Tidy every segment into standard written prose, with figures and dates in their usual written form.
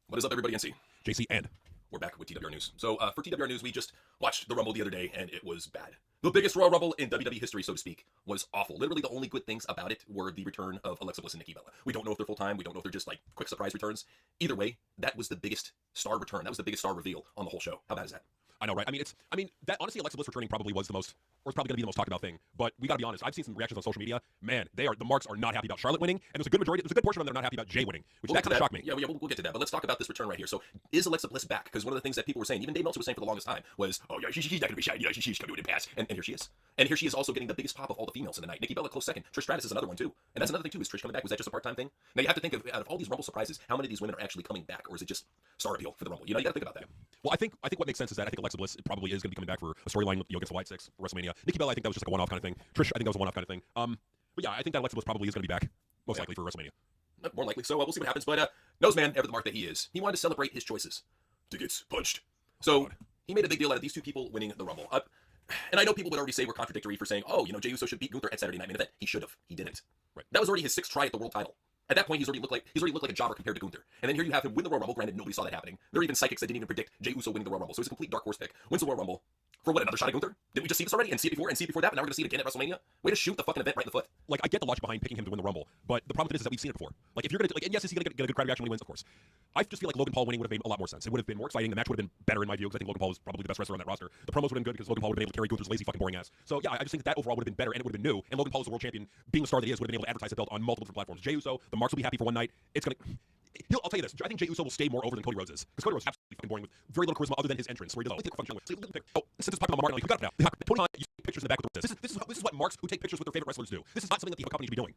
What is up, everybody? NC. JC and We're back with TWR News. So, for TWR News, we just watched the Rumble the other day, and it was bad. The biggest Royal Rumble in WWE history, so to speak, was awful. Literally, the only good things about it were the return of Alexa Bliss and Nikki Bella. We don't know if they're full-time. We don't know if they're just, like, quick surprise returns. Either way, that was the biggest star return. That was the biggest star reveal on the whole show. How bad is that? I know, right? I mean, that honestly, Alexa Bliss returning probably was the most, or it's probably going to be the most talked about thing. But we got to be honest. I've seen some reactions on social media. Man, the marks are not happy about Charlotte winning, and there's a good majority, there's a good portion of them that are not happy about Jay winning, which that kind of shocked me. Yeah, we'll get to that. But let's talk about this return right here. So, is Alexa Bliss back? Because one of the things that people were saying, even Dave Meltzer was saying for the longest time, was, oh yeah, she's not going to be shy. You know, she's coming to pass. And here she is. And here she is also getting the biggest pop of all the females in the night. Nikki Bella close second. Trish Stratus is another one too. And that's another thing too. Is Trish coming back? Was that just a part-time thing? Now you have to think of, out of all these Rumble surprises, how many of these women are actually coming back, or is it just star appeal for the Rumble? You know, you got to think about that. Well, I think what makes sense is that I think Alexa Bliss probably is going to be coming back for a storyline against the White Six for WrestleMania. Nikki Bella, I think that was just like a one-off kind of thing. Trish, I think that was a one-off kind of thing. But yeah, I think that Alexa Bliss probably is going to be back most likely for WrestleMania. More likely. So we'll see what happens. But Noseman, ever the mark that he is, he wanted to celebrate his choices. To get punched. So he made a big deal out of these two people winning the Rumble. And I know people would already say we're contradictory for saying, oh, you know, Jey Uso should beat Gunther at Saturday Night Main Event. He should have. He didn't. Right. That was already his sixth try at the world title. At that point, he's already looked like a jobber compared to Gunther. And then here you have him win the Royal Rumble. Granted, nobody saw that happening. There were even psychics that didn't even predict Jey Uso winning the Royal Rumble. So he's a complete dark horse pick. Wins the Royal Rumble. For what, another shot at Gunther? Didn't we just see this already? And see it before? And see it before that? But now we're going to see it again at WrestleMania? Way to shoot the fucking event right in the foot. Like, I get the logic behind picking him to win the Rumble, but the problem with it is that we've seen it before. Like, if you're going to, like, and yes, is he going to get a good crowd reaction when he wins? Of course. I just feel like Logan Paul winning would have made a lot more sense. It would have been more exciting. The match would have been better in my view, because I think Logan Paul was probably the best wrestler on that roster. The promos would have been good because Logan Paul would have been able to carry Gunther's lazy fucking boring ass. So yeah, I just think that overall would have been better, and it would have been new. And Logan Paul is the world champion, being the star that he is, would have been able to advertise the belt on multiple different platforms. Jey Uso, the marks will be happy for one night. It's gonna. I'll tell you this. I think Jey Uso will stay more over than Cody Rhodes is. Because Cody Rhodes is absolutely fucking boring with very little charisma other than his entrance, where he does oh, since it's popular on Mark, who got it now? Tony Khan, you take pictures in the back with the this is what marks who take pictures with their favorite wrestlers do. This is not something that the company should be doing.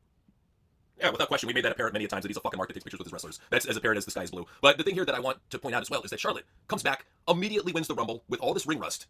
Yeah, without question. We made that apparent many times that he's a fucking mark that takes pictures with his wrestlers. That's as apparent as the sky's blue. But the thing here that I want to point out as well is that Charlotte comes back, immediately wins the Rumble with all this ring rust.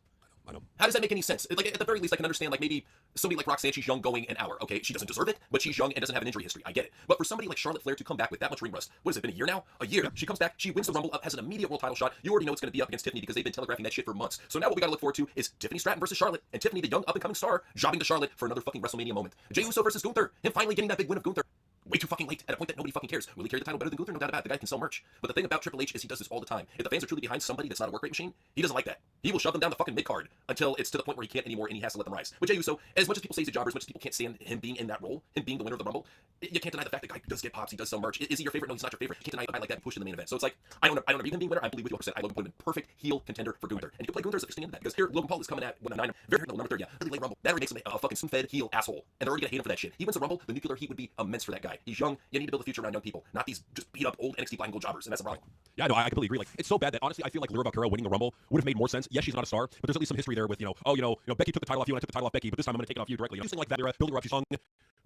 I know. How does that make any sense? Like, at the very least, I can understand, like, maybe somebody like Roxanne, she's young going an hour. Okay, she doesn't deserve it, but she's young and doesn't have an injury history. I get it. But for somebody like Charlotte Flair to come back with that much ring rust, what has it been, a year now? A year. She comes back, she wins the Rumble, has an immediate world title shot. You already know it's going to be up against Tiffany because they've been telegraphing that shit for months. So now what we got to look forward to is Tiffany Stratton versus Charlotte, and Tiffany, the young up-and-coming star, jobbing to Charlotte for another fucking WrestleMania moment. Jey Uso versus Gunther, him finally getting that big win of Gunther. Way too fucking late, at a point that nobody fucking cares. Will he carry the title better than Gunther? No doubt about it. The guy can sell merch. But the thing about Triple H is he does this all the time. If the fans are truly behind somebody that's not a work rate machine, he doesn't like that. He will shove them down the fucking mid-card until it's to the point where he can't anymore and he has to let them rise. With Jey Uso, as much as people say he's a jobber, as much as people can't stand him being in that role, him being the winner of the Rumble, you can't deny the fact that the guy does get pops, he does sell merch. Is he your favorite? No, he's not your favorite. You can't deny a guy like that pushed in the main event. So it's like, I don't agree with him being winner. I believe with you 100%. I would have been perfect heel contender for Gunther. And you can play Gunther as a fixing into that because here Logan Paul is coming at what, a 9, very no, number 3, yeah, really late Rumble. That already makes him a fucking spoon-fed heel asshole. And they're already gonna hate him for that shit. He wins the Rumble, the nuclear heat would be immense for that guy. He's young. You need to build a future around young people, not these just beat up old NXT black and gold jobbers, and that's the problem. Yeah, no, I completely agree. Like, it's so bad that honestly, I feel like Lyra Valkyria winning the Rumble would have made more sense. Yes, she's not a star, but there's at least some history there with, Becky took the title off you and I took the title off Becky, but this time I'm going to take it off you directly. Something like that, Lyra, building her up, she's young.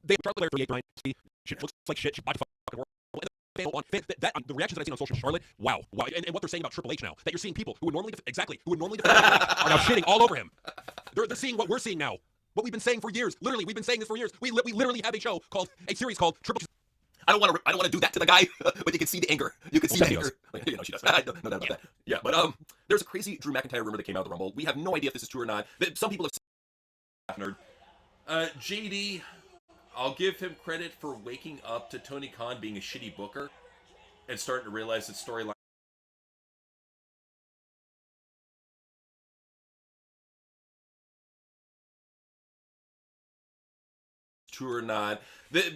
They Charlotte Flair 38 she looks like shit. She body fucking world. The reactions that I've seen on social, Charlotte, wow. And what they're saying about Triple H now, that you're seeing people who would normally defend are now shitting all over him. They're seeing what we're seeing now. What we've been saying for years. Literally, we've been saying this for years. We literally have a series called Triple H. I don't want to do that to the guy, but you can see the anger. You can see the anger. You know she does. No doubt about that. Yeah, but there's a crazy Drew McIntyre rumor that came out of the Rumble. We have no idea if this is true or not. Some people have nerd. JD, I'll give him credit for waking up to Tony Khan being a shitty booker and starting to realize that storyline. True or not.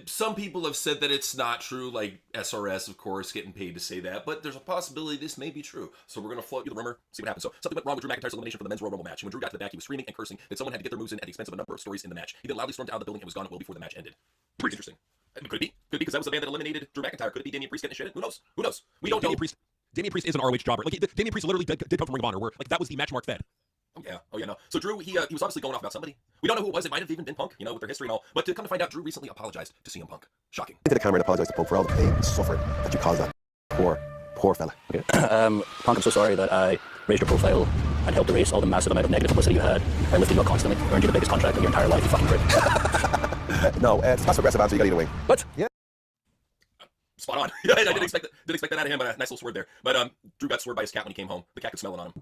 Some people have said that it's not true, like SRS, of course, getting paid to say that, but there's a possibility this may be true. So we're going to float you the rumor, see what happens. So something went wrong with Drew McIntyre's elimination from the men's Royal Rumble match. And when Drew got to the back, he was screaming and cursing that someone had to get their moves in at the expense of a number of stories in the match. He then loudly stormed out of the building and was gone well before the match ended. Pretty interesting. Could it be? Because that was the man that eliminated Drew McIntyre. Could it be Damian Priest getting shit in? Who knows? We don't know. Damian Priest is an ROH jobber. Like, Damian Priest literally did come from Ring of Honor, where like that was the match Mark fed. Oh yeah, no. So Drew, he was obviously going off about somebody. We don't know who it was. It might have even been Punk, with their history and all. But to come to find out, Drew recently apologized to CM Punk. Shocking. Into the camera and apologize to Punk for all the pain and suffering that you caused that poor fella. Okay. Punk, I'm so sorry that I raised your profile and helped erase all the massive amount of negative publicity you had. I lifted you up constantly, earned you the biggest contract of your entire life, you fucking prick. No, it's passive aggressive answer. You got either way. What? Yeah. Spot on. Yeah, I didn't expect that out of him, but a nice little swerve there. But Drew got swerved by his cat when he came home. The cat could smell it on him.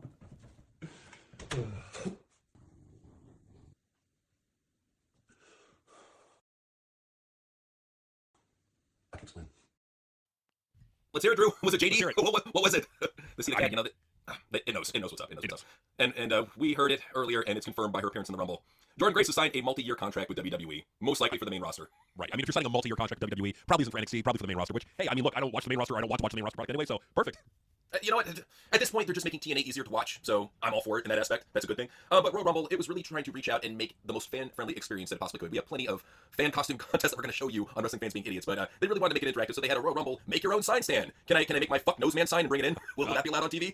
Let's hear it, Drew. Was it JD? Let's hear it. What was it? The scene cat, you know, it knows what's up. It knows what's up. And we heard it earlier, and it's confirmed by her appearance in the Rumble. Jordan Grace has signed a multi-year contract with WWE, most likely for the main roster. Right. I mean, if you're signing a multi-year contract with WWE, probably isn't for NXT, probably for the main roster. Which, hey, I mean, look, I don't watch the main roster. I don't want to watch the main roster product anyway, so perfect. You know what? At this point, they're just making TNA easier to watch, so I'm all for it in that aspect. That's a good thing. But Royal Rumble, it was really trying to reach out and make the most fan-friendly experience that it possibly could. We have plenty of fan costume contests that we're going to show you on wrestling fans being idiots, but they really wanted to make it interactive, so they had a Royal Rumble make your own sign stand. Can I make my fuck nose man sign and bring it in? Will that be allowed on TV?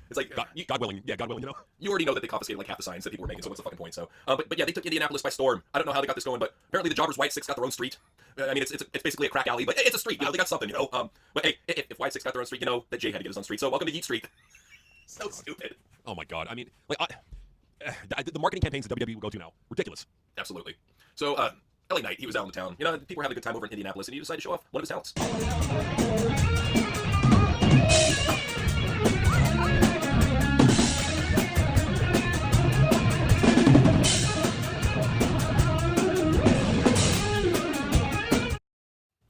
It's like God willing, yeah, God willing, you know. You already know that they confiscated like half the signs that people were making, so what's the fucking point? So, but yeah, they took Indianapolis by storm. I don't know how they got this going, but apparently the Jobbers White Six got their own street. I mean, it's basically a crack alley, but it's a street. You know, they got something. You know, but hey, if White Six got their own street, you know that Jay had to get his own street. So welcome to Yeet Street. So stupid. Oh my God. I mean, like, the marketing campaigns that WWE will go to now, ridiculous. Absolutely. So, LA Knight, he was out in the town. You know, people were having a good time over in Indianapolis, and he decided to show off one of his talents.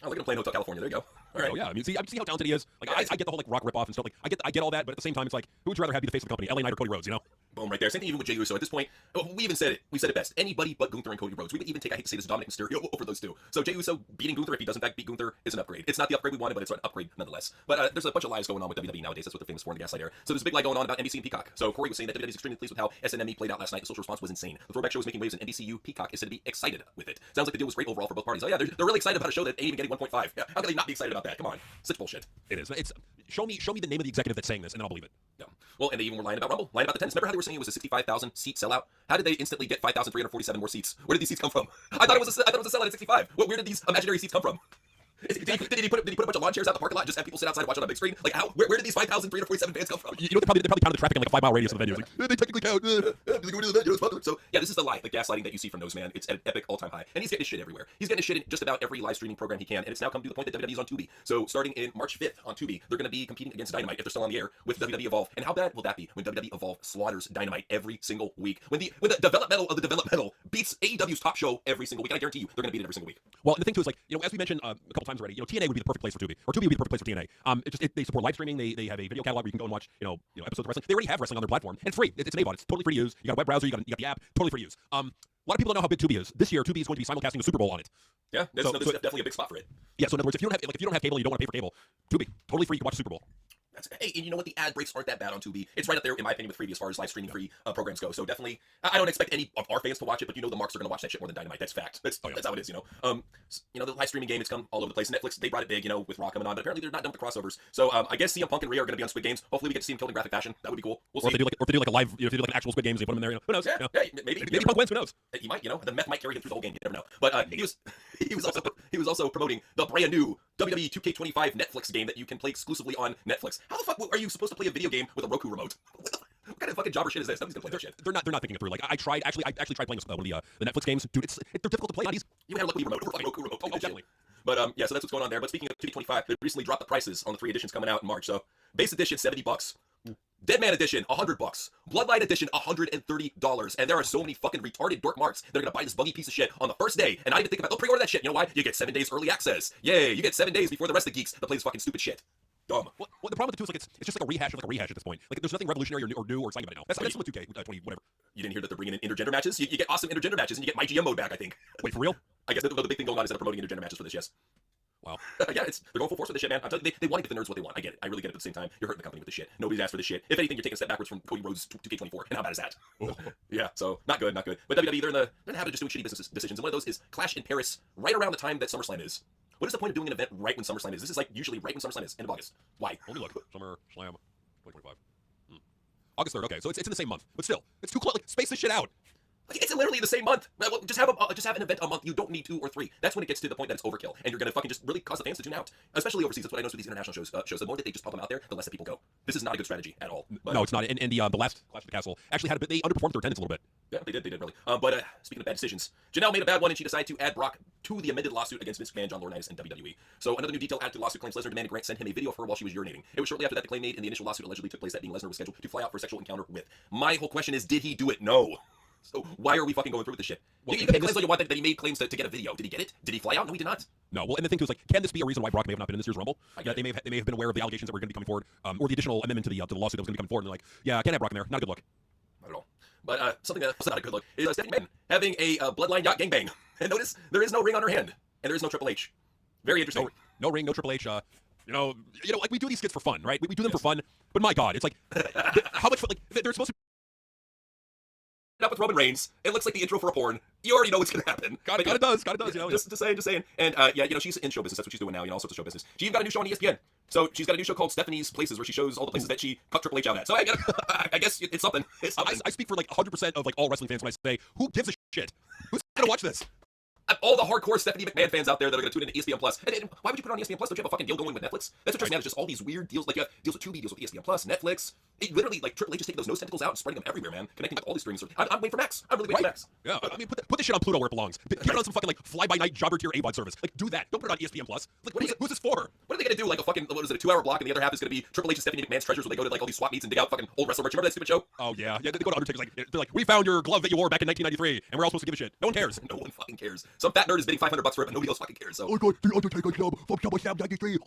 Oh, look at him playing Hotel California. There you go. All right. Oh yeah, I mean, see how talented he is. Like, I get the whole like rock ripoff and stuff. Like, I get all that, but at the same time, it's like, who would you rather have be the face of the company, LA Knight or Cody Rhodes? You know? Boom, right there. Same thing even with Jey Uso. At this point, we even said it. We said it best. Anybody but Gunther and Cody Rhodes. We would even take, I hate to say this, Dominic Mysterio over those two. So Jey Uso beating Gunther, if he does in fact beat Gunther, is an upgrade. It's not the upgrade we wanted, but it's an upgrade nonetheless. But there's a bunch of lies going on with WWE nowadays. That's what they're famous for in the Gaslight era. So there's a big lie going on about NBC and Peacock. So Corey was saying that WWE is extremely pleased with how SNME played out last night. The social response was insane. The Throwback Show is making waves, and NBCU Peacock is said to be excited with it. Sounds like the deal was great overall for both parties. Oh yeah, they're really excited about a show that ain't even getting 1.5. Yeah, how can they not be excited about that? Come on, such bullshit. It is. It's show me the name of the executive that's saying this, and then I'll believe it. No. Well, and they even were lying about Rumble, lying about the attendance. Remember how they were saying it was a 65,000 seat sellout? How did they instantly get 5,347 more seats? Where did these seats come from? I thought it was a sellout at 65. Where did these imaginary seats come from? Did he put a bunch of lawn chairs out in the parking lot and just have people sit outside and watch it on a big screen? Like, how? Where did these 5,347 fans come from? You know, they probably counted the traffic in like a 5-mile radius of the venue. It's like, they technically count. So yeah, this is the lie, the gaslighting that you see from Nose Man. It's at an epic all-time high, and he's getting his shit everywhere. He's getting his shit in just about every live streaming program he can, and it's now come to the point that WWE is on Tubi. So starting in March 5th on Tubi, they're going to be competing against Dynamite if they're still on the air with WWE Evolve. And how bad will that be when WWE Evolve slaughters Dynamite every single week? When the developmental of the developmental beats AEW's top show every single week, and I guarantee you they're going to beat it every single week. Well, and the thing too is, like, you know, as we mentioned a couple times already, you know, TNA would be the perfect place for Tubi, or Tubi would be the perfect place for TNA. They support live streaming. They have a video catalog where you can go and watch, you know, episodes of wrestling. They already have wrestling on their platform, and it's free. It's an AVOD. It's totally free to use. You got a web browser. You got the app. Totally free to use. A lot of people don't know how big Tubi is. This year, Tubi is going to be simulcasting the Super Bowl on it. Yeah, there's definitely a big spot for it. Yeah. So in other words, if you don't have cable, you don't want to pay for cable, Tubi totally free. You can watch the Super Bowl. Hey, and you know what? The ad breaks aren't that bad on Tubi. It's right up there, in my opinion, with Freevee as far as live streaming free programs go. So definitely, I don't expect any of our fans to watch it, but you know the marks are going to watch that shit more than Dynamite. That's fact. That's how it is, you know. You know, the live streaming game, it's come all over the place. Netflix, they brought it big, you know, with Raw coming on, but apparently they're not done with the crossovers. So I guess CM Punk and Rhea are going to be on Squid Games. Hopefully we get to see them killed in graphic fashion. That would be cool. We'll see. Or if they do like a live, if they do like an actual Squid Games, they put them in there. You know, who knows? Yeah, you know? yeah, maybe Punk wins. Who knows? He might, you know, the meth might carry him through the whole game. You never know. But he was also promoting the brand new WWE 2K25 Netflix game that you can play exclusively on Netflix. How the fuck are you supposed to play a video game with a Roku remote? What kind of fucking jobber shit is this? Nobody's gonna play that shit. They're not thinking it through. Like I tried playing one of the Netflix games, dude. They're difficult to play. You had a lucky remote over a Roku remote. Oh, definitely. But yeah, so that's what's going on there. But speaking of 2K25, they recently dropped the prices on the 3 editions coming out in March. So base edition $70. Deadman Edition, $100. Bloodline Edition, $130. And there are so many fucking retarded dork marks that are gonna buy this buggy piece of shit on the first day and not even think about, pre-order that shit. You know why? You get 7 days early access. Yay, you get 7 days before the rest of the geeks that play this fucking stupid shit. Dumb. Well, the problem with it too is like it's just like a rehash at this point. Like there's nothing revolutionary or new or exciting about it now. That's what 2K 20 whatever. You didn't hear that they're bringing in intergender matches? You get awesome intergender matches and you get my GM mode back, I think. Wait, for real? I guess the big thing going on is that they're promoting intergender matches for this, yes. Wow. Yeah, they're going full force with this shit, man. I'm telling you, they want to give the nerds what they want. I get it. I really get it. At the same time, you're hurting the company with this shit. Nobody's asked for this shit. If anything, you're taking a step backwards from Cody Rhodes 2K24. And how bad is that? Yeah, so not good. But WWE, they're in the habit of just doing shitty business decisions. And one of those is Clash in Paris right around the time that SummerSlam is. What is the point of doing an event right when SummerSlam is? This is like usually right when SummerSlam is, end of August. Why? Let me look. SummerSlam 2025. August 3rd. Okay, so it's in the same month, but still, it's too close. Like, space this shit out. Like, it's literally the same month. Well, just have an event a month. You don't need 2 or 3. That's when it gets to the point that it's overkill, and you're gonna fucking just really cause the fans to tune out, especially overseas. That's what I noticed with these international shows. The more that they just pop them out there, the less that people go. This is not a good strategy at all. But, no, it's not. And the last Clash of the Castle actually had a bit. They underperformed their attendance a little bit. Yeah, they did really. But speaking of bad decisions, Janelle made a bad one, and she decided to add Brock to the amended lawsuit against Vince McMahon, John Laurinaitis, and WWE. So another new detail added to the lawsuit claims Lesnar demanded Grant send him a video of her while she was urinating. It was shortly after that the claim made in the initial lawsuit allegedly took place that being Lesnar was scheduled to fly out for a sexual encounter with. My whole question is, did he do it? No. So why are we fucking going through with this shit? Well, you can make claims all you want that he made claims to get a video. Did he get it? Did he fly out? No, he did not. No, well, and the thing too is like, can this be a reason why Brock may have not been in this year's Rumble? get They may have been aware of the allegations that were going to be coming forward, or the additional amendment to the lawsuit that was going to be coming forward, and they're like, yeah, can't have Brock in there. Not a good look. Not at all. But something that's not a good look is Stephanie McMahon having a bloodline yacht gangbang. And notice there is no ring on her hand, and there is no Triple H. Very interesting. No ring, no Triple H. Like we do these skits for fun, right? We do them for fun, but my God, it's like how much like they're supposed to. Up with Roman Reigns, it looks like the intro for a porn. You already know what's gonna happen. God, it does. You know, just saying. And she's in show business. That's what she's doing now. All sorts of show business. She even got a new show on ESPN. So she's got a new show called Stephanie's Places, where she shows all the places that she cut Triple H out at. So I guess it's something. It's something. I speak for like 100% of like all wrestling fans when I say, who gives a shit? Who's gonna watch this? All the hardcore Stephanie McMahon fans out there that are going to tune into ESPN Plus. And why would you put it on ESPN Plus? Don't you have a fucking deal going with Netflix? That's what drives me mad. It's just all these weird deals. Like you have deals with Tubi, deals with ESPN Plus, Netflix. It literally, like Triple H just taking those nose tentacles out and spreading them everywhere, man. Connecting like all these streaming services. I'm waiting for Max. I'm really waiting for Max. Yeah, I mean, put this shit on Pluto where it belongs. Keep it on some fucking like fly-by-night jobber tier AVOD service. Like, do that. Don't put it on ESPN Plus. Like, who's this for? What are they going to do? Like a fucking, what is it, a 2-hour block, and the other half is going to be Triple H and Stephanie McMahon's treasures, where they go to like all these swap meets and dig out fucking old wrestler merch. Remember that stupid show? Oh yeah. They go to Undertaker's like, they're like, we found your glove that you wore back in 1993, and we're all supposed to give a shit. No one cares. No one fucking cares. Some fat nerd is bidding $500 for it, but nobody else fucking cares. So. I got the Undertaker glove from SummerSlam 93.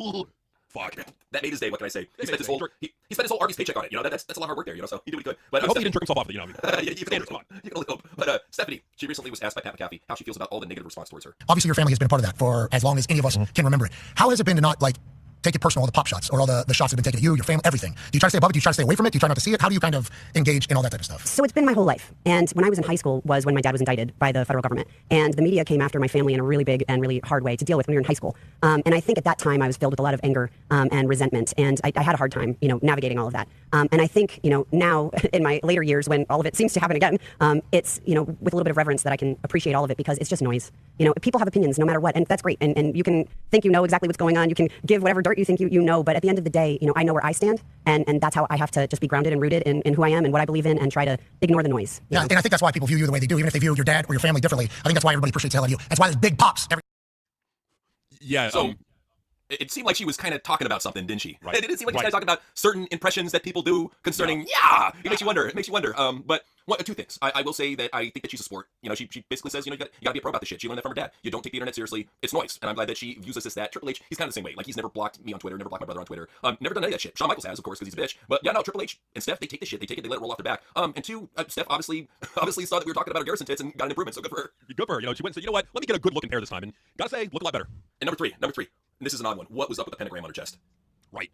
Fuck. That made his day. What can I say? He spent his whole Arby's paycheck on it. You know, that's a lot of hard work there. You know, so he did what he could. But I hope he didn't jerk himself off. You know, what I mean, you can only hope. But Stephanie, she recently was asked by Pat McAfee how she feels about all the negative response towards her. Obviously, your family has been a part of that for as long as any of us can remember it. How has it been to not, like, take it personal, all the pop shots, or all the shots that have been taken at you, your family, everything? Do you try to stay above it? Do you try to stay away from it? Do you try not to see it? How do you kind of engage in all that type of stuff? So it's been my whole life. And when I was in high school was when my dad was indicted by the federal government. And the media came after my family in a really big and really hard way to deal with when we were in high school. And I think at that time I was filled with a lot of anger and resentment. And I had a hard time, navigating all of that. And I think, now in my later years when all of it seems to happen again, it's, with a little bit of reverence that I can appreciate all of it because it's just noise. People have opinions no matter what. And that's great. And you can think you know exactly what's going on. You can give whatever dirt you think you know. But at the end of the day, I know where I stand, and that's how I have to just be grounded and rooted in who I am and what I believe in, and try to ignore the noise. Yeah, and I think that's why people view you the way they do, even if they view your dad or your family differently. I think that's why everybody appreciates the hell out of you. That's why there's big pops. Yeah. So it seemed like she was kind of talking about something, didn't she? Right. It didn't seem like she was kind of talking about certain impressions that people do concerning. Yeah, it makes you wonder. But two things. I will say that I think that she's a sport. She basically says, you gotta be a pro about this shit. She learned that from her dad. You don't take the internet seriously. It's noise, and I'm glad that she views us as that. Triple H, he's kind of the same way. Like he's never blocked me on Twitter, never blocked my brother on Twitter. Never done any of that shit. Shawn Michaels has, of course, because he's a bitch. But yeah, no, Triple H and Steph, they take the shit. They take it. They let it roll off their back. And two, Steph obviously saw that we were talking about her Garrison tits and got an improvement. So good for her. Good for her. She went and said, you know what? Let me get a good looking pair this time, and gotta say, look a lot better. And number three. And this is an odd one. What was up with the pentagram on her chest? Right.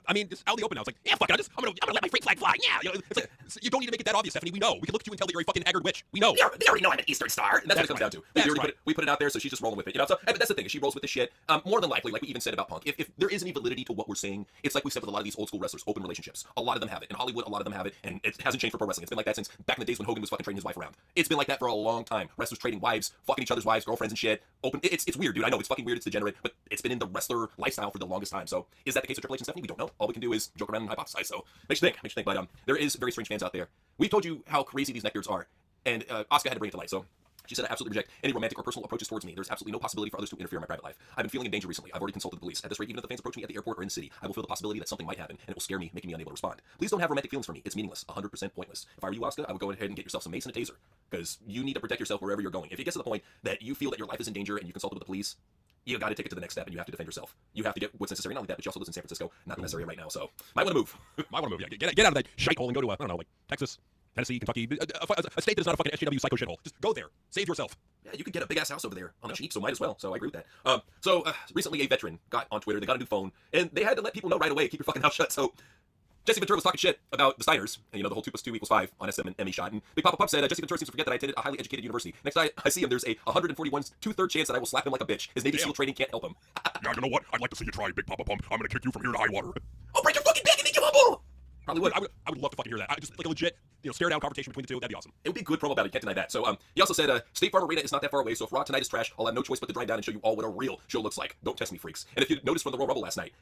I mean, just out in the open now. It's like, yeah, fuck it. I'm gonna let my freak flag fly. Yeah. It's like, you don't need to make it that obvious, Stephanie. We know. We can look at you and tell that you're a fucking haggard witch. We know. They already know I'm an Eastern Star. And that's what it comes down to. That's we put it out there, so she's just rolling with it. So but that's the thing. She rolls with this shit. More than likely, like we even said about Punk, if there is any validity to what we're saying, it's like we said with a lot of these old school wrestlers, open relationships. A lot of them have it. In Hollywood, a lot of them have it, and it hasn't changed for pro wrestling. It's been like that since back in the days when Hogan was fucking trading his wife around. It's been like that for a long time. Wrestlers trading wives, fucking each other's wives, girlfriends and shit. Open. It's weird, dude. I know it's fucking weird. It's degenerate, but it's been in the wrestler lifestyle for the longest time. So is that the case with Triple H and Stephanie? We don't know. All we can do is joke around and hypothesize. So makes you think. But there is very strange fans out there. We've told you how crazy these neckbeards are, and Asuka had to bring it to light. So she said, I absolutely reject any romantic or personal approaches towards me. There's absolutely no possibility for others to interfere in my private life. I've been feeling in danger recently. I've already consulted the police. At this rate, even if the fans approach me at the airport or in the city, I will feel the possibility that something might happen, and it will scare me, making me unable to respond. Please don't have romantic feelings for me. It's meaningless, 100% pointless. If I were you, Asuka, I would go ahead and get yourself some mace and a taser, because you need to protect yourself wherever you're going. If it gets to the point that you feel that your life is in danger and you consulted with the police, you got to take it to the next step, and you have to defend yourself. You have to get what's necessary. Not only that, but she also lives in San Francisco. Not the necessary right now, so might want to move. Yeah. Get out of that shithole and go to I don't know, like Texas, Tennessee, Kentucky, a state that is not a fucking SJW psycho shithole. Just go there. Save yourself. Yeah, you could get a big ass house over there on the cheap, so might as well. So I agree with that. Recently a veteran got on Twitter. They got a new phone, and they had to let people know right away. Keep your fucking mouth shut. So Jesse Ventura was talking shit about the Steiners, and the whole 2 + 2 = 5 on SM and Emmy shot. And Big Papa Pump said, Jesse Ventura seems to forget that I attended a highly educated university. Next time I see him, there's a 141 2/3 chance that I will slap him like a bitch. His Navy SEAL training can't help him. Yeah, you know what? I'd like to see you try, Big Papa Pump. I'm gonna kick you from here to high water. Oh, break your fucking back and make you humble! Probably would. I would love to fucking hear that. I just like a legit, stare down confrontation between the two. That'd be awesome. It would be a good promo about it. You can't deny that. So he also said, State Farm Arena is not that far away, so if Raw tonight is trash, I'll have no choice but to drive down and show you all what a real show looks like. Don't test me, freaks. And if you noticed from the Royal Rumble last night,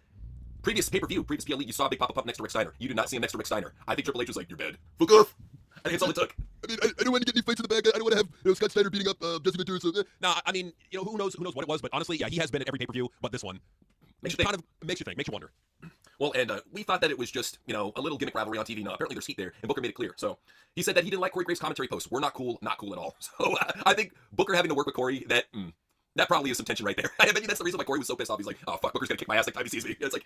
previous pay-per-view, previous PLE, you saw Big Papa Pump next to Rick Steiner. You did not see him next to Rick Steiner. I think Triple H was like, you're bad. Fuck off. I think it's all it took. I mean, I don't want to get any fights in the back. I don't want to have Scott Steiner beating up Jesse Ventura. So, nah, I mean, who knows what it was, but honestly, yeah, he has been at every pay-per-view, but this one makes you think, makes you wonder. Well, and we thought that it was just, a little gimmick rivalry on TV. No, apparently there's heat there, and Booker made it clear. So he said that he didn't like Corey Graves' commentary posts. We're not cool at all. So I think Booker having to work with Corey, that That probably is some tension right there. I bet you that's the reason why Corey was so pissed off. He's like, "Oh fuck, Booker's gonna kick my ass next time he sees me." It's like,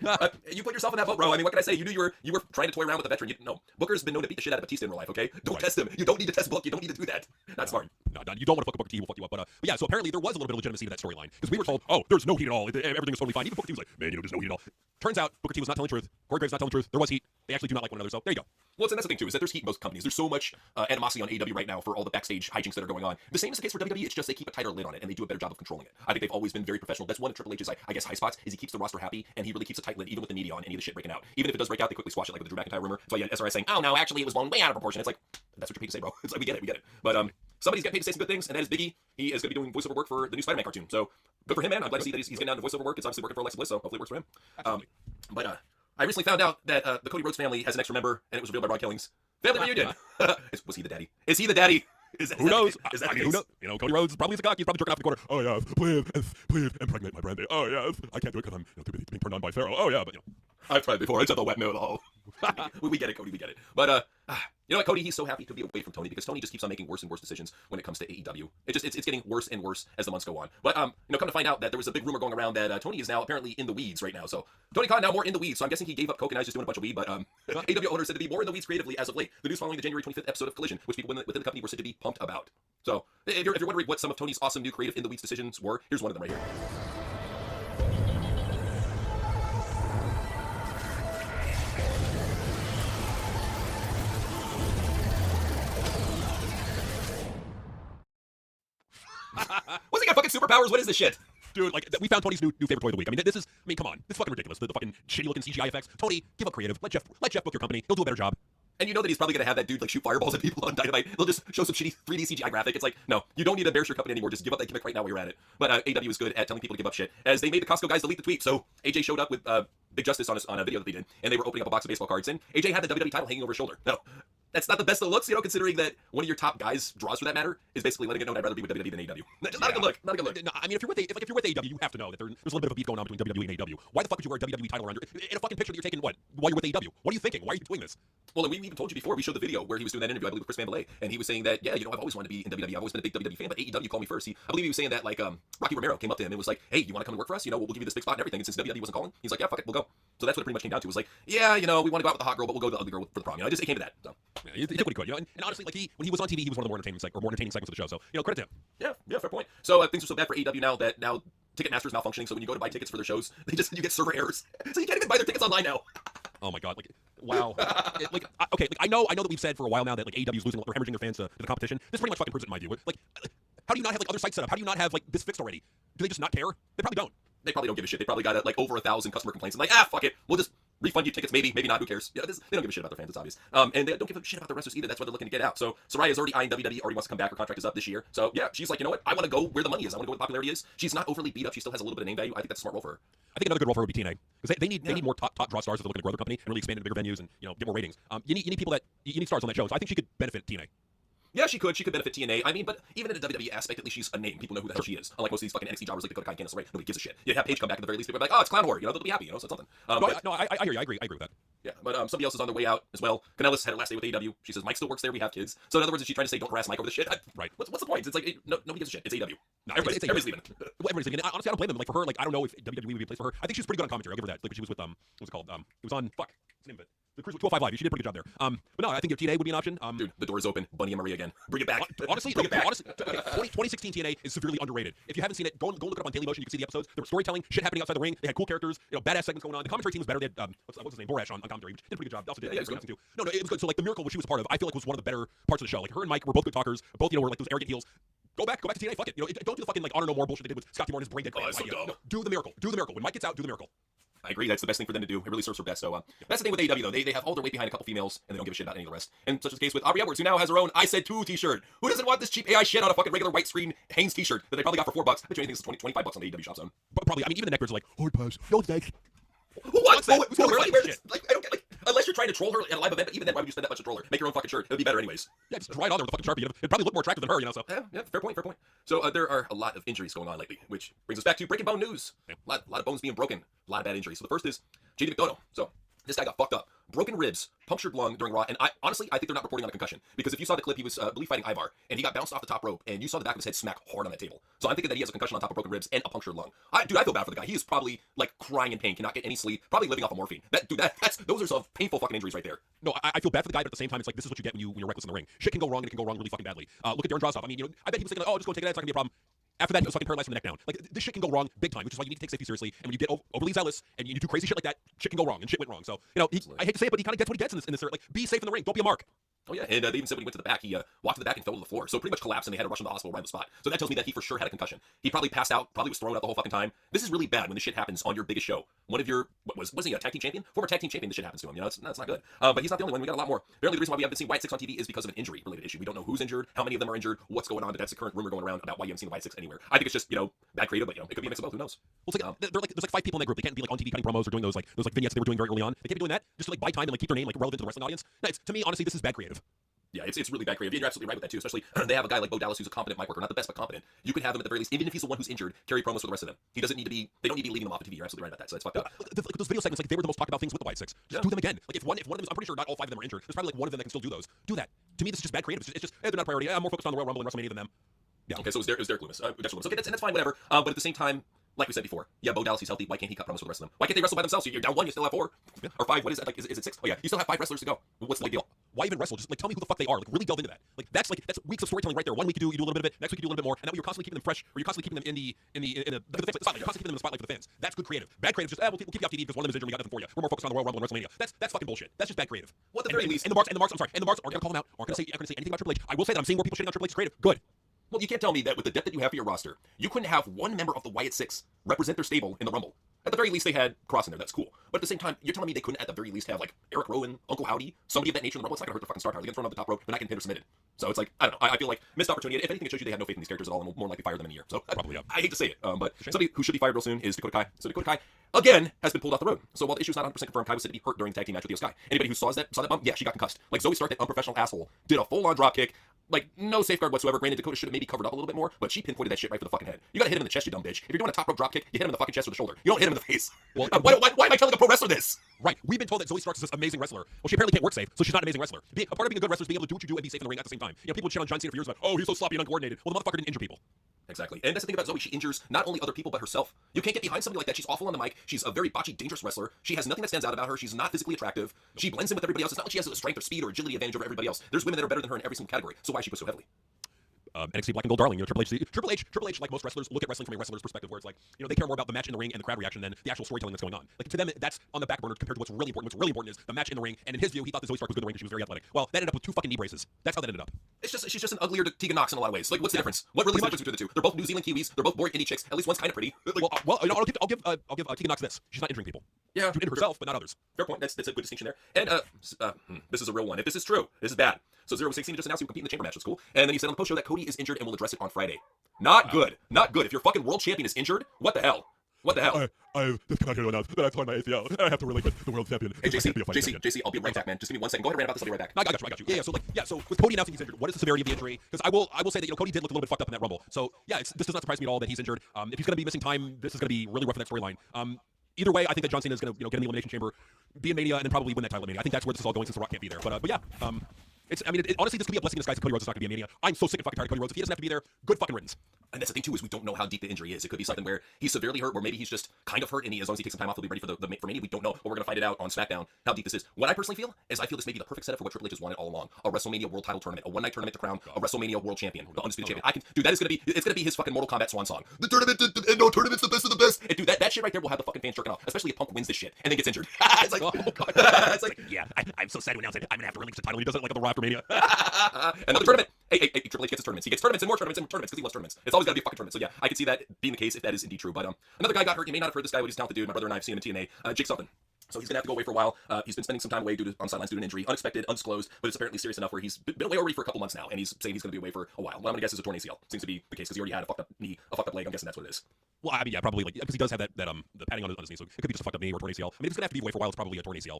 you put yourself in that boat, bro. I mean, what can I say? You knew you were trying to toy around with a veteran. No, Booker's been known to beat the shit out of Batista in real life. Okay, don't test him. You don't need to test Book. You don't need to do that. Not smart. No, you don't want to fuck a Booker T. He will fuck you up. But yeah, so apparently there was a little bit of legitimacy to that storyline because we were told, oh, there's no heat at all. Everything was totally fine. Even Booker T was like, man, there's no heat at all. Turns out Booker T was not telling the truth. Corey Graves not telling the truth. There was heat. They actually do not like one another. So there you go. Well, and that's the thing too, is that there's heat in most companies. There's so much animosity on AEW right now for all the backstage hijinks that are going on. The same is the case for WWE. It's just they keep a tighter lid on it and they do a better job of controlling it. I think they've always been very professional. That's one of Triple H's, I guess, high spots is he keeps the roster happy and he really keeps a tight lid, even with the media on any of the shit breaking out. Even if it does break out, they quickly squash it, like with the Drew McIntyre rumor. So yeah, SRS saying, oh no, actually it was blown way out of proportion. It's like, that's what you're paid to say, bro. It's like we get it. But somebody's getting paid to say some good things, and that is Biggie. He is going to be doing voiceover work for the new Spider-Man cartoon. So good for him, man. I'm glad to see that he's getting down to voiceover work. It's obviously working for Alexa Bliss, so hopefully it works for him. But I recently found out that the Cody Rhodes family has an extra member, and it was revealed by Rod Killings. Family reunion. Was he the daddy? Is he the daddy? Who knows? Is that I mean, who knows? You know, Cody Rhodes probably is a cock. He's probably jerking off the corner. Oh yeah, please impregnate my brand. Oh yeah, I can't do it because I'm too busy being turned on by Pharaoh. Oh yeah, but you know. I've tried before. It's not the wet noodle. We get it, Cody. We get it. But you know what, Cody? He's so happy to be away from Tony because Tony just keeps on making worse and worse decisions when it comes to AEW. It's getting worse and worse as the months go on. But you know, come to find out that there was a big rumor going around that Tony is now apparently in the weeds right now. So Tony Khan now more in the weeds. So I'm guessing he gave up coke and now he's just doing a bunch of weed. But AEW owner said to be more in the weeds creatively as of late. The news following the January 25th episode of Collision, which people within the company were said to be pumped about. So if you're wondering what some of Tony's awesome new creative in the weeds decisions were, here's one of them right here. What's he got fucking superpowers? What is this shit? Dude, like, we found Tony's new favorite toy of the week. I mean, come on. This is fucking ridiculous. The fucking shitty looking CGI effects. Tony, give up creative. Let Jeff book your company. He'll do a better job. And you know that he's probably going to have that dude like shoot fireballs at people on Dynamite. They'll just show some shitty 3D CGI graphic. It's like, no, you don't need to embarrass your company anymore. Just give up that gimmick right now while you're at it. But AEW is good at telling people to give up shit, as they made the Costco guys delete the tweet. So AJ showed up with Big Justice on a video that they did, and they were opening up a box of baseball cards, and AJ had the WWE title hanging over his shoulder. No, that's not the best of looks, you know, considering that one of your top guys, draws for that matter, is basically letting it known I'd rather be with WWE than AEW. Not a good look. Not a good look. No, I mean, if you're with AEW, you have to know that there's a little bit of a beef going on between WWE and AEW. Why the fuck would you wear a WWE title around in a fucking picture that you're taking while you're with AEW? What are you thinking? Why are you doing this? Well, and we even told you before, we showed the video where he was doing that interview, I believe, with Chris Van Vliet, and he was saying that, yeah, you know, I've always wanted to be in WWE. I've always been a big WWE fan, but AEW called me first. I believe he was saying that, like, Rocky Romero came up to him and was like, hey, you want to come and work for us? You know, we'll give you this big spot and everything. And since WWE wasn't calling, he's like, yeah, fuck it, we'll go. So that's what it pretty much came down to. Was like, yeah, you know, we want to go out with the hot girl, but we'll go with the ugly girl for the prom. You know, it came to that. So yeah, he did what he could. You know, and honestly, like when he was on TV, he was one of the more entertaining segments of the show. So you know, credit to him. Yeah, fair point. So things are so bad for AEW now that Ticketmaster's malfunctioning. So when you go to buy tickets for their shows, you get server errors. So you can't even buy their tickets online now. Oh my god! Like, wow. Okay. Like, I know that we've said for a while now that like AEW is losing, they're hemorrhaging their fans to the competition. This pretty much fucking proves it in my view. Like, how do you not have like other sites set up? How do you not have like this fixed already? Do they just not care? They probably don't. They probably don't give a shit. They probably got like over 1,000 customer complaints and like, fuck it, we'll just refund you tickets, maybe not. Who cares? Yeah, they don't give a shit about their fans. It's obvious. And they don't give a shit about the wrestlers either. That's why they're looking to get out. So Saraya is already eyeing WWE. Already wants to come back. Her contract is up this year. So yeah, she's like, you know what? I want to go where the money is. I want to go where the popularity is. She's not overly beat up. She still has a little bit of name value. I think that's a smart role for her. I think another good role for her would be TNA because they need more top draw stars if they're looking to grow their company and really expand into bigger venues and get more ratings. You need people you need stars on that show. So I think she could benefit TNA. Yeah, she could. She could benefit TNA. I mean, but even in a WWE aspect, at least she's a name. People know who the hell she is. Unlike most of these fucking NXT jobbers like Dakota Kai, Candice LeRae, nobody gives a shit. You have Paige come back at the very least. People are like, oh, it's Clown Horde. You know, they'll be happy. You know, so it's something. I hear you. I agree with that. Yeah, but somebody else is on their way out as well. Canellis had her last day with AEW. She says Mike still works there. We have kids. So in other words, is she trying to say don't harass Mike over the shit? Right. What's the point? It's like nobody gives a shit. It's AEW. No, everybody's leaving. Well, everybody's leaving. And honestly, I don't blame them. Like for her, like I don't know if WWE would be a place for her. I think she's pretty good on commentary. I'll give her that. Like she was with what's it called? It was on what's the name of it? The Cruise 205 Live. She did a pretty good job there. But no, I think TNA would be an option. Dude, the door's open. Bunny and Marie again. Bring it back. Honestly, bring it back. Honestly, 2016 TNA is severely underrated. If you haven't seen it, go look it up on Dailymotion. You can see the episodes. There was storytelling, shit happening outside the ring. They had cool characters, badass segments going on. The commentary team was better. They had what's his name, Borash on commentary, which did a pretty good job. Also did it was good too. No, it was good. So like the Miracle, which she was a part of, I feel like was one of the better parts of the show. Like her and Mike were both good talkers. Both were like those arrogant heels. Go back to TNA. Fuck it. Don't do the fucking like honor no more bullshit they did with Scott D'Amore and his brain dead. Oh, so dumb. No, do the Miracle. Do the Miracle. When Mike gets out, do the Miracle. I agree. That's the best thing for them to do. It really serves her best. So that's the thing with AEW though. They have all their weight behind a couple females and they don't give a shit about any of the rest. And such is the case with Aubrey Edwards, who now has her own I Said Two t-shirt. Who doesn't want this cheap AI shit on a fucking regular white screen Hanes t-shirt that they probably got for $4? I bet you anything is 25 bucks on the AEW shop zone. But probably. I mean, even the neckbeards are like hard pass. No thanks. Who wants that? Who's gonna wear that shit? Like I don't get like unless you're trying to troll her at a live event. But even then, why would you spend that much to troll her? Make your own fucking shirt. It would be better anyways. Yeah, just right on there with the fucking Sharpie. It'd probably look more attractive than her, So yeah, fair point. So there are a lot of injuries going on lately, which brings us back to Breaking Bone news. A lot of bones being broken. A lot of bad injuries. So the first is JD McDonough. So this guy got fucked up broken ribs, punctured lung during Raw, and I honestly I think they're not reporting on a concussion because if you saw the clip, he was I believe fighting Ivar, and he got bounced off the top rope, and you saw the back of his head smack hard on that table. So I'm thinking that he has a concussion on top of broken ribs and a punctured lung. I feel bad for the guy. He is probably like crying in pain, cannot get any sleep, probably living off of morphine. That's those are some painful fucking injuries right there. No, I feel bad for the guy, but at the same time, it's like this is what you get when you're reckless in the ring. Shit can go wrong, and it can go wrong really fucking badly. Look at Darren Drozdov. I mean, I bet he was thinking, oh, just go take it. It's not gonna be a problem. After that, he was fucking paralyzed from the neck down. Like, this shit can go wrong big time, which is why you need to take safety seriously. And when you get overly zealous and you do crazy shit like that, shit can go wrong, and shit went wrong. So, I hate to say it, but he kind of gets what he gets in this. Like, be safe in the ring. Don't be a mark. Oh yeah, and they even said when he went to the back, he walked to the back and fell to the floor. So pretty much collapsed, and they had to rush him to the hospital right on the spot. So that tells me that he for sure had a concussion. He probably passed out, probably was thrown out the whole fucking time. This is really bad when this shit happens on your biggest show. One of your wasn't he a tag team champion? Former tag team champion. This shit happens to him. That's not good. But he's not the only one. We got a lot more. Apparently, the reason why we haven't seen Wyatt Six on TV is because of an injury related issue. We don't know who's injured, how many of them are injured, what's going on. But that's the current rumor going around about why you haven't seen Wyatt Six anywhere. I think it's just bad creative, but it could be a mix of both. Who knows? Well, it's like, there's like 5 people in that group. They can't be like on TV cutting promos or doing those vignettes they were doing very early on. They can't be doing that just to like buy time and like keep their name like relevant to the wrestling audience. No, to me, honestly, this is bad creative. Yeah, it's really bad creative. You're absolutely right with that too. Especially they have a guy like Bo Dallas who's a competent mic worker, not the best but competent. You could have him at the very least, even if he's the one who's injured, carry promos for the rest of them. He doesn't need to be. They don't need to be leaving him off the TV. You're absolutely right about that. So it's fucked up. Those video segments, like they were the most talked about things with the White Six. Just do them again. Like if one of them is, I'm pretty sure not all 5 of them are injured. There's probably like one of them that can still do those. Do that. To me, this is just bad creative. It's just they're not a priority. I'm more focused on the Royal Rumble and WrestleMania than them. Yeah. Okay, so it was Derek Loomis. Dexter Loomis. Okay, that's fine, whatever. But at the same time, like we said before, yeah, Bo Dallas, he's healthy. Why can't he cut promos for the rest of them? Why can't they wrestle by themselves? You're down 1, you still have 4 or 5. What is it? Like, is it 6? Oh yeah, you still have 5 wrestlers to go. What's the big deal? Why even wrestle? Just like tell me who the fuck they are. Like really delve into that. Like that's weeks of storytelling right there. One week you do a little bit of it. Next week you do a little bit more. And that way you're constantly keeping them fresh, or you're constantly keeping them in the spotlight. You're constantly keeping them in the spotlight for the fans. That's good creative. Bad creative is just we'll keep you off TV because one of them is injured. We got nothing for you. We're more focused on the Royal Rumble and WrestleMania. That's fucking bullshit. That's just bad creative. Well, at the very least, and the marks. I'm sorry. And the marks aren't gonna call them out. Aren't gonna say anything about Triple H. I will say that I'm seeing more people shitting on Triple H is creative. Good. Well, you can't tell me that with the depth that you have for your roster, you couldn't have one member of the Wyatt Six represent their stable in the Rumble. At the very least, they had Cross in there. That's cool. But at the same time, you're telling me they couldn't at the very least have like Eric Rowan, Uncle Howdy, somebody of that nature in the Rumble. It's not gonna hurt their fucking star power. They get thrown off the top rope. They're not getting pinned or submitted. So it's like I don't know. I feel like missed opportunity. If anything, it shows you they had no faith in these characters at all, and will more likely fire them in a year. So probably. I hate to say it, but somebody who should be fired real soon is Dakota Kai. So Dakota Kai again has been pulled off the road. So while the issue is not 100% confirmed, Kai was said to be hurt during the tag team match with Io Sky. Anybody who saw that bump, yeah, she got concussed. Like Zoe Stark, that unprofessional asshole, did a full-on drop kick. Like, no safeguard whatsoever. Granted, Dakota should have maybe covered up a little bit more, but she pinpointed that shit right for the fucking head. You gotta hit him in the chest, you dumb bitch. If you're doing a top rope drop kick, you hit him in the fucking chest or the shoulder. You don't hit him in the face. Well, why am I telling a pro wrestler this? Right. We've been told that Zoe Stark is this amazing wrestler. Well, she apparently can't work safe, so she's not an amazing wrestler. A part of being a good wrestler is being able to do what you do and be safe in the ring at the same time. People would shit on John Cena for years about, oh, he's so sloppy and uncoordinated. Well, the motherfucker didn't injure people. Exactly. And that's the thing about Zoe. She injures not only other people, but herself. You can't get behind somebody like that. She's awful on the mic. She's a very botchy, dangerous wrestler. She has nothing that stands out about her. She's not physically attractive. She blends in with everybody else. It's not like she has a strength or speed or agility advantage over everybody else. There's women that are better than her in every single category. So why is she pushed so heavily? NXT Black and Gold darling, Triple H, like most wrestlers, look at wrestling from a wrestler's perspective, where it's like, they care more about the match in the ring and the crowd reaction than the actual storytelling that's going on. Like to them, that's on the back burner compared to what's really important. What's really important is the match in the ring. And in his view, he thought that Zoe Stark was good in the ring and she was very athletic. Well, that ended up with 2 fucking knee braces. That's how that ended up. She's just an uglier Tegan Knox in a lot of ways. Like, what's the difference? What really is the difference between the two? They're both New Zealand Kiwis. They're both boring indie chicks. At least one's kind of pretty. I'll give Tegan Knox this. She's not injuring people. Yeah, she injured herself, but not others. Fair point. That's a good distinction there. And this is a real one. If this is true, this is bad. So 016 just announced he will compete in the chamber match. That's cool. And then he said on the post show that Cody is injured and will address it on Friday. Not good. Not good. If your fucking world champion is injured, what the hell? What the hell? I just come out here to announce that I torn my ACL. And I have to relinquish the world champion. Hey, JC, I'll be right back, man. Just give me 1 second. Go ahead and rant about this. I'll be right back. No, I got you. Yeah. So with Cody announcing he's injured, what is the severity of the injury? Because I will say that Cody did look a little bit fucked up in that Rumble. So yeah, this does not surprise me at all that he's injured. If he's going to be missing time, this is going to be really rough in that storyline. Either way, I think that John Cena is going to get in the Elimination Chamber, be in Mania, and then probably win that title at Mania. I think that's where this is all going since The Rock can't be there. But yeah. Honestly, this could be a blessing in disguise if Cody Rhodes is not going to be in Mania. I'm so sick and fucking tired of Cody Rhodes. If he doesn't have to be there, good fucking riddance. And that's the thing too, is we don't know how deep the injury is. It could be something where he's severely hurt, or maybe he's just kind of hurt, and as long as he takes some time off, he'll be ready for for Mania. We don't know, but we're gonna find it out on SmackDown how deep this is. What I personally feel is I feel this may be the perfect setup for what Triple H has wanted all along: a WrestleMania World Title tournament, a one-night tournament to crown a WrestleMania World Champion, the undisputed champion. That is gonna be his fucking Mortal Kombat swan song. The tournament, and no tournament's the best of the best. And dude, that shit right there will have the fucking fans jerking off, especially if Punk wins this shit and then gets injured. It's like, oh god, it's like, yeah, I'm so sad to announce it. I'm gonna have to relinquish the title. He does it like on the Raw after Mania. Another tournament. Hey, Triple H gets his tournaments. He gets tournaments and more tournaments and more tournaments because he loves tournaments. It's always got to be a fucking tournament. So yeah, I can see that being the case if that is indeed true. But another guy got hurt. You may not have heard this guy, but he's a talented dude. My brother and I have seen him in TNA. Jake Sullivan. So he's gonna have to go away for a while. He's been spending some time away on sidelines due to an injury, unexpected, undisclosed, but it's apparently serious enough where he's been away already for a couple months now, and he's saying he's gonna be away for a while. What I'm gonna guess is a torn ACL. Seems to be the case because he already had a fucked up knee, a fucked up leg. I'm guessing that's what it is. Well, I mean, yeah, probably because he does have that the padding on his knee, so it could be just a fucked up knee or a torn ACL. I mean, if he's gonna have to be away for a while, it's probably a torn ACL.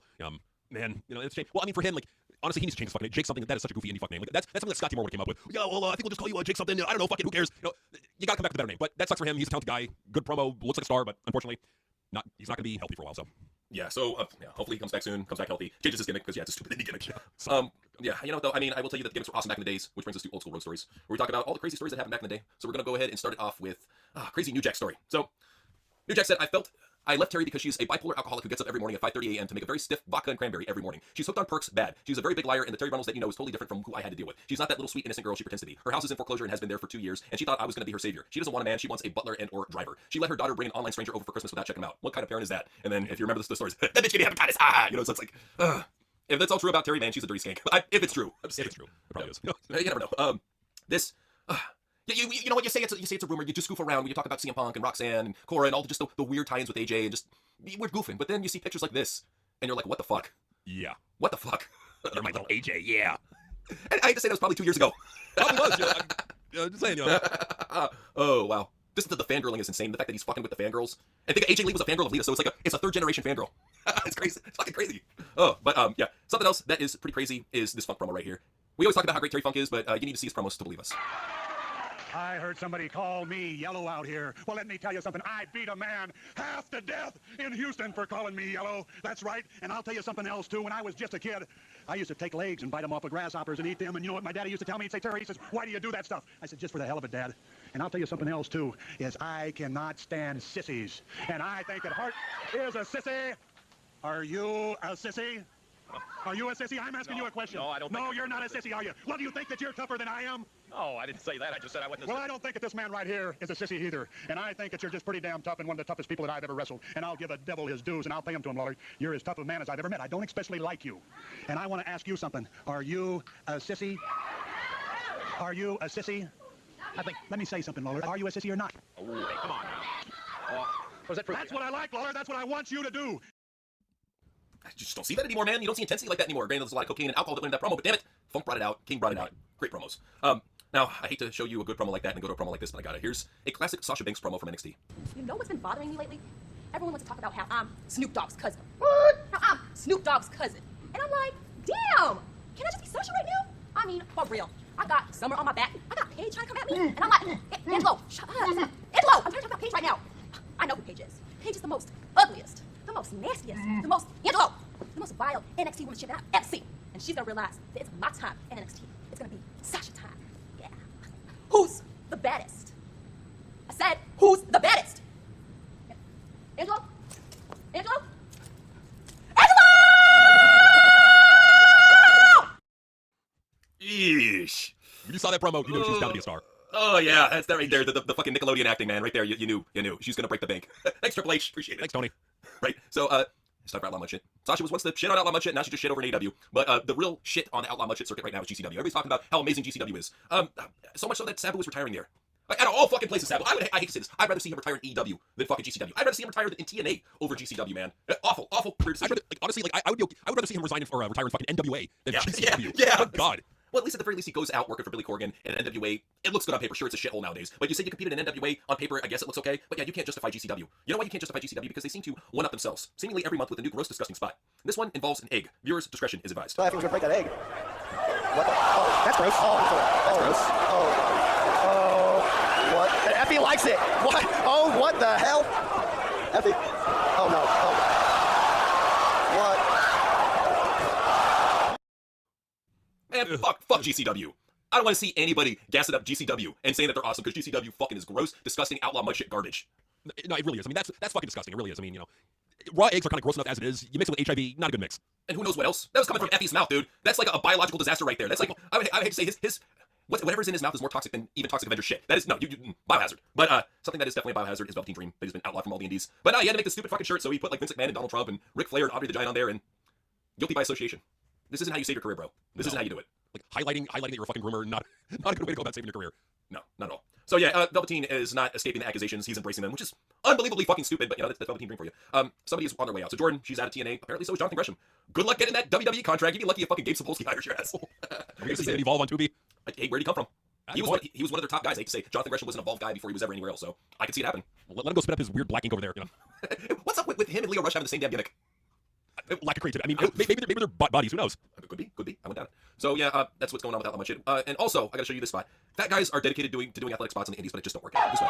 Man, it's a shame. Well, I mean, for him, like, honestly, he needs to change his fucking name. Jake something. That is such a goofy indie fuck name. Like, that's something that Scott Timor came up with. Yeah, well, I think we'll just call you Jake something. I don't know, fucking who cares? You gotta come back with a better name. But that sucks for him. He's a talented guy, good promo, looks like a star, but unfortunately, he's not gonna be healthy for a while. So. Yeah, so yeah, hopefully he comes back soon, comes back healthy, changes his gimmick because yeah, it's a stupid indie gimmick. Yeah, you know though, I mean, I will tell you that the gimmicks were awesome back in the days, which brings us to old school road stories, where we talk about all the crazy stories that happened back in the day. So we're gonna go ahead and start it off with crazy New Jack story. So New Jack said, I left Terry because she's a bipolar alcoholic who gets up every morning at 5:30 a.m. to make a very stiff vodka and cranberry every morning. She's hooked on perks, bad. She's a very big liar, and the Terry Runnels that you know is totally different from who I had to deal with. She's not that little sweet innocent girl she pretends to be. Her house is in foreclosure and has been there for 2 years, and she thought I was going to be her savior. She doesn't want a man, she wants a butler and or driver. She let her daughter bring an online stranger over for Christmas without checking him out. What kind of parent is that? And then if you remember the stories, that bitch gave me hepatitis. You know, so it's like, if that's all true about Terry, man, she's a dirty skank. If it's true, If it's true, it probably is. you never know. You know what you say? It's a rumor. You just goof around when you talk about CM Punk and Roxanne and Cora and all just the weird tie-ins with AJ and just we're goofing. But then you see pictures like this, and you're like, what the fuck? Yeah. What the fuck? You're my little AJ, yeah. And I hate to say that was probably 2 years ago. Probably was, I'm just saying, you know. Oh wow. This is the fangirling is insane. The fact that he's fucking with the fangirls. And think AJ Lee was a fangirl of Lita, so it's a third generation fangirl. It's crazy. It's fucking crazy. Oh, but yeah. Something else that is pretty crazy is this Funk promo right here. We always talk about how great Terry Funk is, but you need to see his promos to believe us. I heard somebody call me yellow out here. Well, let me tell you something. I beat a man half to death in Houston for calling me yellow. That's right. And I'll tell you something else, too. When I was just a kid, I used to take legs and bite them off of grasshoppers and eat them. And you know what my daddy used to tell me? He'd say, Terry, he says, why do you do that stuff? I said, just for the hell of it, Dad. And I'll tell you something else, too, is I cannot stand sissies. And I think that Hart is a sissy. Are you a sissy? Are you a sissy? I'm asking you a question. No, I don't No, think you're not a sissy, are you? Well, do you think that you're tougher than I am? No, I didn't say that. I just said I wasn't. Well, I don't think that this man right here is a sissy either. And I think that you're just pretty damn tough and one of the toughest people that I've ever wrestled. And I'll give a devil his dues, and I'll pay him to him, Lawler. You're as tough a man as I've ever met. I don't especially like you. And I want to ask you something. Are you a sissy? Are you a sissy? Let me say something, Lawler. Are you a sissy or not? Oh, hey, come on now. Was that That's what I like, Lawler. That's what I want you to do. I just don't see that anymore, man. You don't see intensity like that anymore. Granted, there's a lot of cocaine and alcohol that went in that promo, but damn it, Funk brought it out. King brought it out. Great promos. Now, I hate to show you a good promo like that and go to a promo like this, but I got it. Here's a classic Sasha Banks promo from NXT. You know what's been bothering me lately? Everyone wants to talk about how I'm Snoop Dogg's cousin. What? How I'm Snoop Dogg's cousin. And I'm like, damn, can I just be Sasha right now? I mean, for real. I got Summer on my back. I got Paige trying to come at me. And I'm like, Angelo, shut up. Angelo, I'm trying to talk about Paige right now. I know who Paige is. Paige is the most ugliest, the most nastiest, the most, Angelo, the most vile NXT woman shit that I've ever seen. And she's gonna realize that it's my time in NXT. It's gonna be Sasha time. Yeah. Who's the baddest? I said, who's the baddest? Angelo? Angelo? Yeesh. When you saw that promo, you knew she was bound to be a star. Oh yeah, that's that right there. The fucking Nickelodeon acting, man, right there. You knew. She's gonna break the bank. Thanks, Triple H. Appreciate it. Thanks, Tony. Right. So it's time for Outlaw Mud Shit. Sasha was once the shit on Outlaw Mud Shit, now she just shit over in AEW. But the real shit on the Outlaw Mud Shit circuit right now is GCW. Everybody's talking about how amazing GCW is. So much so that Sabu is retiring there. Like, out of all fucking places, Sabu, I hate to say this, I'd rather see him retire in EW than fucking GCW. I'd rather see him retire in TNA over GCW, man. Awful career decision. Honestly, I would rather see him resign or retire in fucking NWA than GCW. Yeah. Good God. Well, at least at the very least, he goes out working for Billy Corgan and NWA. It looks good on paper. Sure, it's a shithole nowadays. But you say you competed in NWA on paper, I guess it looks okay. But yeah, you can't justify GCW. You know why you can't justify GCW? Because they seem to one-up themselves, seemingly every month with a new gross, disgusting spot. This one involves an egg. Viewers' discretion is advised. So I think we're gonna break that egg. What the? Oh, that's gross. That's gross. What? And Effie likes it. What? Oh, what the hell? Effie. Oh no. Oh. What? Man, fuck GCW. I don't want to see anybody gassing up GCW and saying that they're awesome because GCW fucking is gross, disgusting, outlaw mud shit garbage. No, it really is. I mean, that's fucking disgusting. It really is. I mean, you know, raw eggs are kind of gross enough as it is. You mix it with HIV, not a good mix. And who knows what else? That was coming from Effie's mouth, dude. That's like a biological disaster right there. That's like, I hate to say his whatever's in his mouth is more toxic than even Toxic Avenger shit. That is, no, biohazard. But something that is definitely a biohazard is Velveteen Dream, that has been outlawed from all the indies. But no, he had to make this stupid fucking shirt, so he put like Vince McMahon and Donald Trump and Ric Flair and Andre the Giant on there, and guilty by association. This isn't how you save your career, bro. This isn't how you do it. Like highlighting that you're a fucking groomer, not a good way to go about saving your career. No, not at all. So yeah, Velveteen is not escaping the accusations. He's embracing them, which is unbelievably fucking stupid, but you know, that's Velveteen Dream for you. Somebody is on their way out. So Jordan, she's out of TNA. Apparently so is Jonathan Gresham. Good luck getting that WWE contract. You'd be lucky if fucking Gabe Sapolsky hires your ass. Are we gonna see him evolve on Tubi? Hey, where'd he come from? He was one of their top guys. I hate to say, Jonathan Gresham was an evolved guy before he was ever anywhere else, so I could see it happen. Well, let him go spit up his weird black ink over there, you know. What's up with him and Leo Rush having the same damn gimmick? Lack of creativity. I mean, maybe they're buddies. Who knows? Could be. I went down it. So yeah, that's what's going on with Outlaw Mud Shit. And also, I gotta show you this spot. Fat guys are dedicated to doing athletic spots in the indies, but it just don't work out. This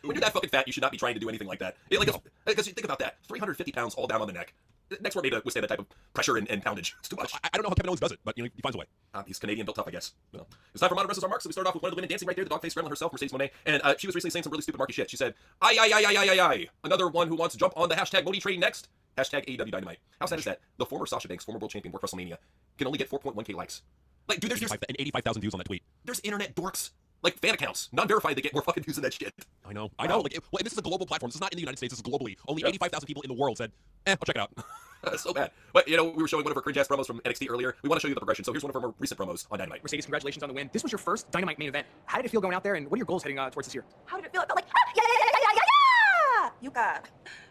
way. you're that fucking fat, you should not be trying to do anything like that. Because you think about that, 350 pounds all down on the neck. Next sport made to withstand that type of pressure and poundage. It's too much. I don't know how Kevin Owens does it, but he finds a way. He's Canadian, built tough, I guess. You know. It's time for Modern Wrestlers on Mark. So we started off with one of the women dancing right there, the dog face gremlin herself, Mercedes Moné, and she was recently saying some really stupid Marky shit. She said, "Aye. Another one who wants to jump on the hashtag Modi train next. Hashtag AEW Dynamite." How sad is that? The former Sasha Banks, former world champion, worked WrestleMania, can only get 4.1k likes. Like, dude, there's 85,000 views on that tweet. There's internet dorks, like fan accounts, non-verified, that get more fucking views than that shit. I know. Like, and this is a global platform. This is not in the United States. This is globally. Only 85,000 people in the world said, I'll check it out. So bad. But, we were showing one of her cringe-ass promos from NXT earlier. We want to show you the progression. So here's one of her more recent promos on Dynamite. Mercedes, congratulations on the win. This was your first Dynamite main event. How did it feel going out there, and what are your goals heading towards this year? How did it feel? It felt like, Yuka,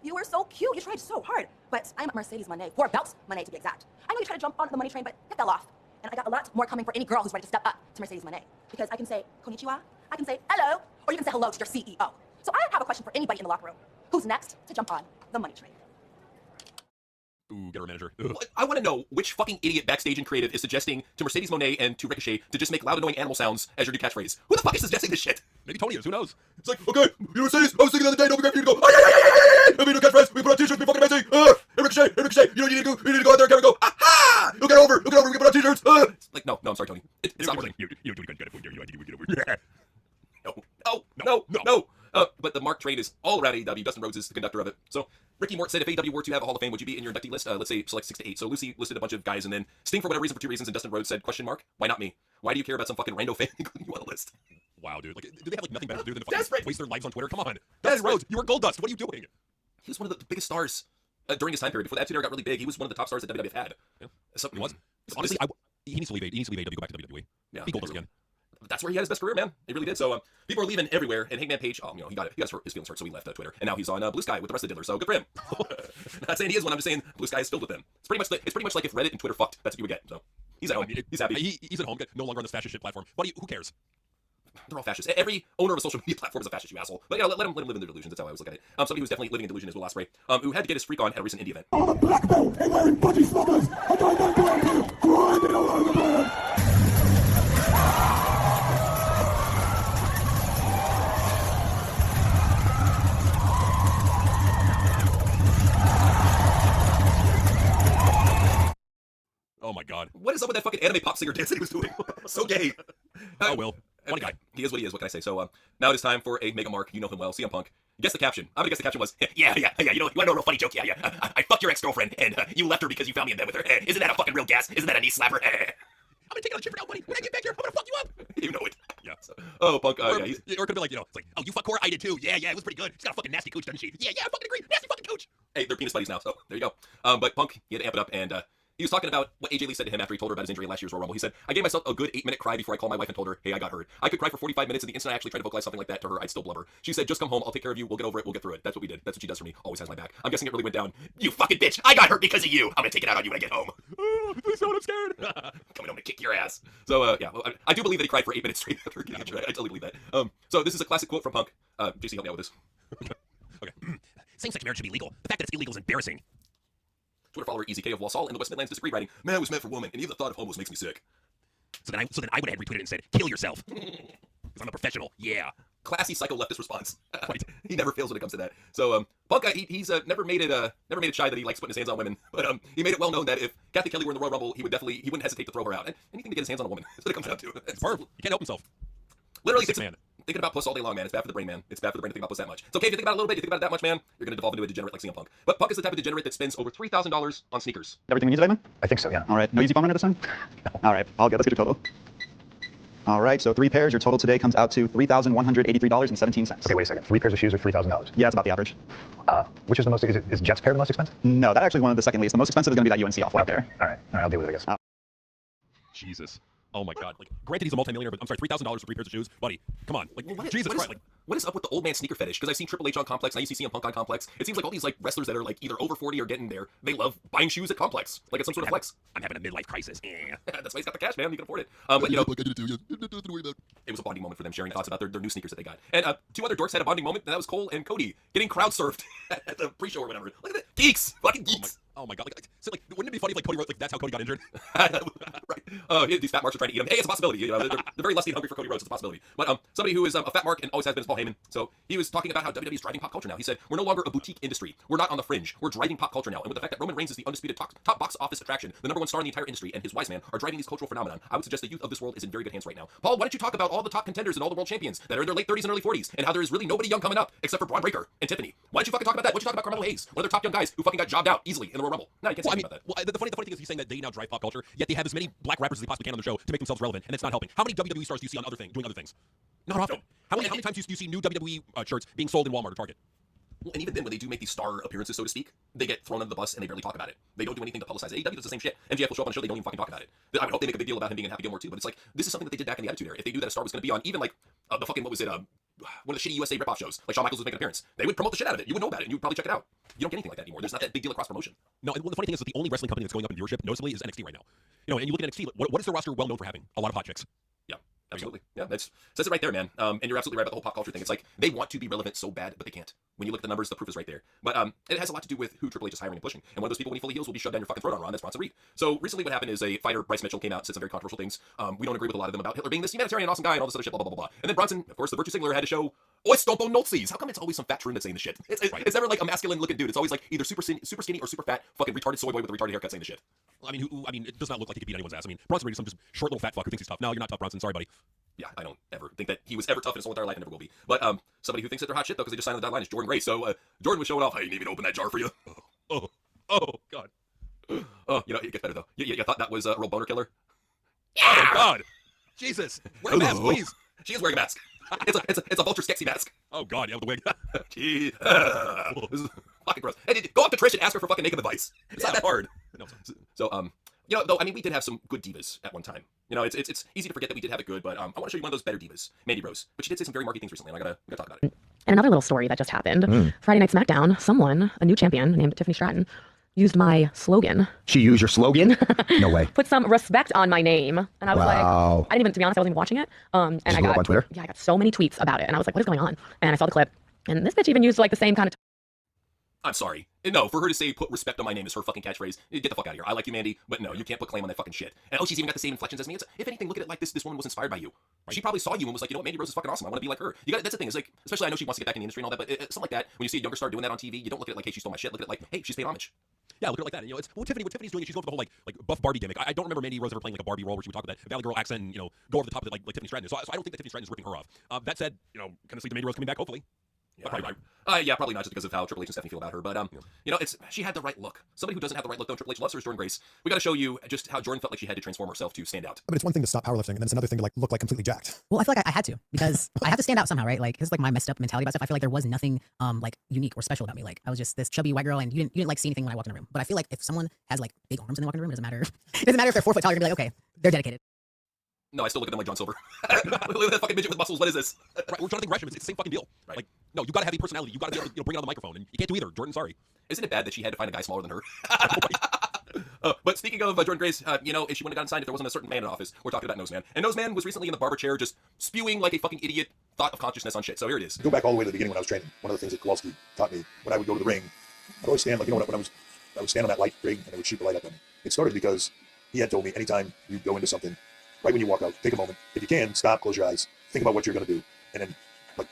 you were so cute. You tried so hard. But I'm Mercedes Moné, 4 belts Moné to be exact. I know you tried to jump on the money train, but it fell off. And I got a lot more coming for any girl who's ready to step up to Mercedes Moné. Because I can say konnichiwa, I can say hello, or you can say hello to your CEO. So I have a question for anybody in the locker room. Who's next to jump on the money train? Ooh, get her manager. I want to know which fucking idiot backstage and creative is suggesting to Mercedes Moné and to Ricochet to just make loud, annoying animal sounds as your new catchphrase. Who the fuck is suggesting this shit? Maybe Tony is. Who knows? It's like, okay, Mercedes, I was thinking the other day, don't be afraid to go, I mean, no catchphrase, we put on t-shirts, we fucking amazing, hey, Ricochet, you need to go out there, Kevin, go, aha, look over, we can put on t-shirts, Like, no, I'm sorry, Tony. It's not working. You do good. Get over. No. But the Mark train is all around AEW. Dustin Rhodes is the conductor of it. So Ricky Morton said, if AEW were to have a Hall of Fame, would you be in your inductee list? Let's say select 6 to 8. So Lucy listed a bunch of guys, and then Sting for whatever reason, for 2 reasons, and Dustin Rhodes said, question mark, why not me? Why do you care about some fucking rando fan including you on the list? Wow, dude. Like, do they have nothing better to do than to Desperate. waste their lives on Twitter? Come on. Dustin Rhodes, you were Gold Dust. What are you doing? He was one of the biggest stars during his time period. Before the Attitude Era got really big, he was one of the top stars that WWE had. Yeah. So, He was. Honestly, he needs to leave. He needs to leave AEW, go back to WWE. Yeah, Be Gold Dust again. That's where he had his best career, man. He really did. So people are leaving everywhere, and Hangman Page, he got his feelings hurt, so he left Twitter, and now he's on Blue Sky with the rest of the diddlers. So good for him. Not saying he is one. I'm just saying Blue Sky is filled with them. It's pretty much like if Reddit and Twitter fucked. That's what you would get. So he's at home. He's happy. He's at home. No longer on this fascist shit platform. Buddy, who cares? They're all fascists. Every owner of a social media platform is a fascist, you asshole. But let him live in their delusions. That's how I always look at it. Somebody who's definitely living in delusion is Will Ospreay, who had to get his freak on at a recent indie event. I'm a black belt and wearing budgie smockers. I got my black grinding all over the man. Oh my god. What is up with that fucking anime pop singer dance that he was doing? So gay. Oh, Will. What a guy. He is what he is. What can I say? So now it is time for a Mega Mark. You know him well. CM Punk. Guess the caption. I'm gonna guess the caption was, yeah. You want to know a real funny joke? Yeah. I fucked your ex-girlfriend, and you left her because you found me in bed with her. Isn't that a fucking real gas? Isn't that a knee slapper? I'm gonna take out a chip for now, buddy. When I get back here, I'm gonna fuck you up. You know it. Yeah. So, Punk. Or it could have been like, it's like, oh, you fuck Cora? I did too. Yeah, it was pretty good. She's got a fucking nasty cooch, doesn't she? Yeah, I fucking agree. Nasty fucking cooch. Hey, they're penis buddies now, so there you go. But Punk, he had to amp it up, and he was talking about what AJ Lee said to him after he told her about his injury in last year's Royal Rumble. He said, I gave myself a good 8-minute cry before I called my wife and told her, hey, I got hurt. I could cry for 45 minutes, and the instant I actually tried to vocalize something like that to her, I'd still blubber. She said, just come home, I'll take care of you, we'll get over it, we'll get through it. That's what we did. That's what she does for me. Always has my back. I'm guessing it really went down. You fucking bitch! I got hurt because of you! I'm gonna take it out on you when I get home. Please don't, I'm scared. Coming home to kick your ass. So, I do believe that he cried for 8 minutes straight after getting injured. I totally believe that. So this is a classic quote from Punk. JC, help me out with this. Okay. Same-sex marriage should be legal. The fact that it's illegal is embarrassing. Twitter follower EZK of Walsall in the West Midlands disagreed, writing, man, it was meant for women, and even the thought of homos makes me sick. So then I went ahead and retweeted it and said, kill yourself. Because I'm a professional. Yeah. Classy psycho leftist response. Right. He never fails when it comes to that. So Punk, he's never made it shy that he likes putting his hands on women, but he made it well known that if Kathy Kelly were in the Royal Rumble, he wouldn't hesitate to throw her out. And anything to get his hands on a woman. That's what it comes down to. It's perfect. He can't help himself. Literally, man. Thinking about puss all day long, man. It's bad for the brain, man. It's bad for the brain to think about puss that much. It's okay if you think about it a little bit. You think about it that much, man. You're gonna devolve into a degenerate like CM Punk. But Punk is the type of degenerate that spends over $3,000 on sneakers. Everything we need today, man? I think so, yeah. All right. No easy phone run at this time? All right. Let's get your total. All right. So 3 pairs. Your total today comes out to $3,183.17. Okay, wait a second. 3 pairs of shoes are $3,000. Yeah, that's about the average. Which is the most? Is Jet's pair the most expensive? No, that's actually one of the second least. The most expensive is going to be that UNC off-white pair. All right, I'll deal with it, I guess. Jesus. Oh my god. Like, granted he's a multimillionaire, but I'm sorry, $3,000 for 3 pairs of shoes? Buddy, come on. Like, Jesus Christ. What is up with the old man sneaker fetish? Because I've seen Triple H on Complex, and I used to see CM Punk on Complex. It seems like all these like wrestlers that are like either over 40 or getting there, they love buying shoes at Complex. Like it's some sort of flex. I'm having a midlife crisis. Yeah. That's why he's got the cash, man. You can afford it. But it was a bonding moment for them, sharing thoughts about their new sneakers that they got. And 2 other dorks had a bonding moment, and that was Cole and Cody getting crowd surfed at the pre-show or whatever. Look at that. Geeks! Fucking geeks! Oh my god! Wouldn't it be funny if Cody Rhodes, that's how Cody got injured? Right. Oh, these fat marks are trying to eat him. Hey, it's a possibility. They're very lusty and hungry for Cody Rhodes. It's a possibility. But somebody who is a fat mark and always has been is Paul Heyman. So he was talking about how WWE is driving pop culture now. He said, we're no longer a boutique industry. We're not on the fringe. We're driving pop culture now. And with the fact that Roman Reigns is the undisputed top box office attraction, the #1 star in the entire industry, and his wise man are driving these cultural phenomenon, I would suggest the youth of this world is in very good hands right now. Paul, why don't you talk about all the top contenders and all the world champions that are in their late 30s and early 40s, and how there is really nobody young coming up except for Braun Breaker and Tiffany? Why don't you fucking talk about that? Why don't you talk about Carmelo Hayes, one of their top young guys who fucking got jobbed out easily in the Royal Rumble? No, you can't say about that. Well, the funny thing is he's saying that they now drive pop culture, yet they have as many black rappers as they possibly can on their show to make themselves relevant, and it's not helping. How many WWE stars do you see on doing other things? Not often. How many times do you see new WWE shirts being sold in Walmart or Target? Well, and even then, when they do make these star appearances, so to speak, they get thrown under the bus and they barely talk about it. They don't do anything to publicize it. AEW does the same shit. MJF will show up on a show, they don't even fucking talk about it. I would hope they make a big deal about him being in Happy Gilmore too, but it's like, this is something that they did back in the Attitude Era. If they knew that a star was going to be on, even like the fucking, what was it, one of the shitty USA ripoff shows, like Shawn Michaels was making an appearance, they would promote the shit out of it. You would know about it and you would probably check it out. You don't get anything like that anymore. There's not that big deal of cross promotion. No, and the funny thing is that the only wrestling company that's going up in viewership, noticeably, is NXT right now. And you look at NXT, what is their roster well known for having? A lot of hot chicks. Yeah. Absolutely. Yeah, that's says it right there, man. And you're absolutely right about the whole pop culture thing. It's like they want to be relevant so bad, but they can't. When you look at the numbers, the proof is right there. But it has a lot to do with who Triple H is hiring and pushing. And one of those people, when he fully heals, will be shoved down your fucking throat on Raw. That's Bronson Reed. So recently, what happened is a fighter, Bryce Mitchell, came out and said some very controversial things. We don't agree with a lot of them about Hitler being this humanitarian, awesome guy, and all this other shit, blah blah blah blah. And then Bronson, of course, the virtue signaler, had to show, "Oi, stompo Nazis." How come it's always some fat troon that's saying the shit? It's never like a masculine looking dude. It's always like either super skinny or super fat, fucking retarded soy boy with a retarded haircut saying the shit. I mean, it does not look like he could beat anyone's ass. I mean, Bronson Reed is some just short little fat fuck who thinks he's tough. No, you're not tough, Bronson. Sorry, buddy. Yeah, I don't ever think that he was ever tough in his whole entire life and never will be. But somebody who thinks that they're hot shit though because they just signed on the dotted line is Jordan Grace. So Jordan was showing off. I didn't even open that jar for you. Oh God. Oh, it gets better though. You thought that was a real boner killer? Yeah! Oh God. Jesus. Wear a mask, please. She is wearing a mask. It's a vulture skexy mask. Oh God, yeah, with the wig. Gee, this is fucking gross. Hey, go up to Trish and ask her for fucking naked advice. It's not that hard. No. So though, I mean, we did have some good divas at one time. It's easy to forget that we did have it good, but I want to show you one of those better divas, Mandy Rose. But she did say some very marky things recently, and I gotta talk about it. And another little story that just happened. Friday Night SmackDown, someone, a new champion named Tiffany Stratton, used my slogan. She used your slogan? No way. Put some respect on my name. And I was like, I didn't even, to be honest, I wasn't even watching it. And I got, on Twitter? Yeah, I got so many tweets about it. And I was like, what is going on? And I saw the clip. And this bitch even used like the same kind of I'm sorry. No, for her to say put respect on my name is her fucking catchphrase. Get the fuck out of here. I like you, Mandy, but no, you can't put claim on that fucking shit. And she's even got the same inflections as me. If anything, look at it like this woman was inspired by you. She probably saw you and was like, you know what, Mandy Rose is fucking awesome. I want to be like her. That's the thing. Is like, especially I know she wants to get back in the industry and all that, but something like that, when you see a younger star doing that on TV, you don't look at it like, hey, she stole my shit. Look at it like, hey, she's paying homage. Yeah, look at it like that. It's what Tiffany's doing is she's going for the whole like buff Barbie gimmick. I don't remember Mandy Rose ever playing like a Barbie role where she would talk with that Valley Girl accent and go over the top of it like Tiffany Stratton is. So I don't think that Tiffany Stratton is ripping her off. That said, kind of see the Mandy Rose coming back hopefully. Yeah, probably not just because of how Triple H and Stephanie feel about her, but she had the right look. Somebody who doesn't have the right look, though, Triple H loves her is Jordan Grace. We got to show you just how Jordan felt like she had to transform herself to stand out. But it's one thing to stop powerlifting, and then it's another thing to look like completely jacked. Well, I feel like I had to because I have to stand out somehow, right? Like this is like my messed up mentality about stuff. I feel like there was nothing unique or special about me. Like I was just this chubby white girl, and you didn't see anything when I walked in the room. But I feel like if someone has like big arms and they walk in the room, it doesn't matter. It doesn't matter if they're 4 foot tall. You're gonna be like, okay, they're dedicated. No, I still look at them like John Silver. Look at that fucking midget with muscles. What is this? Right, or Jonathan Gresham. It's the same fucking deal. Right. Like, no, you gotta have a personality. You gotta be able to bring it on the microphone, and you can't do either. Jordan, sorry. Isn't it bad that she had to find a guy smaller than her? But speaking of Jordan Grace, if she wouldn't have gotten signed if there wasn't a certain man in office, we're talking about Noseman. And Noseman was recently in the barber chair just spewing like a fucking idiot thought of consciousness on shit. So here it is. Go back all the way to the beginning when I was training. One of the things that Kowalski taught me when I would go to the ring, I'd always stand when I would stand on that light ring and it would shoot the light up at me. It started because he had told me anytime you go into something, right when you walk out, take a moment. If you can, stop, close your eyes, think about what you're going to do, and then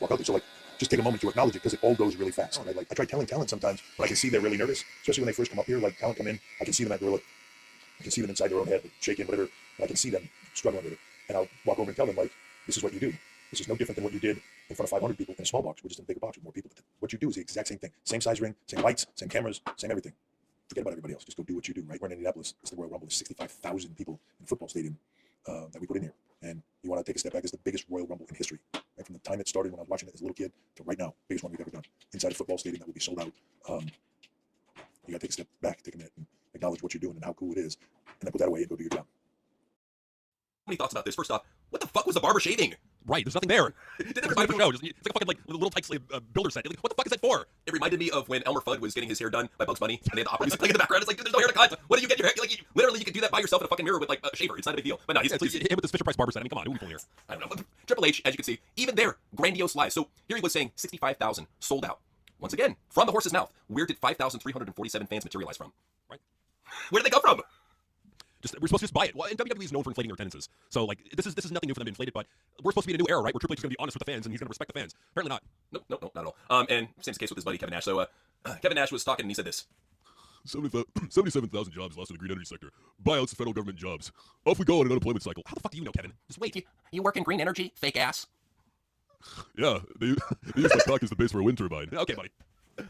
walk out there. So just take a moment to acknowledge it because it all goes really fast. Right? I try telling talent sometimes, but I can see they're really nervous, especially when they first come up here. Like talent come in, I can see them at Gorilla. I can see them inside their own head, shaking, whatever, and I can see them struggling with it. And I'll walk over and tell them, this is what you do. This is no different than what you did in front of 500 people in a small box. We're just in a bigger box with more people. But what you do is the exact same thing. Same size ring, same lights, same cameras, same everything. Forget about everybody else. Just go do what you do, right? We're in Indianapolis. It's the Royal Rumble. There's 65,000 people in the football stadium that we put in here. And you want to take a step back, it's the biggest Royal Rumble in history. Right? From the time it started when I was watching it as a little kid to right now, biggest one we've ever done. Inside a football stadium that will be sold out. You got to take a step back, take a minute, and acknowledge what you're doing and how cool it is. And then put that away and go do your job. Many thoughts about this. First off, what the fuck was the barber shaving? Right, there's nothing there. It's a show. It's like a fucking little type builder set. What the fuck is that for? It reminded me of when Elmer Fudd was getting his hair done by Bugs Bunny, and they had the opera music playing in the background. It's like, dude, there's no hair to cut. What do you get your hair? Literally, you can do that by yourself in a fucking mirror with a shaver. It's not a big deal. But no, he's hit with this Fisher Price barber set. I mean, come on, who are we fooling here? I don't know. Triple H, as you can see, even there, grandiose lies. So here he was saying 65,000 sold out. Once again, from the horse's mouth. Where did 5,347 fans materialize from? Right. Where did they come from? We're supposed to just buy it. Well, and WWE is known for inflating their attendances. So, like, this is nothing new for them to inflate it, but we're supposed to be in a new era, right? Where Triple H is going to be honest with the fans, and he's going to respect the fans. Apparently not. Nope, not at all. And same case with his buddy Kevin Nash. So, Kevin Nash was talking, and he said this. 77,000 jobs lost in the green energy sector. Buyouts of federal government jobs. Off we go on an unemployment cycle. How the fuck do you know, Kevin? Just wait. You work in green energy, fake ass? Yeah, they use my stock as the base for a wind turbine. Okay, buddy.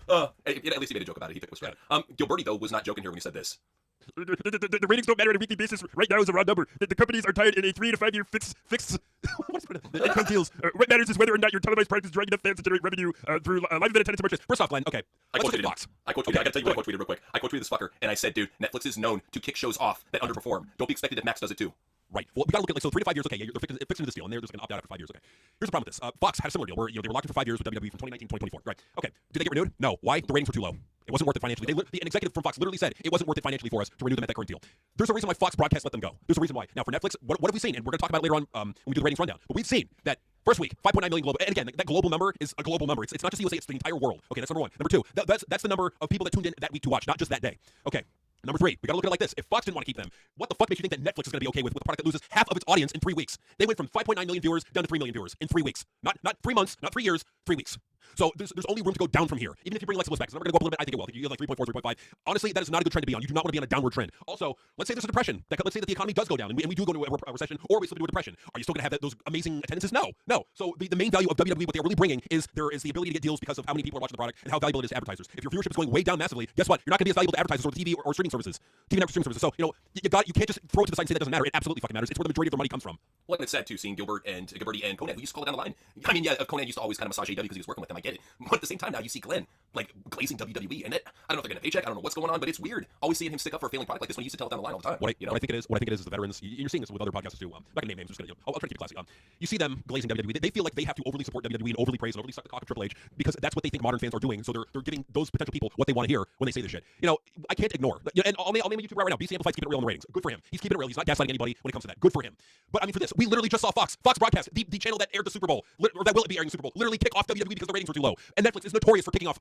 At least he made a joke about it. He took it straight. Gilberti, though, was not joking here when he said this. The ratings don't matter on a weekly basis. Right now is a raw number. The companies are tied in a 3 to 5 year fixed income deals. What matters is whether or not your televised product is drawing enough fans to generate revenue through live event attendance and purchase. First off, Glenn, okay, let's look at Fox. I quote tweeted. I gotta tell you what I quote tweeted real quick. I quote tweeted this fucker, and I said, dude, Netflix is known to kick shows off that underperform. Don't be expected if Max does it too. Right. Well, we gotta look at, like, so 3 to 5 years. Okay, you're fixing this deal, and they're just gonna opt out after 5 years. Okay. Here's the problem with this. Fox had a similar deal where they were locked in for 5 years with WWE from 2019 to 2024. Right. Okay. Did they get renewed? No. Why? The ratings were too low. It wasn't worth it financially. An executive from Fox literally said it wasn't worth it financially for us to renew them at that current deal. There's a reason why Fox Broadcast let them go. There's a reason why. Now for Netflix, what have we seen? And we're gonna talk about it later on when we do the ratings rundown. But we've seen that first week, 5.9 million global. And again, that global number is a global number. It's not just USA. It's the entire world. Okay, that's number one. Number two, that's the number of people that tuned in that week to watch, not just that day. Okay. Number three, we gotta look at it like this. If Fox didn't want to keep them, what the fuck makes you think that Netflix is gonna be okay with a product that loses half of its audience in 3 weeks? They went from 5.9 million viewers down to 3 million viewers in 3 weeks. Not 3 months, not 3 years, 3 weeks. So there's only room to go down from here. Even if you bring Alexa Bliss back, it's never gonna go up a little bit. I think it will. I think you have like 3.4, 3.5. Honestly, that is not a good trend to be on. You do not want to be on a downward trend. Also, let's say there's a depression. Let's say that the economy does go down, and we do go into a recession, or we slip into a depression. Are you still gonna have those amazing attendances? No. So the main value of WWE, what they're really bringing, is there is the ability to get deals because of how many people are watching the product and how valuable it is to advertisers. If your viewership is going way down massively, guess what? You're not gonna be as valuable to advertisers or TV or streaming services. TV network streaming services. So you can't just throw it to the side and say that doesn't matter. It absolutely fucking matters. It's where the majority of their money comes from. Well, it's sad too, seeing Gilbert and Conan, who used to call it down the line. I mean, yeah, Conan used to always kind of massage AEW because he was working with them. I get it. But at the same time, now you see Glenn like glazing WWE, and I don't know if they're getting a paycheck. I don't know what's going on, but it's weird. Always seeing him stick up for a failing product like this when he used to tell it down the line all the time. What I think it is is the veterans. You're seeing this with other podcasts too. I'm not gonna name names. I'm just gonna, I'll try to keep it classy. You see them glazing WWE. They feel like they have to overly support WWE and overly praise and overly suck the cock of Triple H because that's what they think modern fans are doing. So they're giving those potential people what they want to hear when they say this shit. I can't ignore. And I'll name a YouTuber right now. BC Amplify's keeping it real on the ratings. Good for him. He's keeping it real. He's not gaslighting anybody when it comes to that. Good for him. But I mean, for this, we literally just saw Fox Broadcast, the channel that aired the Super Bowl, or that will be airing the Super Bowl, literally kick off WWE because the ratings were too low. And Netflix is notorious for kicking off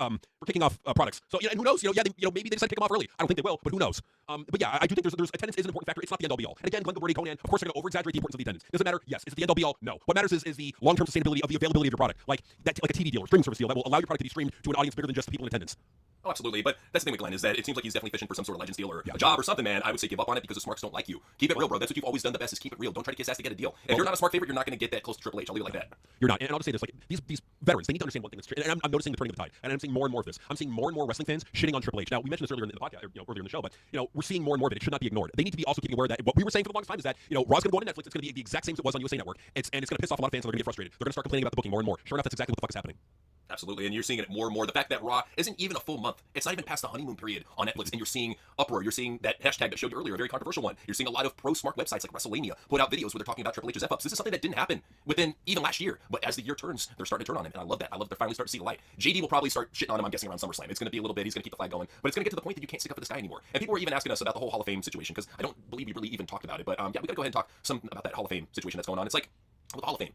products. So and who knows? Maybe they decided to kick them off early. I don't think they will, but who knows? But yeah, I do think there's attendance is an important factor. It's not the end all be all. And again, Glenn Gilberti, Conan, of course, they're going to over-exaggerate the importance of the attendance. Does it matter? Yes. Is it the end all be all? No. What matters is the long-term sustainability of the availability of your product, like a TV deal or streaming service deal that will allow your product to be streamed to an audience bigger than just the people in attendance. Oh, absolutely. But that's the thing with Glenn is that it seems like he's definitely fishing for some sort of Legends deal or a job or something, man. I would say give up on it because the Smarks don't like you. Keep it real, bro. That's what you've always done the best is keep it real. Don't try to kiss ass to get a deal. If you're not a Smart favorite, you're not going to get that close to Triple H. I'll leave it like that. You're not. And I'll just say this, like these veterans, they need to understand one thing. And I'm noticing the turning of the tide. And I'm seeing more and more of this. I'm seeing more and more wrestling fans shitting on Triple H. Now, we mentioned this earlier in the podcast, earlier in the show, but we're seeing more and more of it. It should not be ignored. They need to be also keeping aware that what we were saying for the longest time is that Raw's going to go on Netflix. It's going to be the exact same as it was on USA Network. And it's going to piss off a lot of fans, and they're going to get frustrated. They're going to start complaining about the booking more and more. Sure enough, that's exactly what the fuck is happening. Absolutely, and you're seeing it more and more. The fact that Raw isn't even a full month. It's not even past the honeymoon period on Netflix, and you're seeing uproar. You're seeing that hashtag that showed you earlier, a very controversial one. You're seeing a lot of pro-smart websites like WrestleMania put out videos where they're talking about Triple H's F-ups. This is something that didn't happen within even last year, but as the year turns, they're starting to turn on him, and I love that. I love that they're finally starting to see the light. JD will probably start shitting on him, I'm guessing, around SummerSlam. It's going to be a little bit, he's going to keep the flag going, but it's going to get to the point that you can't stick up for this guy anymore. And people were even asking us about the whole Hall of Fame situation, because I don't believe we really even talked about it, but yeah, we got to go ahead and talk some about that Hall of Fame situation that's going on. It's like, with the Hall of Fame,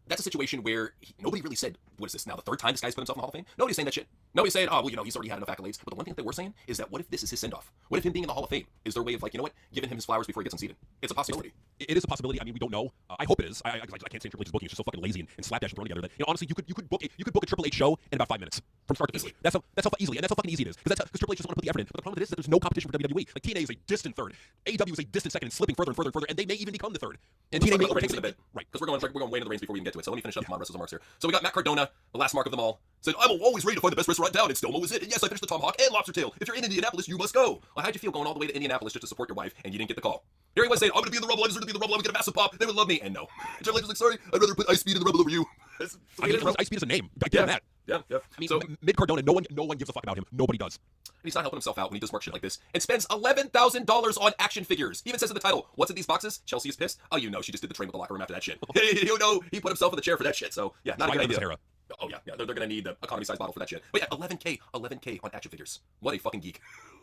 that's a situation where nobody really said, what is this now, the third time this guy's put himself in the Hall of Fame? Nobody's saying that shit. Nobody's saying, oh, well, he's already had enough accolades. But the one thing that they were saying is that what if this is his send-off? What if him being in the Hall of Fame is their way of, like, giving him his flowers before he gets unseated? It's a possibility. It is a possibility. I mean, we don't know. I hope it is. I can't say Triple H's booking. It's just so fucking lazy and slapdash and thrown together that, honestly, you could book a Triple H show in about 5 minutes from start to finish. That's how easily, and that's how fucking easy it is. Because Triple H doesn't want to put the effort in. But the problem with it is that there's no competition for WWE. Like, TNA is a distant third. AEW is a distant second and slipping further and further and further, and they may even become the third. And TNA may take a bit. Right. Because we're going way into the reigns before we even get to it. So let me finish up my wrestlers' marks here. So we got Matt Cardona, the last mark of them all, said, I will always ready to find the best restaurant in town, and Stoma was it. And yes, I finished the Tomahawk and Lobster Tail. If you're in Indianapolis, you must go. Well, how'd you feel going all the way to Indianapolis just to support your wife, and you didn't get the call? Here he was saying, I'm going to be in the Rumble, I deserve to be in the Rumble, I'm going to get a massive pop, they would love me. And no. And Triple H was like, sorry, I'd rather put Ice Speed in the Rumble over you. I mean, Ice Speed is a name. I get that. Yeah. I mean, so, Mid Cardona, no one gives a fuck about him. Nobody does. And he's not helping himself out when he does smart shit like this and spends $11,000 on action figures. He even says in the title, what's in these boxes? Chelsea is pissed. Oh, she just did the train with the locker room after that shit. He put himself in the chair for that shit. So, yeah, not a good idea. Oh, yeah. They're going to need the economy-size bottle for that shit. But yeah, $11K on action figures. What a fucking geek.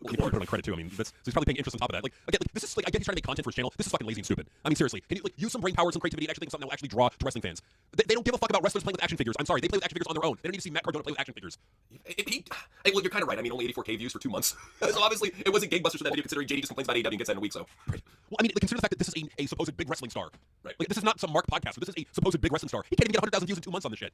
People put on credit, too. I mean, so he's probably paying interest on top of that. Like, again, this is, like, I get he's trying to make content for his channel. This is fucking lazy and stupid. I mean, seriously. Can you, use some brain power, some creativity, and actually think of something that will actually draw to wrestling fans? They don't give a fuck about wrestlers playing with action figures. I'm sorry, they play with action figures on their own. They don't need to see Matt Cardona play with action figures. Hey, well, you're kind of right. I mean, only 84K views for 2 months. So obviously, it wasn't gangbusters for that video, considering JD just complains about AEW and gets that in a week, so. Right. Well, I mean, consider the fact that this is a supposed big wrestling star. Right. Like, this is not some Mark podcast. This is a supposed big wrestling star. He can't even get 100,000 views in 2 months on this shit.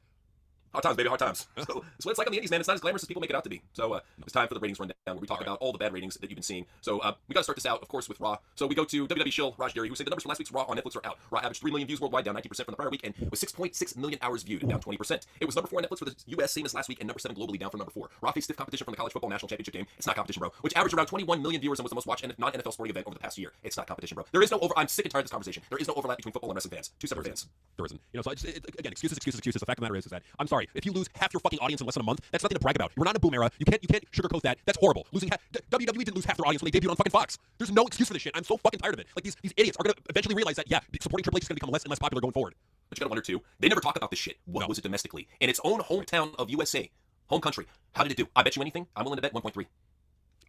Hard times, baby, hard times. So it's like on the indies, man. It's not as glamorous as people make it out to be. So it's time for the ratings rundown, where we talk about all the bad ratings that you've been seeing. So we got to start this out, of course, with Raw. So we go to WWE shill Raj Derry, who said the numbers from last week's Raw on Netflix are out. Raw averaged 3 million views worldwide, down 19% from the prior week, and with 6.6 million hours viewed, down 20%. It was number 4 on Netflix for the US, same as last week, and number 7 globally, down from number 4. Raw faced stiff competition from the College Football National Championship game. It's not competition, bro. Which averaged around 21 million viewers and was the most watched non-NFL sporting event over the past year. It's not competition, bro. There is no I'm sick and tired of this conversation. There is no overlap between football and wrestling fans. Two separate fans. There isn't. You know, so again, excuses. The fact of the matter is that I'm sorry if you lose half your fucking audience in less than a month. That's nothing to brag about. You're not in a boom era. You can't sugarcoat that. That's horrible. WWE didn't lose half their audience when they debuted on fucking Fox. There's no excuse for this shit. I'm so fucking tired of it. Like these idiots are gonna eventually realize that supporting Triple H is gonna become less and less popular going forward. But you gotta wonder too. They never talk about this shit. What was it domestically in its own hometown of USA, home country? How did it do? I bet you anything. I'm willing to bet 1.3.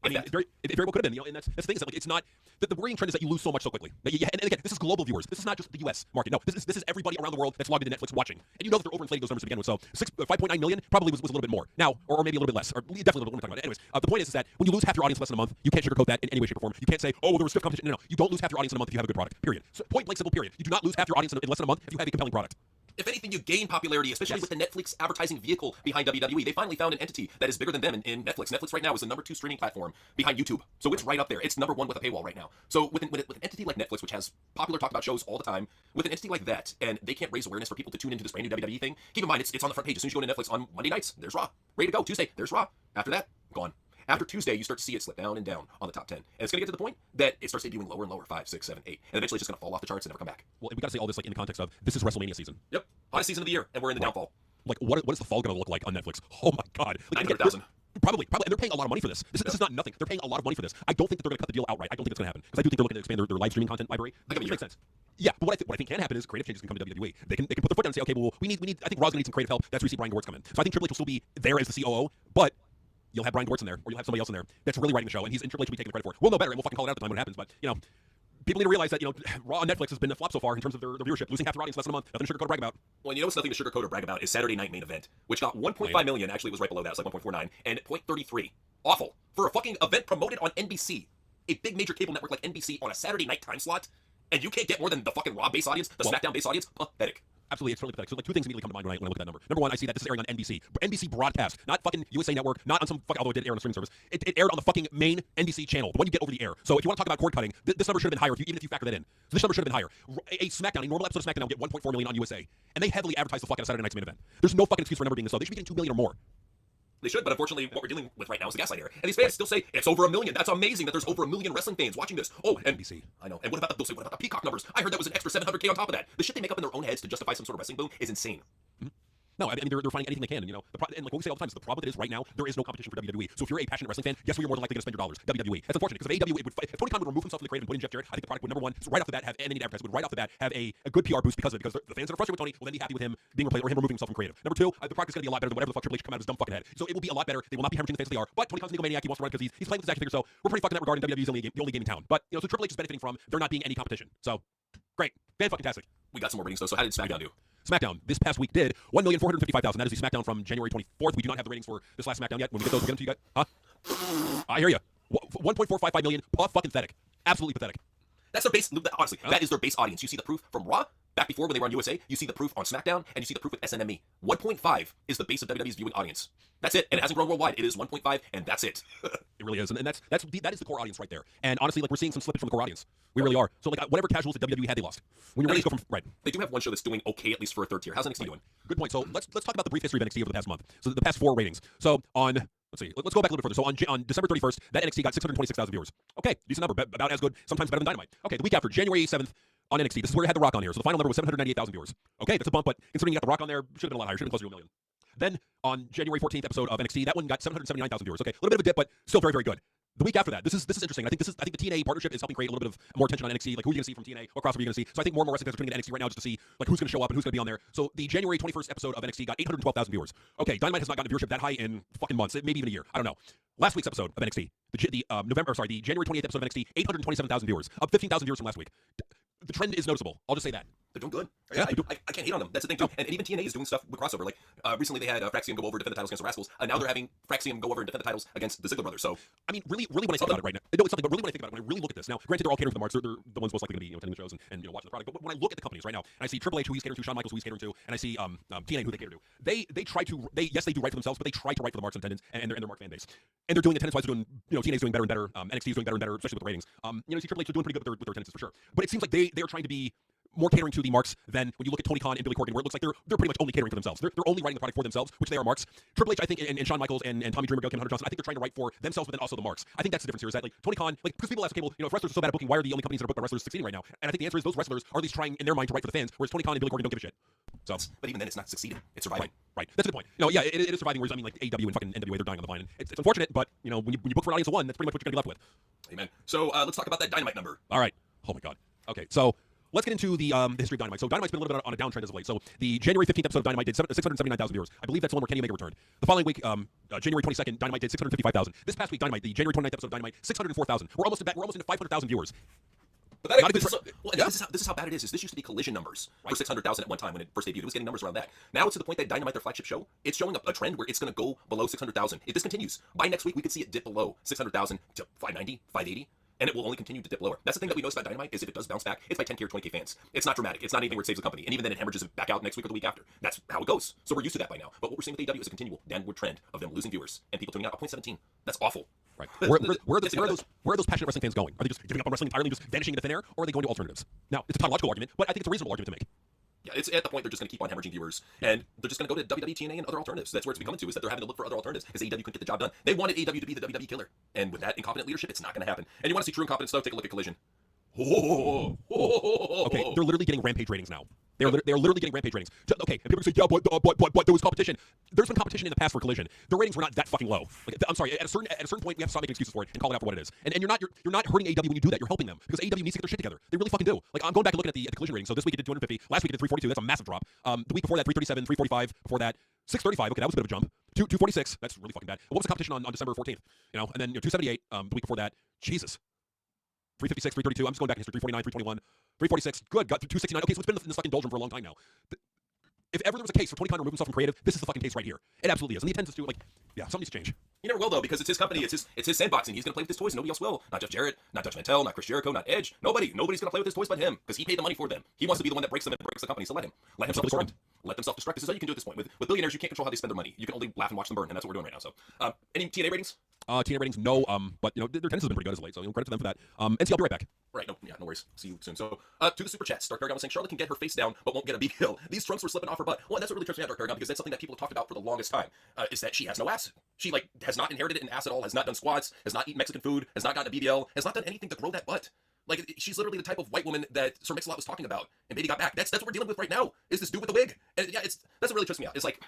I mean, it very well could have been, and that's the thing is that like it's not the worrying trend is that you lose so much so quickly. And again, this is global viewers. This is not just the U.S. market. No, this is everybody around the world that's logged into Netflix watching, and you know that they're overinflating those numbers to begin with. So 5.9 million probably was a little bit more now, or maybe a little bit less, or definitely what we're talking about. Anyways, the point is that when you lose half your audience in less than a month, you can't sugarcoat that in any way, shape, or form. You can't say, oh, there was stiff competition. No, you don't lose half your audience in a month if you have a good product. Period. So point blank, simple. Period. You do not lose half your audience in less than a month if you have a compelling product. If anything, you gain popularity, especially with the Netflix advertising vehicle behind WWE. They finally found an entity that is bigger than them in Netflix. Netflix right now is the number 2 streaming platform behind YouTube. So it's right up there. It's number 1 with a paywall right now. So with an entity like Netflix, which has popular talked about shows all the time, with an entity like that, and they can't raise awareness for people to tune into this brand new WWE thing, keep in mind, it's on the front page. As soon as you go to Netflix on Monday nights, there's Raw. Ready to go. Tuesday, there's Raw. After that, gone. After Tuesday, you start to see it slip down and down on the top 10. And it's going to get to the point that it starts debuting lower and lower, 5, 6, 7, 8. And eventually it's just going to fall off the charts and never come back. Well, we got to say all this like in the context of this is WrestleMania season. Yep. Hottest season of the year, and we're in the downfall. Like, what is the fall going to look like on Netflix? Oh my God. Like, 900,000. Probably. And they're paying a lot of money for this. This is not nothing. They're paying a lot of money for this. I don't think that they're going to cut the deal outright. I don't think it's going to happen. Because I do think they're looking to expand their live streaming content library. Which makes sense. Yeah, but what I think can happen is creative changes can come to WWE. They can put their foot down and say, okay, well, we need. I think Raw's going to need some creative help. That's where you see Brian Gewirtz come in. So I think Triple H will still be there as the COO, but you'll have Brian Gewirtz in there, or you'll have somebody else in there that's really writing the show, and Triple H will be taking the credit for it. We'll know better, and we'll fucking call it out at the time when it happens. But people need to realize that Raw on Netflix has been a flop so far in terms of their viewership, losing half their audience in less than a month. Nothing to sugarcoat or brag about. Well, what's nothing to sugarcoat or brag about is Saturday Night Main Event, which got 1.5 million. Actually, it was right below that. It's like 1.49 and 0.33. Awful for a fucking event promoted on NBC, a big major cable network like NBC on a Saturday night time slot, and you can't get more than the fucking Raw base audience, the SmackDown base audience. Pathetic. Absolutely, it's totally pathetic. So, like, 2 things immediately come to mind when I look at that number. Number 1, I see that this is airing on NBC. NBC broadcast, not fucking USA Network, not on some fucking, although it did air on a streaming service. It aired on the fucking main NBC channel, the one you get over the air. So if you want to talk about cord cutting, this number should have been higher, even if you factor that in. So this number should have been higher. A SmackDown, a normal episode of SmackDown will get 1.4 million on USA, and they heavily advertise the fuck out of Saturday Night's Main Event. There's no fucking excuse for a number being this low. They should be getting 2 million or more. They should, but unfortunately, what we're dealing with right now is the gaslight era. And these fans still say, it's over 1 million. That's amazing that there's over 1 million wrestling fans watching this. Oh, NBC. I know. And what about the Peacock numbers? I heard that was an extra 700K on top of that. The shit they make up in their own heads to justify some sort of wrestling boom is insane. Mm-hmm. No, I mean, they're finding anything they can. And, and like what we say all the time is the problem is right now, there is no competition for WWE. So if you're a passionate wrestling fan, guess where you're more than likely going to spend your dollars? WWE. That's unfortunate because if AEW, if Tony Khan would remove himself from the creative and put in Jeff Jarrett, I think the product would, number 1, right off the bat, and any advertiser would right off the bat have a good PR boost because of it. Because the fans that are frustrated with Tony will then be happy with him being replaced or him removing himself from creative. Number 2, the product is going to be a lot better than whatever the fuck Triple H come out of his dumb fucking head. So it will be a lot better. They will not be hemorrhaging the fans as they are. But Tony Khan's an egomaniac. He wants to run because he's playing with his action figure. So we're pretty fucked in that regard. And WWE is the only game in town. But so Triple H is benefiting from there not being any competition. So great, fan-fucking-tastic. We got some more ratings though. So how did SmackDown do? SmackDown this past week did 1,455,000. That is the SmackDown from January 24th. We do not have the ratings for this last SmackDown yet. When we get those, we'll get them to you guys. Huh? I hear you. 1.455 million. Fucking pathetic. Absolutely pathetic. That's their base. Honestly, that is their base audience. You see the proof from Raw back before when they were on USA. You see the proof on SmackDown, and you see the proof with SNME. 1.5 is the base of WWE's viewing audience. That's it, and it hasn't grown worldwide. It is 1.5, and that's it. It really is, and that is the core audience right there. And honestly, like we're seeing some slippage from the core audience. We really are. So like whatever casuals that WWE had, they lost. When you're ready to go from right, they do have one show that's doing okay at least for a third tier. How's NXT doing? Good point. So let's talk about the brief history of NXT over the past month. So the past 4 ratings. So on let's see, let's go back a little bit further. So on December 31st, that NXT got 626,000 viewers. Okay, decent number, about as good, sometimes better than Dynamite. Okay, the week after, January 7th. On NXT, this is where it had The Rock on here. So the final number was 798,000 viewers. Okay, that's a bump, but considering you got The Rock on there, should have been a lot higher. Should have been closer to 1 million. Then on January 14th episode of NXT, that one got 779,000 viewers. Okay, a little bit of a dip, but still very, very good. The week after that, this is interesting. I think the TNA partnership is helping create a little bit of more attention on NXT. Like who are you going to see from TNA? What crossover are you going to see? So I think more and more wrestling fans are tuning into NXT right now just to see like who's going to show up and who's going to be on there. So the January 21st episode of NXT got 812,000 viewers. Okay, Dynamite has not gotten viewership that high in fucking months, maybe even a year. I don't know. Last week's episode of NXT, the January 28th episode of NXT, 827,000 viewers, up 15,000 viewers from last week. The trend is noticeable. I'll just say that. They're doing good. Yeah, I can't hate on them. That's the thing too. And even TNA is doing stuff with crossover. Like recently they had Fraxium go over and defend the titles against the Rascals. Now they're having Fraxium go over and defend the titles against the Ziggler brothers. So I mean, really when I think about it right now, no, it's something. But really when I think about it, when I really look at this now, granted they're all catering for the marks. They're the ones most likely going to be attending the shows and watching the product. But when I look at the companies right now, and I see Triple H who he's catering to, Shawn Michaels who he's catering to, and I see TNA who they cater to, they try to yes they do right for themselves, but they try to right for the marks and attendance and their mark fan base. And they're doing attendance wise, they're doing TNA's doing better and better. NXT is doing better and better, especially with the ratings. You see Triple H are doing pretty good with their attendances for sure. But it seems like they are trying to be more catering to the marks than when you look at Tony Khan and Billy Corgan, where it looks like they're pretty much only catering for themselves. They're only writing the product for themselves, which they are marks. Triple H, I think, and Shawn Michaels and Tommy Dreamer, Kevin Hunter Johnson, I think they're trying to write for themselves, but then also the marks. I think that's the difference here. Is that like Tony Khan, like because people ask, okay, well, if wrestlers are so bad at booking, why are the only companies that are booked by wrestlers succeeding right now? And I think the answer is those wrestlers are at least trying in their mind to write for the fans, whereas Tony Khan and Billy Corgan don't give a shit. So, but even then, it's not succeeding. It's surviving. Right. That's a good point. It is surviving. Whereas I mean, like AEW and fucking NWA, they're dying on the vine. And it's unfortunate, but when you book for an audience of one, that's pretty much what you're gonna be left with. Amen. So let's talk about that Dynamite number. All right. Oh my God. Okay. So let's get into the history of Dynamite. So Dynamite's been a little bit on a downtrend as of late. So the January 15th episode of Dynamite did 679,000 viewers. I believe that's the one where Kenny Omega returned. The following week, January 22nd, Dynamite did 655,000. This past week, Dynamite, the January 29th episode of Dynamite, 604,000. We're almost into 500,000 viewers. But this is how bad it is. This used to be Collision numbers for 600,000 at one time when it first debuted. It was getting numbers around that. Now it's to the point that Dynamite, their flagship show, it's showing a trend where it's going to go below 600,000. If this continues, by next week we could see it dip below 600,000 to 590, 580. And it will only continue to dip lower. That's the thing that we notice about Dynamite is if it does bounce back, it's by 10K or 20K fans. It's not dramatic. It's not anything where it saves the company. And even then it hemorrhages back out next week or the week after. That's how it goes. So we're used to that by now. But what we're seeing with AEW is a continual downward trend of them losing viewers and people tuning out. 0.17. That's awful. Right. Where are those passionate wrestling fans going? Are they just giving up on wrestling entirely, just vanishing into thin air, or are they going to alternatives? Now, it's a tautological argument, but I think it's a reasonable argument to make. Yeah, it's at the point they're just going to keep on hemorrhaging viewers, and they're just going to go to WWE, TNA, and other alternatives. That's where it's becoming to, is that they're having to look for other alternatives, because AEW couldn't get the job done. They wanted AEW to be the WWE killer, and with that incompetent leadership, it's not going to happen. And you want to see true incompetence, though? Take a look at Collision. Okay, they're literally getting Rampage ratings now. They're literally getting Rampage ratings. Okay, and people say, yeah, but there was competition. There's been competition in the past for Collision. The ratings were not that fucking low. Like, I'm sorry, at a certain point, we have to stop making excuses for it and call it out for what it is. And you're not hurting AEW when you do that. You're helping them because AEW needs to get their shit together. They really fucking do. Like, I'm going back and looking at the Collision ratings. So this week it did 250. Last week it did 342. That's a massive drop. The week before that, 337, 345. Before that, 635. Okay, that was a bit of a jump. 246. That's really fucking bad. What was the competition on December 14th? And then 278. The week before that, Jesus. 356, 332. I'm just going back in history. 349, 321, 346. Good. Got to 269. Okay, so it's been in this fucking doldrum for a long time now. If ever there was a case for Tony Khan to remove himself from creative, this is the fucking case right here. It absolutely is. And the attendance to something needs to change. He never will, though, because it's his company. It's his sandbox, and he's going to play with his toys. Nobody else will. Not Jeff Jarrett, not Judge Mantel, not Chris Jericho, not Edge. Nobody's going to play with his toys but him, because he paid the money for them. He wants to be the one that breaks them and breaks the company. So let him self-destruct. Let them self-destruct. This is all you can do at this point. With billionaires, you can't control how they spend their money. You can only laugh and watch them burn, and that's what we're doing right now. So, any TNA ratings? TNA ratings, no. But their attendance has been pretty good as of late, so credit to them for that. NC, I'll be right back. Right, no worries. See you soon. So, to the super chat, Dark Paragon was saying Charlotte can get her face down, but won't get a big hill. These trunks were slipping off her butt. Well, that's what really trips me out, Dark Paragon, because that's something that people have talked about for the longest time. Is that she has no ass. She has not inherited it in ass at all. Has not done squats. Has not eaten Mexican food. Has not gotten a BBL. Has not done anything to grow that butt. Like, she's literally the type of white woman that Sir Mix-a-Lot was talking about, and Baby got back. That's what we're dealing with right now. Is this dude with the wig? And yeah, that's what really trips me out. It's like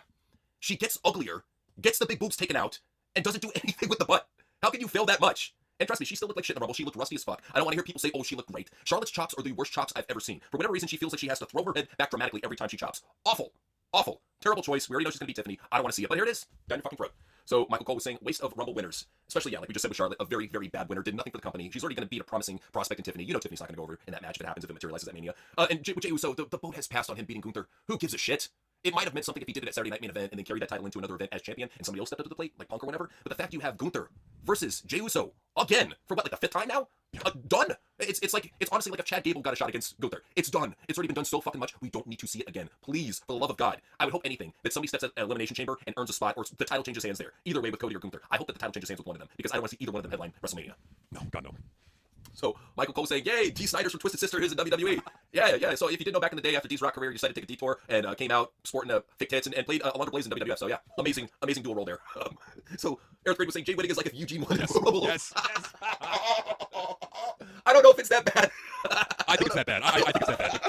she gets uglier, gets the big boobs taken out, and doesn't do anything with the butt. How can you fail that much? And trust me, she still looked like shit in the Rumble. She looked rusty as fuck. I don't want to hear people say, oh, she looked great. Charlotte's chops are the worst chops I've ever seen. For whatever reason, she feels like she has to throw her head back dramatically every time she chops. Awful. Awful. Terrible choice. We already know she's going to be Tiffany. I don't want to see it, but here it is. Down your fucking throat. So Michael Cole was saying, waste of Rumble winners. Especially, like we just said with Charlotte, a very, very bad winner. Did nothing for the company. She's already going to beat a promising prospect in Tiffany. You know Tiffany's not going to go over in that match if it happens, if it materializes at Mania. And Jey Uso, the boat has passed on him beating Gunther. Who gives a shit? It might have meant something if he did it at Saturday Night Main Event and then carried that title into another event as champion and somebody else stepped up to the plate, like Punk or whatever. But the fact you have Gunther versus Jey Uso again for what, like the 5th time now? Done. It's honestly like if Chad Gable got a shot against Gunther. It's done. It's already been done so fucking much. We don't need to see it again. Please, for the love of God. I would hope anything that somebody steps at an Elimination Chamber and earns a spot, or the title changes hands there. Either way with Cody or Gunther. I hope that the title changes hands with one of them because I don't want to see either one of them headline WrestleMania. No, God no. So Michael Cole saying, yay, Dee Snider's from Twisted Sister is in WWE. Yeah. So if you didn't know, back in the day after Dee's rock career, he decided to take a detour and came out sporting fake tits and played Alundra Blaze in WWF. So yeah, amazing dual role there. So Eric Grade was saying Jay Whitting is like if Eugene won. Yes. I don't know if it's that bad. I think it's that bad. I think it's that bad.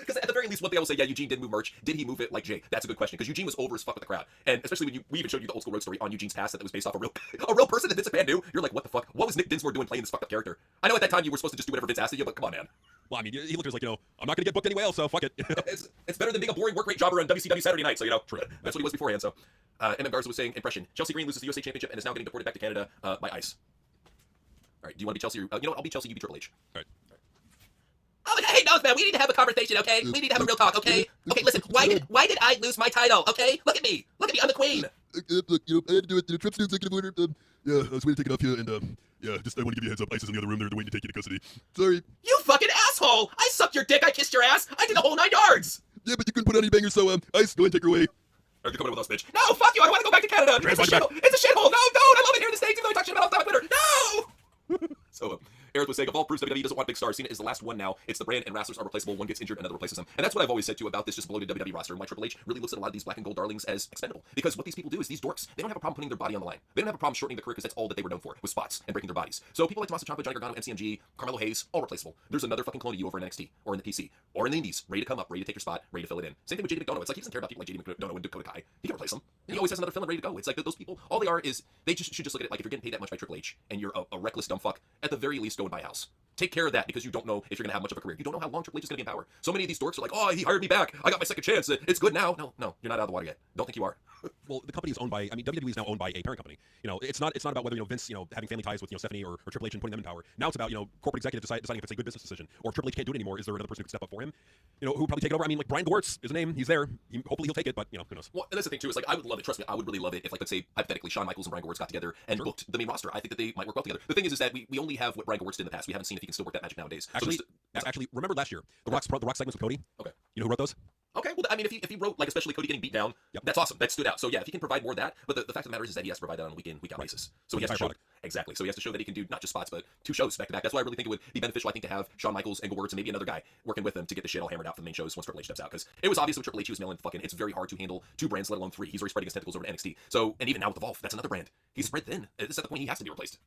Because at the very least, one thing I will say, yeah, Eugene did move merch. Did he move it like Jay? That's a good question. Because Eugene was over as fuck with the crowd. And especially when we even showed you the old school road story on Eugene's past that was based off a real person that Vince McMahon knew. You're like, what the fuck? What was Nick Dinsmore doing playing this fucked up character? I know at that time you were supposed to just do whatever Vince asked of you, but come on, man. Well, I mean, he looked like, I'm not going to get booked anyway else, so fuck it. It's better than being a boring work rate jobber on WCW Saturday night, so that's what he was beforehand. So, MM Garza was saying, impression. Chelsea Green loses the USA Championship and is now getting deported back to Canada by ICE. All right, do you want to be Chelsea? Or, I'll be Chelsea, you be Triple H. All right. Oh, hey, Nose Man, we need to have a conversation, okay? We need to have a real talk, okay? Okay, listen, why did I lose my title, okay? Look at me, I'm the queen. Look, I had to do it. Trump's new executive order. Yeah, I was waiting to take it off you, and yeah, just I want to give you a heads up. ICE is in the other room. They're waiting to take you to custody. Sorry. You fucking asshole! I sucked your dick, I kissed your ass, I did the whole 9 yards. Yeah, but you couldn't put on any bangers, so ICE, go ahead and take her away. You're coming with us, bitch. No, fuck you, I want to go back to Canada. It's a shithole. It's a shithole. No, don't. I love it here in the States, even though I talk shit about all the time on Twitter. No! So, Aerith was saying, of all proofs WWE doesn't want big stars, Cena is the last one now. It's the brand, and wrestlers are replaceable. One gets injured, another replaces them. And that's what I've always said, too, about this just bloated WWE roster, and why Triple H really looks at a lot of these black and gold darlings as expendable. Because what these people do is, these dorks, they don't have a problem putting their body on the line. They don't have a problem shortening their career, because that's all that they were known for, was spots and breaking their bodies. So people like Tommaso Ciampa, Johnny Gargano, MCMG, Carmelo Hayes, all replaceable. There's another fucking clone of you over in NXT, or in the PC, or in the Indies, ready to come up, ready to take your spot, ready to fill it in. Same thing with JD McDonough. It's like he doesn't care about people like JD McDonough and Dakota Kai. He can replace them. He always has another fill ready to go. It's like those people, all they are is, they just should just look at it like, if you're getting paid that much by Triple H, and you're a reckless dumb fuck, at the very least go and buy a house. Take care of that, because you don't know if you're going to have much of a career. You don't know how long Triple H is going to be in power. So many of these dorks are like, oh, he hired me back. I got my second chance. It's good now. No, you're not out of the water yet. Don't think you are. Well, the company is owned by, I mean, WWE is now owned by a parent company. You know, it's not about whether, Vince, having family ties with, Stephanie or Triple H and putting them in power. Now it's about, corporate executives deciding if it's a good business decision. Or if Triple H can't do it anymore, is there another person who can step up for him? Who would probably take it over? I mean, like, Brian Gewirtz is a name. He's there. Hopefully he'll take it, but, who knows? Well, and that's the thing, too, is like, I would love it. Trust me, I would really love it if, like, let's say, hypothetically, Shawn Michaels and Brian Gewirtz got together and booked the main roster. I think that they might work well together. The thing is that we only have what Brian Gewirtz did in the past. We haven't seen if he can still work that magic nowadays. Actually, remember last year, the Rock segments with Cody? Okay. You know who wrote those? Okay, well, I mean, if he wrote, like, especially Cody getting beat down, that's awesome. That stood out. So, yeah, if he can provide more of that, but the fact of the matter is that he has to provide that on a week-in, week-out basis. So he has to show, exactly. So he has to show that he can do not just spots, but 2 shows back-to-back. That's why I really think it would be beneficial, I think, to have Shawn Michaels and Gewirtz and maybe another guy working with him to get the shit all hammered out for the main shows once Triple H steps out. Because it was obvious when Triple H was mailing fucking, it's very hard to handle 2 brands, let alone 3. He's already spreading his tentacles over to NXT. So, and even now with Evolve, that's another brand. He's spread thin. It's at the point he has to be replaced.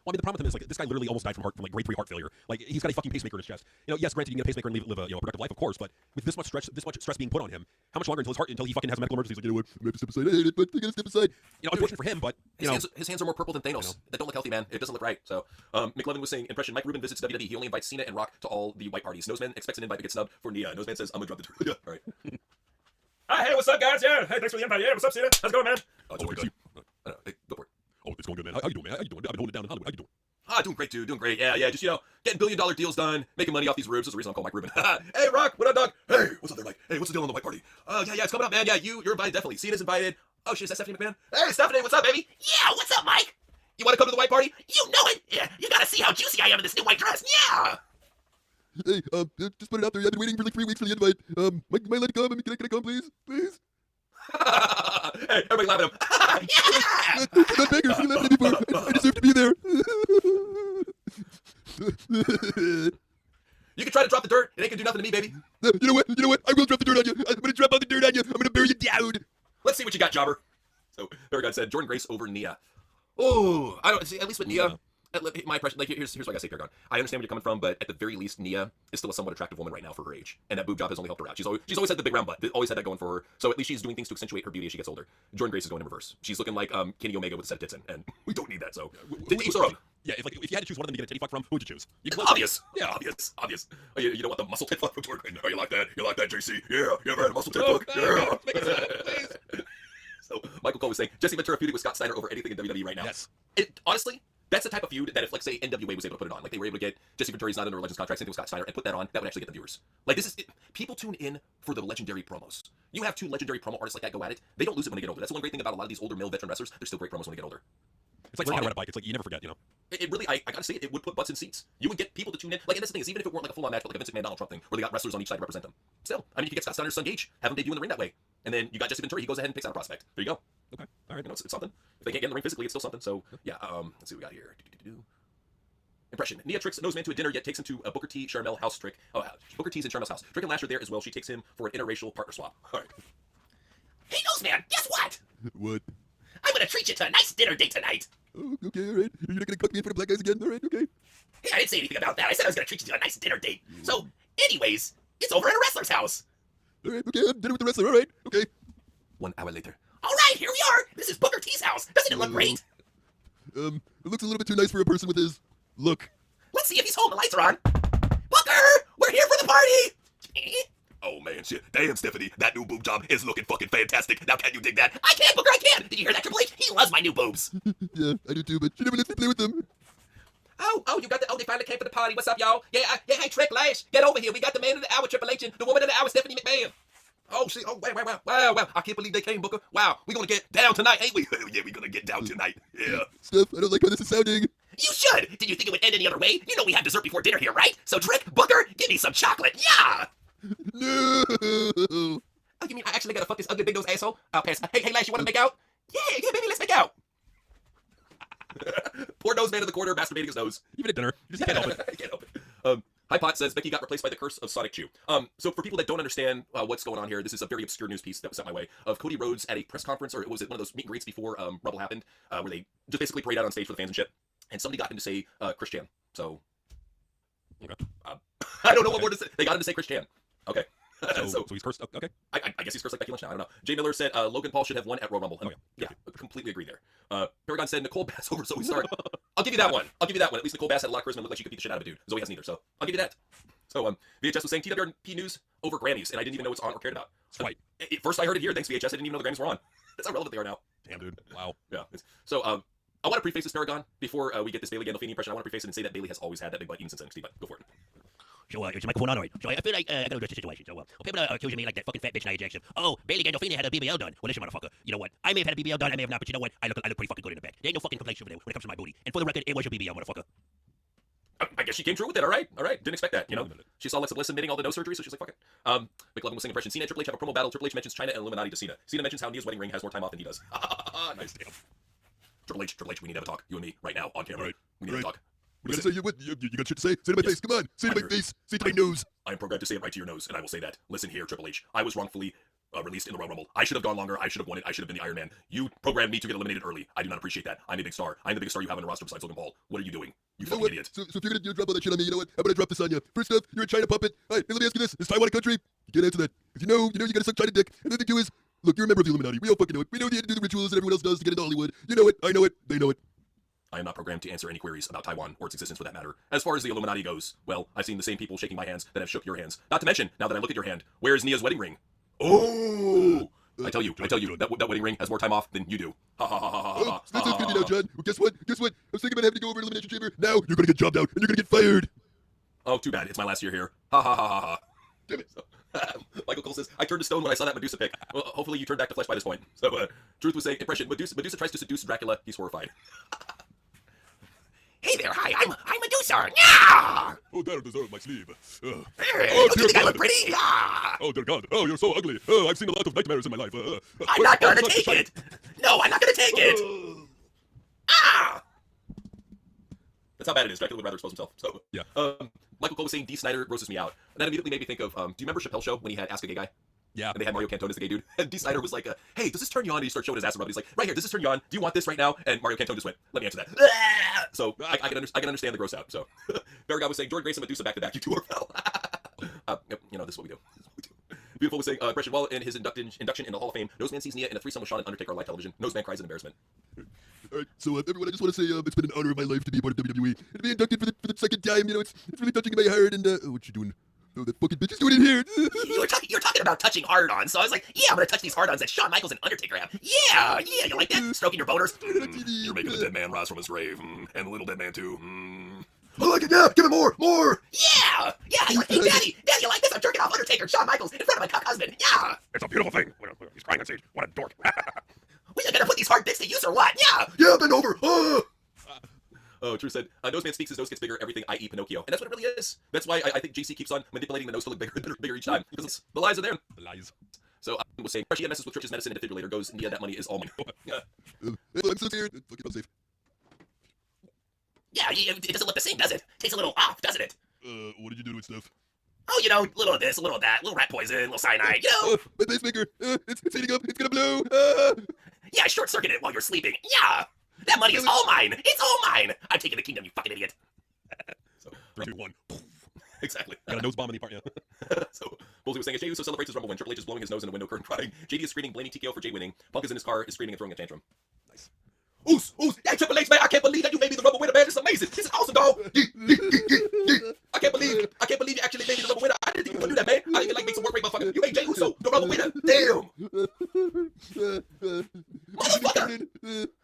Well, I mean, the problem with him is, like, this guy literally almost died from grade 3 heart failure. Like, he's got a fucking pacemaker in his chest. Yes, granted, you can get a pacemaker and live a productive life, of course, but with this much stress being put on him, how much longer until he fucking has a medical emergency? He's like, what? I have to step aside. I hate it, but I gotta step aside. Unfortunate for him, but his hands are more purple than Thanos. That don't look healthy, man. It doesn't look right. So, McLevin was saying, impression: Mike Rubin visits WWE. He only invites Cena and Rock to all the white parties. Noseman expects an invite to get snubbed for Nia. Noseman says, I'm gonna drop the turtle. Yeah, all right. Hey, what's up, guys? Yeah, hey, thanks for the invite. Yeah, what's up, Cena? How's it going, man? It's going good. Hey, go for it. Oh, it's going good, man. How you doing, man? How you doing? I've been holding it down in Hollywood. How you doing? Doing great, dude. Doing great. Yeah. Just, getting billion-dollar deals done, making money off these rubes. That's the reason I'm called Mike Rubin. Hey, Rock, what up, dog? Hey, what's up there, Mike? Hey, what's the deal on the white party? Yeah, it's coming up, man. Yeah, you're invited, definitely. Cena's invited. Oh, shit, is that Stephanie McMahon? Hey, Stephanie, what's up, baby? Yeah, what's up, Mike? You want to come to the white party? You know it. Yeah, you gotta see how juicy I am in this new white dress. Yeah. Hey, just put it out there. I've been waiting for like 3 weeks for the invite. Might let it come. Can I come, please? Please? Hey, everybody laugh at him. Yeah! Not beggars. You left me before. I deserve to be there. You can try to drop the dirt. It ain't gonna do nothing to me, baby. You know what? I will drop the dirt on you. I'm gonna drop all the dirt on you. I'm gonna bury you down. Let's see what you got, jobber. So, Paragon said, Jordan Grace over Nia. Oh, I don't see. At least with Nia, my impression. Like, here's what I gotta say, Paragon. I understand where you're coming from, but at the very least, Nia is still a somewhat attractive woman right now for her age, and that boob job has only helped her out. She's always had the big round butt. Always had that going for her. So at least she's doing things to accentuate her beauty as she gets older. Jordan Grace is going in reverse. She's looking like Kenny Omega with a set of tits in, and we don't need that. So, to each their own. Yeah, if you had to choose one of them to get a titty fuck from, who would you choose? Obvious. Yeah, obvious. Oh, you don't want the muscle tit fuck from Jordan? No, you like that? You like that, JC? Yeah, you ever had a muscle tit fuck? Yeah. So Michael Cole was saying Jesse Ventura feuding with Scott Steiner over anything in WWE right now. Yes. Honestly, that's the type of feud that if, like, say, NWA was able to put it on, like they were able to get Jesse Ventura's not under a Legends contract, same thing with Scott Steiner, and put that on, that would actually get the viewers. Like, this is it. People tune in for the legendary promos. You have 2 legendary promo artists like that go at it. They don't lose it when they get older. That's the one great thing about a lot of these older male veteran wrestlers. They're still great promos when they get older. It's like learning how to ride a bike. It's like you never forget, It really, I gotta say, it would put butts in seats. You would get people to tune in. Like, and that's the thing is, even if it weren't like a full-on match, but like a Vince McMahon Donald Trump thing, where they got wrestlers on each side to represent them. Still, I mean, you could get Scott Steiner's son Gage, have him debut in the ring that way, and then you got Jesse Ventura. He goes ahead and picks out a prospect. There you go. Okay, all right. It's something. If they can't get in the ring physically, it's still something. So yeah, let's see what we got here. Impression. Nia tricks Noseman to a dinner, yet takes him to a Booker T. Sharmell house trick. Oh, Booker T's in Sharmell's house. Trick and Lash are there as well. She takes him for an interracial partner swap. All right. Hey, Noseman, guess what? What? I'm gonna treat you to a nice dinner date tonight. Oh, okay, all right. You're not gonna cook me in front of black guys again? All right, okay. Hey, I didn't say anything about that. I said I was gonna treat you to a nice dinner date. So, anyways, it's over at a wrestler's house. All right, okay, I'm dinner with the wrestler. All right, okay. 1 hour later. All right, here we are. This is Booker T's house. Doesn't it look great? It looks a little bit too nice for a person with his look. Let's see if he's home. The lights are on. Booker, we're here for the party. Oh man, shit. Damn, Stephanie, that new boob job is looking fucking fantastic. Now, can you dig that? I can, Booker, I can. Did you hear that, Triple H? He loves my new boobs. Yeah, I do too, but she never lets me play with them. Oh, you got they finally came for the party. What's up, y'all? Yeah, hey, Trick Lash, get over here. We got the man of the hour, Triple H, and the woman of the hour, Stephanie McMahon. Oh, see, wow. I can't believe they came, Booker. Wow, we're gonna get down tonight, ain't we? Yeah, we're gonna get down tonight. Yeah. Steph, I don't like how this is sounding. You should. Did you think it would end any other way? You know we have dessert before dinner here, right? So Trick, Booker, give me some chocolate. Yeah. No. Oh, you mean I actually gotta fuck this ugly big nose asshole? I'll pass. Hey, Lash, you wanna make out? Yeah, baby, let's make out. Poor nose man in the corner masturbating his nose. Even at dinner, you just can't help it. I can't help it. Hi Pot says Becky got replaced by the curse of Sonic Chew. So for people that don't understand what's going on here, this is a very obscure news piece that was sent my way of Cody Rhodes at a press conference, or was it one of those meet and greets before Rumble happened, where they just basically parade out on stage for the fans and shit. And somebody got him to say Chris Chan. So I don't know what more to say. They got him to say Chris Chan. Okay. So he's cursed. Okay. I guess he's cursed like Becky Lynch now. I don't know. Jay Miller said Logan Paul should have won at Royal Rumble. Yeah, completely agree there. Paragon said Nicole Bass over Zoe Stark. I'll give you that one. At least Nicole Bass had a lot of charisma and looked like she could beat the shit out of a dude. Zoe has neither, so I'll give you that. So VHS was saying TWRP news over Grammys, and I didn't even know it's on or cared about. Right. First I heard it here. Thanks VHS. I didn't even know the Grammys were on. That's how relevant they are now. Damn, dude. Wow. Yeah. So I want to preface this, Paragon, before we get this Bailey Gandolfini impression. I want to preface it and say that Bailey has always had that big butt even since NXT, but go for it. So, is your microphone on? All right. So, I feel like I gotta address the situation. So, people are accusing me like that fucking fat bitch Nia Jackson. Oh, Bailey Gandolfini had a BBL done. Well, listen, motherfucker. You know what? I may have had a BBL done, I may have not, but you know what? I look pretty fucking good in the back. There ain't no fucking complaints over there when it comes to my booty. And for the record, it was your BBL, motherfucker. I guess she came true with it. All right. Didn't expect that. You know, she saw Alexa Bliss admitting all the nose surgery, so she's like, fuck it. McLovin was saying impression. Cena and Triple H have a promo battle. Triple H mentions China and Illuminati to Cena. Cena mentions how Nia's wedding ring has more time off than he does. Nice. Damn. Triple H, we need to have a talk. You and me right now on camera. Right. We need to talk. What did I say? You got shit to say? Say it to my face. Come on. Say it to my face. Say it to my nose. I am programmed to say it right to your nose, and I will say that. Listen here, Triple H. I was wrongfully released in the Royal Rumble. I should have gone longer. I should have won it. I should have been the Iron Man. You programmed me to get eliminated early. I do not appreciate that. I'm a big star. I'm the biggest star you have on the roster besides Logan Paul. What are you doing? You fucking idiot. So if you're gonna drop all that shit on me, you know what? I'm gonna drop this on you. First off, you're a China puppet. All right, let me ask you this: is Taiwan a country? You can't answer that. Because you gotta suck China dick. And the thing too is, look, you're a member of the Illuminati. We all fucking know it. We know you had to do the rituals that everyone else does to get into Hollywood. You know it. I know it. They know it. I am not programmed to answer any queries about Taiwan or its existence for that matter. As far as the Illuminati goes, well, I've seen the same people shaking my hands that have shook your hands. Not to mention, now that I look at your hand, where is Nia's wedding ring? Oh! I tell you, that wedding ring has more time off than you do. Ha ha ha ha ha ha. That sounds good to me now, John. Well, guess what? I was thinking about having to go over to Elimination Chamber. Now you're gonna get jobbed out and you're gonna get fired. Oh, too bad. It's my last year here. Ha ha ha ha ha. Damn it. Michael Cole says, I turned to stone when I saw that Medusa pic. Well, hopefully you turned back to flesh by this point. So, Truth was saying, impression, Medusa tries to seduce Dracula. He's horrified. Hey there, hi, I'm Medusa. Yeah! Oh, that'll deserve my sleeve. Hey, don't you think I look pretty? Yeah! Oh, dear God. Oh, you're so ugly. Oh, I've seen a lot of nightmares in my life. I'm not gonna take it. No, I'm not gonna take it. Ah! That's how bad it is. Dracula would rather expose himself. So, yeah. Michael Cole was saying, D. Snyder grosses me out. And that immediately made me think of, do you remember Chappelle's show when he had Ask a Gay Guy? Yeah. And they had Mario Cantone as the gay dude. And D. Snyder was like, hey, does this turn you on? And he starts showing his ass around. He's like, right here, does this turn you on? Do you want this right now? And Mario Cantone just went, let me answer that. So I can understand the gross out. So Barragod was saying, Jordan Grace and Medusa back to back. You two are fell. This is what we do. Beautiful was saying, impression, while in his induction in the Hall of Fame, Noseman sees Nia in a threesome with Shawn and Undertaker on live television. Noseman cries in embarrassment. All right, so everyone, I just want to say it's been an honor of my life to be a part of WWE and to be inducted for the second time. It's really touching in my heart. And what you doing? Oh, that fucking bitch is doing it here. You're talking about touching hard-ons, so I was like, yeah, I'm gonna touch these hard-ons that Shawn Michaels and Undertaker have. Yeah, you like that? Stroking your boners? You're making the dead man rise from his grave, and the little dead man too. I like it, yeah, give it more! Yeah, you're like, hey, Daddy, you like this? I'm jerking off Undertaker and Shawn Michaels in front of my cock husband. Yeah. It's a beautiful thing. He's crying on stage. What a dork. We are gonna put these hard bits to use or what? Yeah. Yeah, bend over. Oh, Drew said, Noseman speaks, his nose gets bigger, everything, i.e. Pinocchio. And that's what it really is. That's why I think JC keeps on manipulating the nose to look bigger and bigger each time. Because the lies are there. The lies. So I was saying, she messes with Trich's medicine, and a defibrillator goes, Nia, that money is all mine. I'm so scared. Fucking safe. Yeah, it doesn't look the same, does it? Takes a little off, doesn't it? What did you do to it, Steph? Oh, a little of this, a little of that, a little rat poison, a little cyanide, My pacemaker. It's heating up. It's gonna blow. Yeah, I short-circuited it while you're sleeping. Yeah. That money is all mine. It's all mine. I'm taking the kingdom, you fucking idiot. So, 3, 2, 1. Exactly. Got a nose bomb in the apartment. So, Bolsey was saying, as Jey Uso celebrates his Rumble win, Triple H is blowing his nose in the window curtain crying. JD is screaming, blaming TKO for Jey winning. Punk is in his car, is screaming and throwing a tantrum. Nice. Oos! Hey, Triple H, man, I can't believe that you made me the Rumble winner, man. This is amazing. This is awesome, dog. I can't believe you actually made me the Rumble winner. I didn't think you could do that, man. I even make some work rate, motherfucker. You made Jey Uso the Rumble winner. Damn.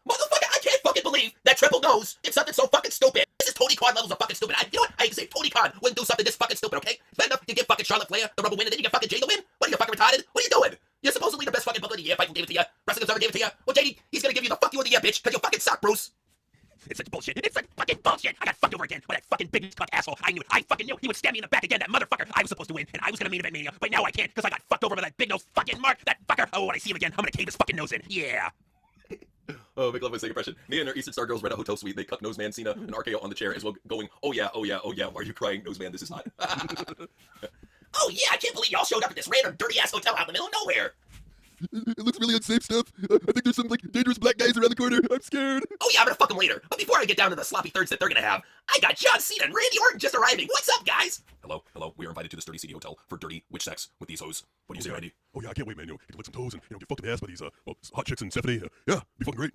Motherfucker, I can't fucking believe that Triple knows it's something so fucking stupid. This is totally Tony Khan levels of fucking stupid. You know what? I hate to say Tony Khan wouldn't do something this fucking stupid, okay? It's bad enough to give fucking Charlotte Flair the Rumble win and then you get fucking Jay the win? What are you fucking retarded? What are you doing? You're supposedly the best fucking booker of the year. Fightful gave it to you. Wrestling Observer gave it to you. Well, JD, he's gonna give you the fuck you of the year, bitch, because you fucking suck, Bruce. It's such bullshit. It's such fucking bullshit. I got fucked over again by that fucking big cuck asshole. I knew it. I fucking knew he would stab me in the back again. That motherfucker. I was supposed to win, and I was gonna main event Mania, but now I can't because I got fucked over by that big nose fucking Mark. That fucker. Oh, when I see him again, I'm gonna cave his fucking nose in. Yeah. Oh, make love my second impression. Nia and her Eastern Star girls rent a hotel suite. They cuck Noseman, Cena, and RKO on the chair as well, going, oh yeah, oh yeah, oh yeah. Why are you crying, Noseman? This is hot. Oh yeah, I can't believe y'all showed up at this random dirty ass hotel out in the middle of nowhere. It looks really unsafe stuff. I think there's some like dangerous black guys around the corner. I'm scared. Oh yeah, I'm gonna fuck them later. But before I get down to the sloppy thirds that they're gonna have, I got John Cena and Randy Orton just arriving. What's up, guys? Hello, hello. We are invited to this dirty seedy hotel for dirty witch sex with these hoes. What do you say, Randy? Oh yeah, I can't wait, man. You know, get to lick some toes and get fucked in the ass by these hot chicks and Stephanie. Yeah, be fucking great.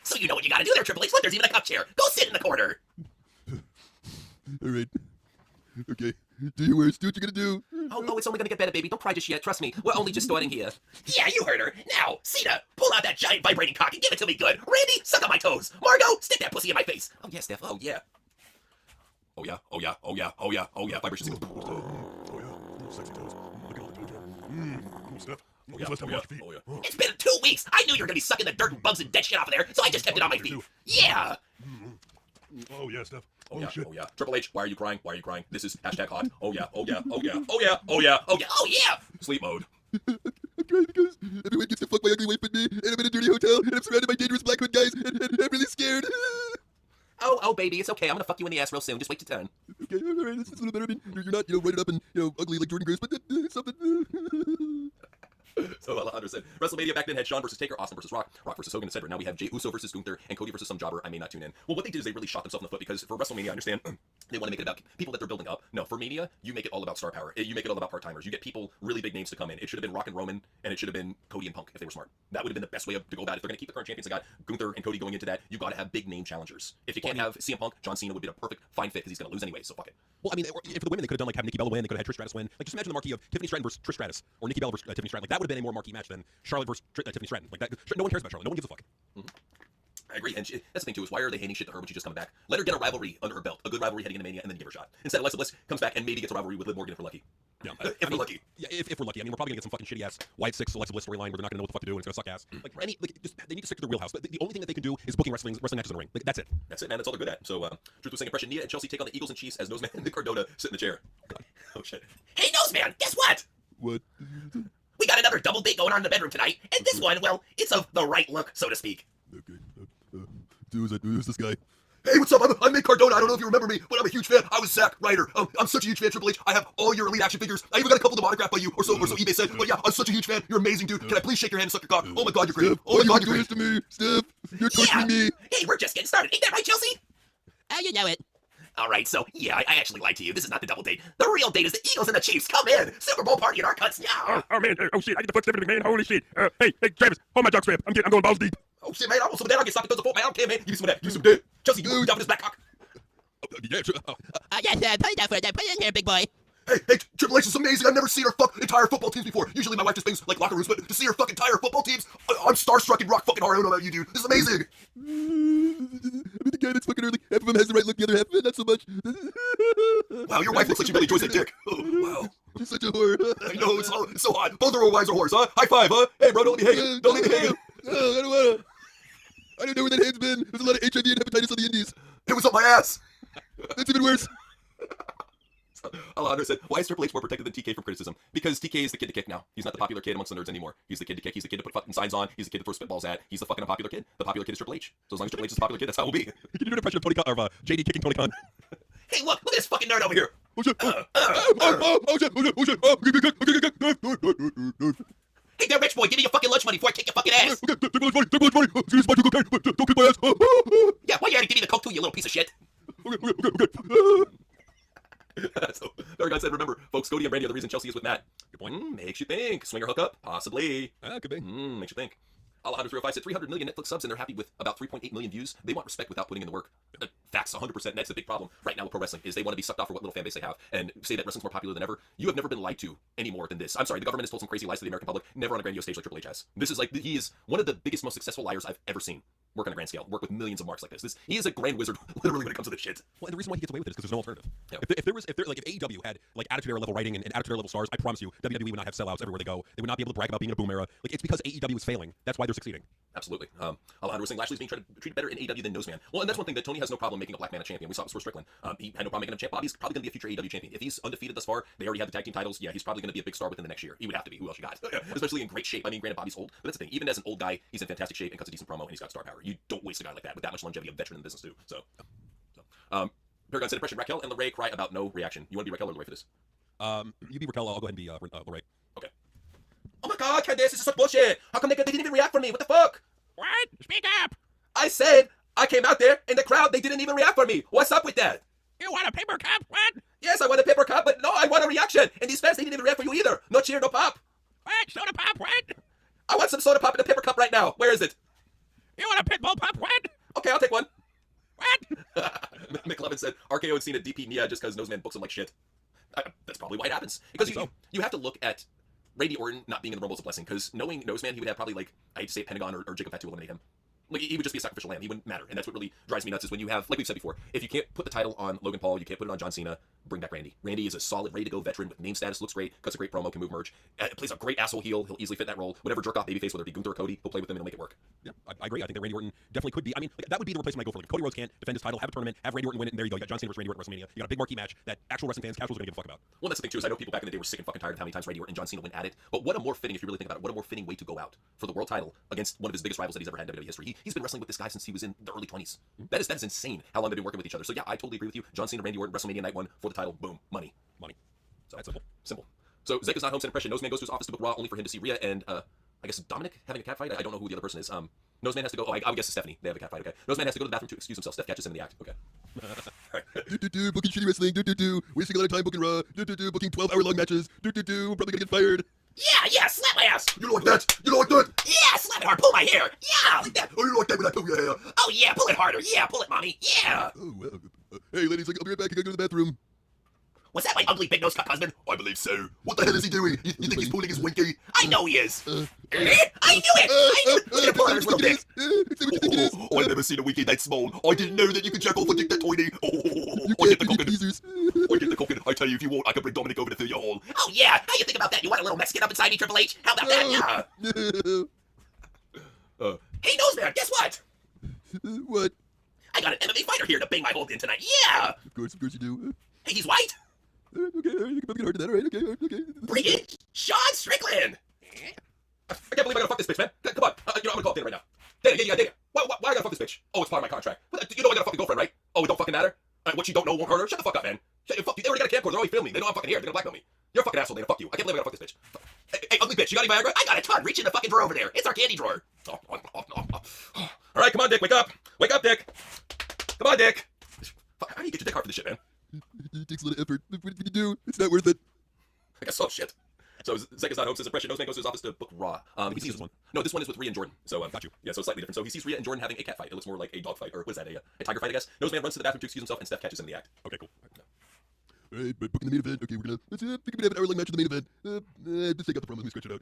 So you know what you gotta do there, Triple H. Look, there's even a cup chair. Go sit in the corner. All right. Okay. Do your worst. Do what you're gonna do. Oh, it's only gonna get better, baby. Don't cry just yet. Trust me. We're only just starting here. Yeah, you heard her. Now, Cena, pull out that giant vibrating cock and give it to me good. Randy, suck on my toes. Margo, stick that pussy in my face. Oh yeah, Steph. Oh yeah. Oh yeah. Oh yeah. Oh yeah. Oh yeah. Oh yeah. Vibration signals. Oh yeah. Sexy toes. Look at all the toe jam. Steph. Oh yeah. Oh yeah. Oh yeah. It's been 2 weeks. I knew you were gonna be sucking the dirt and bugs and dead shit off of there, so I just kept it on my feet. Yeah. Oh yeah, Steph. Oh yeah, shit. Oh yeah. Triple H, why are you crying? Why are you crying? This is hashtag hot. Oh yeah, oh yeah, oh yeah, oh yeah, oh yeah, oh yeah, oh yeah. Sleep mode. I'm crying because everyone gets to fuck my ugly wife but me, and I'm in a dirty hotel, and I'm surrounded by dangerous black hood guys, and I'm really scared. Oh baby, it's okay. I'm gonna fuck you in the ass real soon. Just wait your turn. Okay, all right, this is a little better. I mean, you're not, roided up and, ugly like Jordan Grace, but something. So Alejandro said, WrestleMania back then had Shawn versus Taker, Austin versus Rock, Rock versus Hogan, etc. Now we have Jey Uso versus Gunther, and Cody versus some jobber I may not tune in. Well, what they did is they really shot themselves in the foot because for WrestleMania, I understand they want to make it about people that they're building up. No, for Mania, you make it all about star power. You make it all about part-timers. You get people, really big names to come in. It should have been Rock and Roman, and it should have been Cody and Punk if they were smart. That would have been the best way to go about it. If they're going to keep the current champions, they got Gunther and Cody going into that. You got to have big name challengers. If you can't have CM Punk, John Cena would be a perfect fine fit because he's going to lose anyway. So fuck it. Well, I mean, for the women, they could have done like have Nikki Bella win. They could have had Trish Stratus win. Like just imagine the marquee of Tiffany Stratton versus Trish Stratus, or Nikki Bella versus Tiffany Stratton. Like that would have been a more marquee match than Charlotte versus Tiffany Stratton. Like that, no one cares about Charlotte. No one gives a fuck. I agree, and that's the thing too, is why are they handing shit to her when she's just coming back? Let her get a rivalry under her belt, a good rivalry heading into Mania, and then give her a shot. Instead, Alexa Bliss comes back and maybe gets a rivalry with Liv Morgan if we're lucky. Yeah, if we're lucky. Yeah, if we're lucky. I mean, we're probably gonna get some fucking shitty ass White Six Alexa Bliss storyline where they're not gonna know what the fuck to do and it's gonna suck ass. Like for any, just they need to stick to their wheelhouse. But the only thing that they can do is booking wrestling matches in the ring. Like, that's it. That's it, man. That's all they're good at. So, Truth was saying impression. Nia and Chelsea take on the Eagles and Chiefs as Noseman and Nick Cardona sit in the chair. Oh shit. Hey, Noseman, guess what? What? We got another double date going on in the bedroom tonight, and this one, well, it's of the right look, so to speak. Okay. Who's this guy? Hey, what's up? I'm Nick Cardona. I don't know if you remember me, but I'm a huge fan. I was Zack Ryder. I'm such a huge fan, Triple H. I have all your Elite action figures. I even got a couple of them autographed by you, or so eBay said. But yeah, I'm such a huge fan. You're amazing, dude. Can I please shake your hand and suck your cock? Oh my god, you're great. Oh my god, you're great. To me, Steph. You're torturing me. Hey, we're just getting started. Ain't that right, Chelsea? Oh, you know it. All right, so yeah, I actually lied to you. This is not the double date. The real date is the Eagles and the Chiefs. Come in, Super Bowl party at our cuts now. Oh man, oh shit, I get the fuck Stephanie McMahon. Holy shit. Hey, Travis, hold my jock strap. I'm going balls deep. Oh shit, man, I'm also dead. I'll get stopped because of foot, man. I don't care, man. Give me some of that. Give me some of that. Chelsea, you down with this black cock? Yeah, sure. Yes, put it down for that. Put it in here, big boy. Hey, Triple H is amazing. I've never seen her fuck entire football teams before. Usually my wife just thinks like locker rooms, but to see her fuck entire football teams, I'm starstruck and rock fucking hard. I don't know about you, dude. This is amazing. I mean, the guy that's fucking early, half of him has the right look, the other half of it not so much. Wow, your wife looks like she really enjoys that dick. Oh, wow. She's such a whore. I know, it's so hot. Both of her wives are whores, huh? High five, huh? Hey, bro, don't leave me hanging. Don't leave me hanging. No, I don't wanna. I don't know where that hand's been. There's a lot of HIV and hepatitis on the Indies. It was up my ass. That's even worse. Alejandro said, why is Triple H more protected than TK from criticism? Because TK is the kid to kick now. He's not the popular kid amongst the nerds anymore. He's the kid to kick. He's the kid to put fucking signs on. He's the kid to throw spitballs at. He's the fucking unpopular kid. The popular kid is Triple H. So as long as Triple H is the popular kid, that's how we'll be. Can you do an impression of Tony Khan, or JD kicking Tony Khan? Hey, look at this fucking nerd over here. Oh shit! Hey there, rich boy, give me your fucking lunch money before I kick your fucking ass. Okay, take my lunch money. Take my lunch money. Excuse me, cocaine, but don't kick my ass. Yeah, why you had to give me the coke too, you little piece of shit? Okay. So, Paragon said, remember, folks, Cody and Randy are the reason Chelsea is with Matt. Good point. Makes you think. Swinger hookup? Possibly. Could be. Makes you think. Alejandro305 said 300 million Netflix subs and they're happy with about 3.8 million views. They want respect without putting in the work. Facts, 100%. That's the big problem right now with pro wrestling, is they want to be sucked off for what little fan base they have and say that wrestling's more popular than ever. You have never been lied to any more than this. I'm sorry, the government has told some crazy lies to the American public, never on a grandiose stage like Triple H has. This is like, he is one of the biggest, most successful liars I've ever seen. work on a grand scale, work with millions of marks like this. He is a grand wizard, literally, when it comes to this shit. Well, and the reason why he gets away with it is because there's no alternative. Yeah. If AEW had like Attitude Era level writing and Attitude Era level stars, I promise you, WWE would not have sellouts everywhere they go. They would not be able to brag about being in a boom era. Like, it's because AEW is failing. That's why they're succeeding. Absolutely. Alejandro was saying Lashley's being treated better in AEW than Noseman. Well, and that's one thing that Tony has no problem making a black man a champion. We saw it with Swerve Strickland. He had no problem making him champ. Bobby's probably going to be a future AEW champion. If he's undefeated thus far, they already have the tag team titles. Yeah, he's probably going to be a big star within the next year. He would have to be. Who else you got? Especially in great shape. I mean, granted, Bobby's old, but that's the thing. Even as an old guy, he's in fantastic shape and cuts a decent promo, and he's got star power. You don't waste a guy like that with that much longevity, a veteran in the business too. Paragon said impression. Raquel and LeRae cry about no reaction. You want to be Raquel or LeRae for this? You be Raquel. I'll go ahead and be LeRae. Okay. Oh my God, Candace, this is such bullshit. How come they didn't even react for me? What the fuck? What? Speak up. I said I came out there in the crowd. They didn't even react for me. What's up with that? You want a paper cup? What? Yes, I want a paper cup, but no, I want a reaction. And these fans, they didn't even react for you either. No cheer, no pop. What? Soda pop? What? I want some soda pop in a paper cup right now. Where is it? You want a pitbull pop? What? Okay, I'll take one. What? McLevin said RKO had seen a DP Nia just because Noseman books him like shit. That's probably why it happens. Because you have to look at Randy Orton not being in the Rumble as a blessing, because knowing Noseman, he would have probably, like, I hate to say Pentagon or Jacob Fatu eliminate him. Like, he would just be a sacrificial lamb. He wouldn't matter. And that's what really drives me nuts is when you have, like we've said before, if you can't put the title on Logan Paul, you can't put it on John Cena, bring back Randy. Randy is a solid, ready-to-go veteran with name status, looks great, cuts a great promo, can move merch, plays a great asshole heel. He'll easily fit that role. Whatever jerk-off babyface, whether it be Gunther or Cody, he'll play with them and he'll make it work. Yeah, I agree. I think that Randy Orton definitely could be. I mean, like, that would be the replacement I go for. Like, Cody Rhodes can't defend his title, have a tournament, have Randy Orton win it, and there you go. You got John Cena versus Randy Orton at WrestleMania. You got a big marquee match that actual wrestling fans, casuals, are going to give a fuck about. Well, that's the thing, too, is I know people back in the day were sick and fucking tired of how many times Randy Orton and John Cena went at it. But what a more fitting, if you really think about it, what a more fitting way to go out for the world title against one of his biggest rivals that he's ever had in WWE history. He's been wrestling with this guy since he was in the early 20s. That is insane how long they've been working with each other. So yeah, I totally agree with you. John Cena, Randy Orton, WrestleMania Night 1 for the title. Boom. Money. So that's simple. So Zeke is not home, sent impression. Noseman goes to his office to book Raw only for him to see Rhea and I guess Dominic having a cat fight. I don't know who the other person is. Noseman has to go. Oh, I would guess it's Stephanie. They have a cat fight. Okay. Noseman has to go to the bathroom to excuse himself. Steph catches him in the act. Okay. Booking shitty wrestling. Wasting a lot of time booking Raw. Booking 12-hour-long matches. Probably gonna get fired. Yeah, slap my ass. You like that? You like that? Yeah, slap it hard. Pull my hair. Yeah, like that. Oh, you like that when I pull your hair? Oh yeah, pull it harder. Yeah, pull it, mommy. Yeah. Oh, well. Hey, ladies, I'll be right back. I gotta go to the bathroom. Was that my ugly big nose cut husband? I believe so. What the hell is he doing? You think he's pulling his winky? I know he is. I knew it. Look at him pull out his little dick. Oh, I've never seen a winky that small. I didn't know that you could jack off a dick that tiny. I get the cooking. I get the cooking. I tell you, if you want, I can bring Dominic over to fill your hole. Oh yeah, how you think about that? You want a little Mexican up inside me, Triple H? How about that? Yeah. Hey, Noseman, guess what? What? I got an MMA fighter here to bang my hole in tonight. Yeah. Of course you do. Hey, he's white. Okay, you can get hard to that, all right? Okay. Bring it, Sean Strickland. I can't believe I gotta fuck this bitch, man. Come on. I'm gonna call Dana right now. Dana. Why I gotta fuck this bitch? Oh, it's part of my contract. You know I got a fucking girlfriend, right? Oh, it don't fucking matter? What you don't know won't hurt her? Shut the fuck up, man. Fuck you. They already got a camcorder. They're already filming me. They know I'm fucking here. They're gonna blackmail me. You're a fucking asshole, Dana. Fuck you. I can't believe I gotta fuck this bitch. Hey, ugly bitch. You got any Viagra? I got a ton. Reach in the fucking drawer over there. It's our candy drawer. All right, come on, Dick. Wake up. Wake up, Dick. Come on, Dick. Fuck, how do you get your dick hard for this shit, man? It takes a lot of effort. What do you do? It's not worth it. I guess so, shit. So Zeke is not home, says impression. Noseman goes to his office to book Raw. He sees this one. No, this one is with Rhea and Jordan. So got you. Yeah, so it's slightly different. So he sees Rhea and Jordan having a cat fight. It looks more like a dog fight, or what is that? A tiger fight, I guess. Noseman runs to the bathroom to excuse himself, and Steph catches him in the act. Okay, cool. All right, but booking the main event. Okay, let's have an hour-long match of the main event. Let's take out the promo. Let me scratch it out.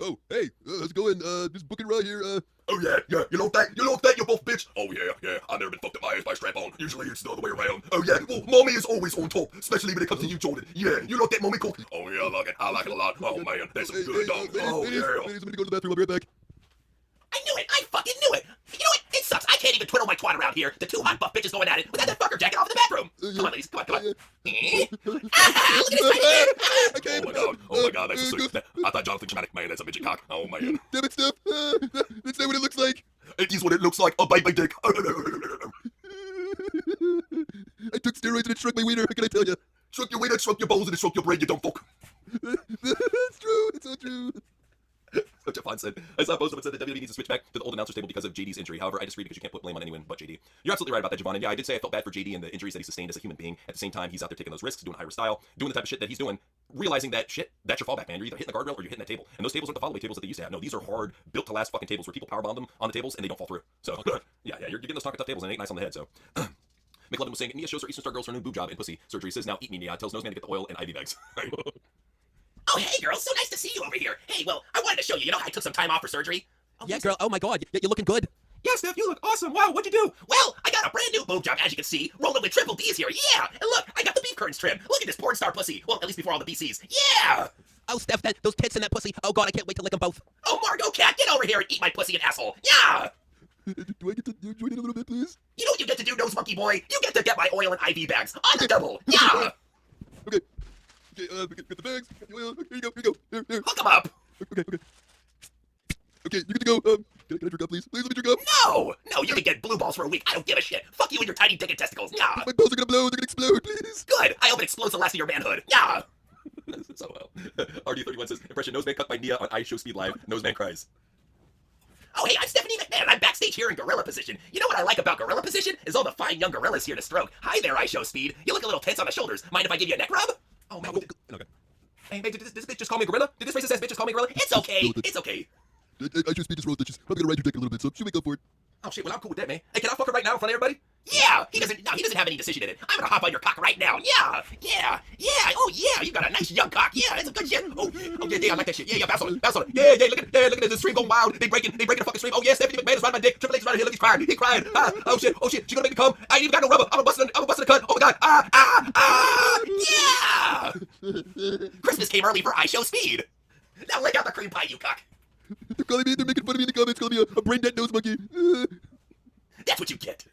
Oh, hey, how's it going? Just booking Raw here. Oh yeah. You like that? You like that? You both bitch. Oh yeah. I've never been fucked up my ass by strap-on. Usually it's the other way around. Oh yeah. Well, mommy is always on top, especially when it comes to you, Jordan. Yeah, you like that, mommy cook? Oh yeah, I like it. I like it a lot. Oh man, that's some good dog. Oh yeah. Ladies, I'm gonna go to the bathroom. I'll be right back. I knew it. I fucking knew it. You know what? It sucks. I can't even twiddle my twat around here. The two hot buff bitches going at it without that fucker jacking off in the bathroom. Come on, ladies. Come on. Look at his tiny head. Oh my god, that's so sweet. I thought Jonathan Dramatic, man, that's a midget cock. Oh man. Damn it, Steph. That's not what it looks like. It is what it looks like. A baby dick. I took steroids and it shrunk my wiener. How can I tell you? Shrunk your wiener, shrunk your balls, and it shrunk your brain, you dumb fuck. It's true. It's so true. So Javon said, I saw a post that said that WWE needs to switch back to the old announcer's table because of JD's injury. However, I disagree because you can't put blame on anyone but JD. You're absolutely right about that, Javon. And yeah, I did say I felt bad for JD and the injuries that he sustained as a human being. At the same time, he's out there taking those risks, doing high risk style, doing the type of shit that he's doing, realizing that shit, that's your fallback, man. You're either hitting the guardrail or you're hitting that table. And those tables aren't the follow-away tables that they used to have. No, these are hard, built to last fucking tables where people powerbomb them on the tables and they don't fall through. So, yeah, you're getting those talking tough tables and it ain't nice on the head, so. McLovin was saying, Nia shows her Eastern Star girls her new boob job and pussy surgery. Says, now eat me, Nia. Tells Noseman to get the oil and IV bags. Oh, hey, girls. So nice to see you over here. Hey, well, I wanted to show you. You know, I took some time off for surgery. Yeah, girl. Oh, my God. You're looking good. Yeah, Steph, you look awesome. Wow, what'd you do? Well, I got a brand new boob job, as you can see, rolling with triple D's here. Yeah, and look, I got the beef curtains trimmed. Look at this porn star pussy. Well, at least before all the BCs. Yeah. Oh, Steph, those tits and that pussy. Oh, God, I can't wait to lick them both. Oh, Margot Cat, get over here and eat my pussy and asshole. Yeah. Do I get to join in a little bit, please? You know what you get to do, Nose Monkey Boy? You get to get my oil and IV bags on the double. Yeah. Okay, get the bags. Get the oil. Here you go. Here. Hook them up. Okay. Okay, you get to go. Can I drink up, please? Please let me drink up. No, you can get blue balls for a week. I don't give a shit. Fuck you and your tiny dick and testicles. Yeah. My balls are gonna blow. They're gonna explode, please. Good. I hope it explodes the last of your manhood. Yeah. So well. RD31 says, impression Noseman cut by Nia on I Show Speed Live. Noseman cries. Oh, hey, I'm Stephanie McMahon. I'm backstage here in gorilla position. You know what I like about gorilla position? Is all the fine young gorillas here to stroke. Hi there, I Show Speed. You look a little tense on the shoulders. Mind if I give you a neck rub? Oh, man. Okay. Hey, did this bitch just call me a gorilla? Did this racist ass bitch just call me a gorilla? It's okay. It's okay. I just speed this roll that she's probably gonna ride your dick a little bit, so she'll make up for it. Oh shit, well I'm cool with that, man. Hey, can I fuck her right now in front of everybody? Yeah, he doesn't have any decision in it. I'm gonna hop on your cock right now. Yeah. Oh yeah, you got a nice young cock. Yeah, that's some good shit. Oh yeah, I like that shit. Yeah, bounce on it. Yeah, look at the stream going wild. They breaking the fucking stream. Oh yeah, Stephanie McMahon is riding my dick. Triple H is right here. Look, he's crying. Oh shit, she gonna make me come. I ain't even got no rubber. I'm busting a cut. Oh my god. Yeah. Christmas came early for I Show Speed. Now lick out the cream pie, you cock. They're calling me. They're making fun of me in the comments. Calling me a brain dead nose monkey. That's what you get.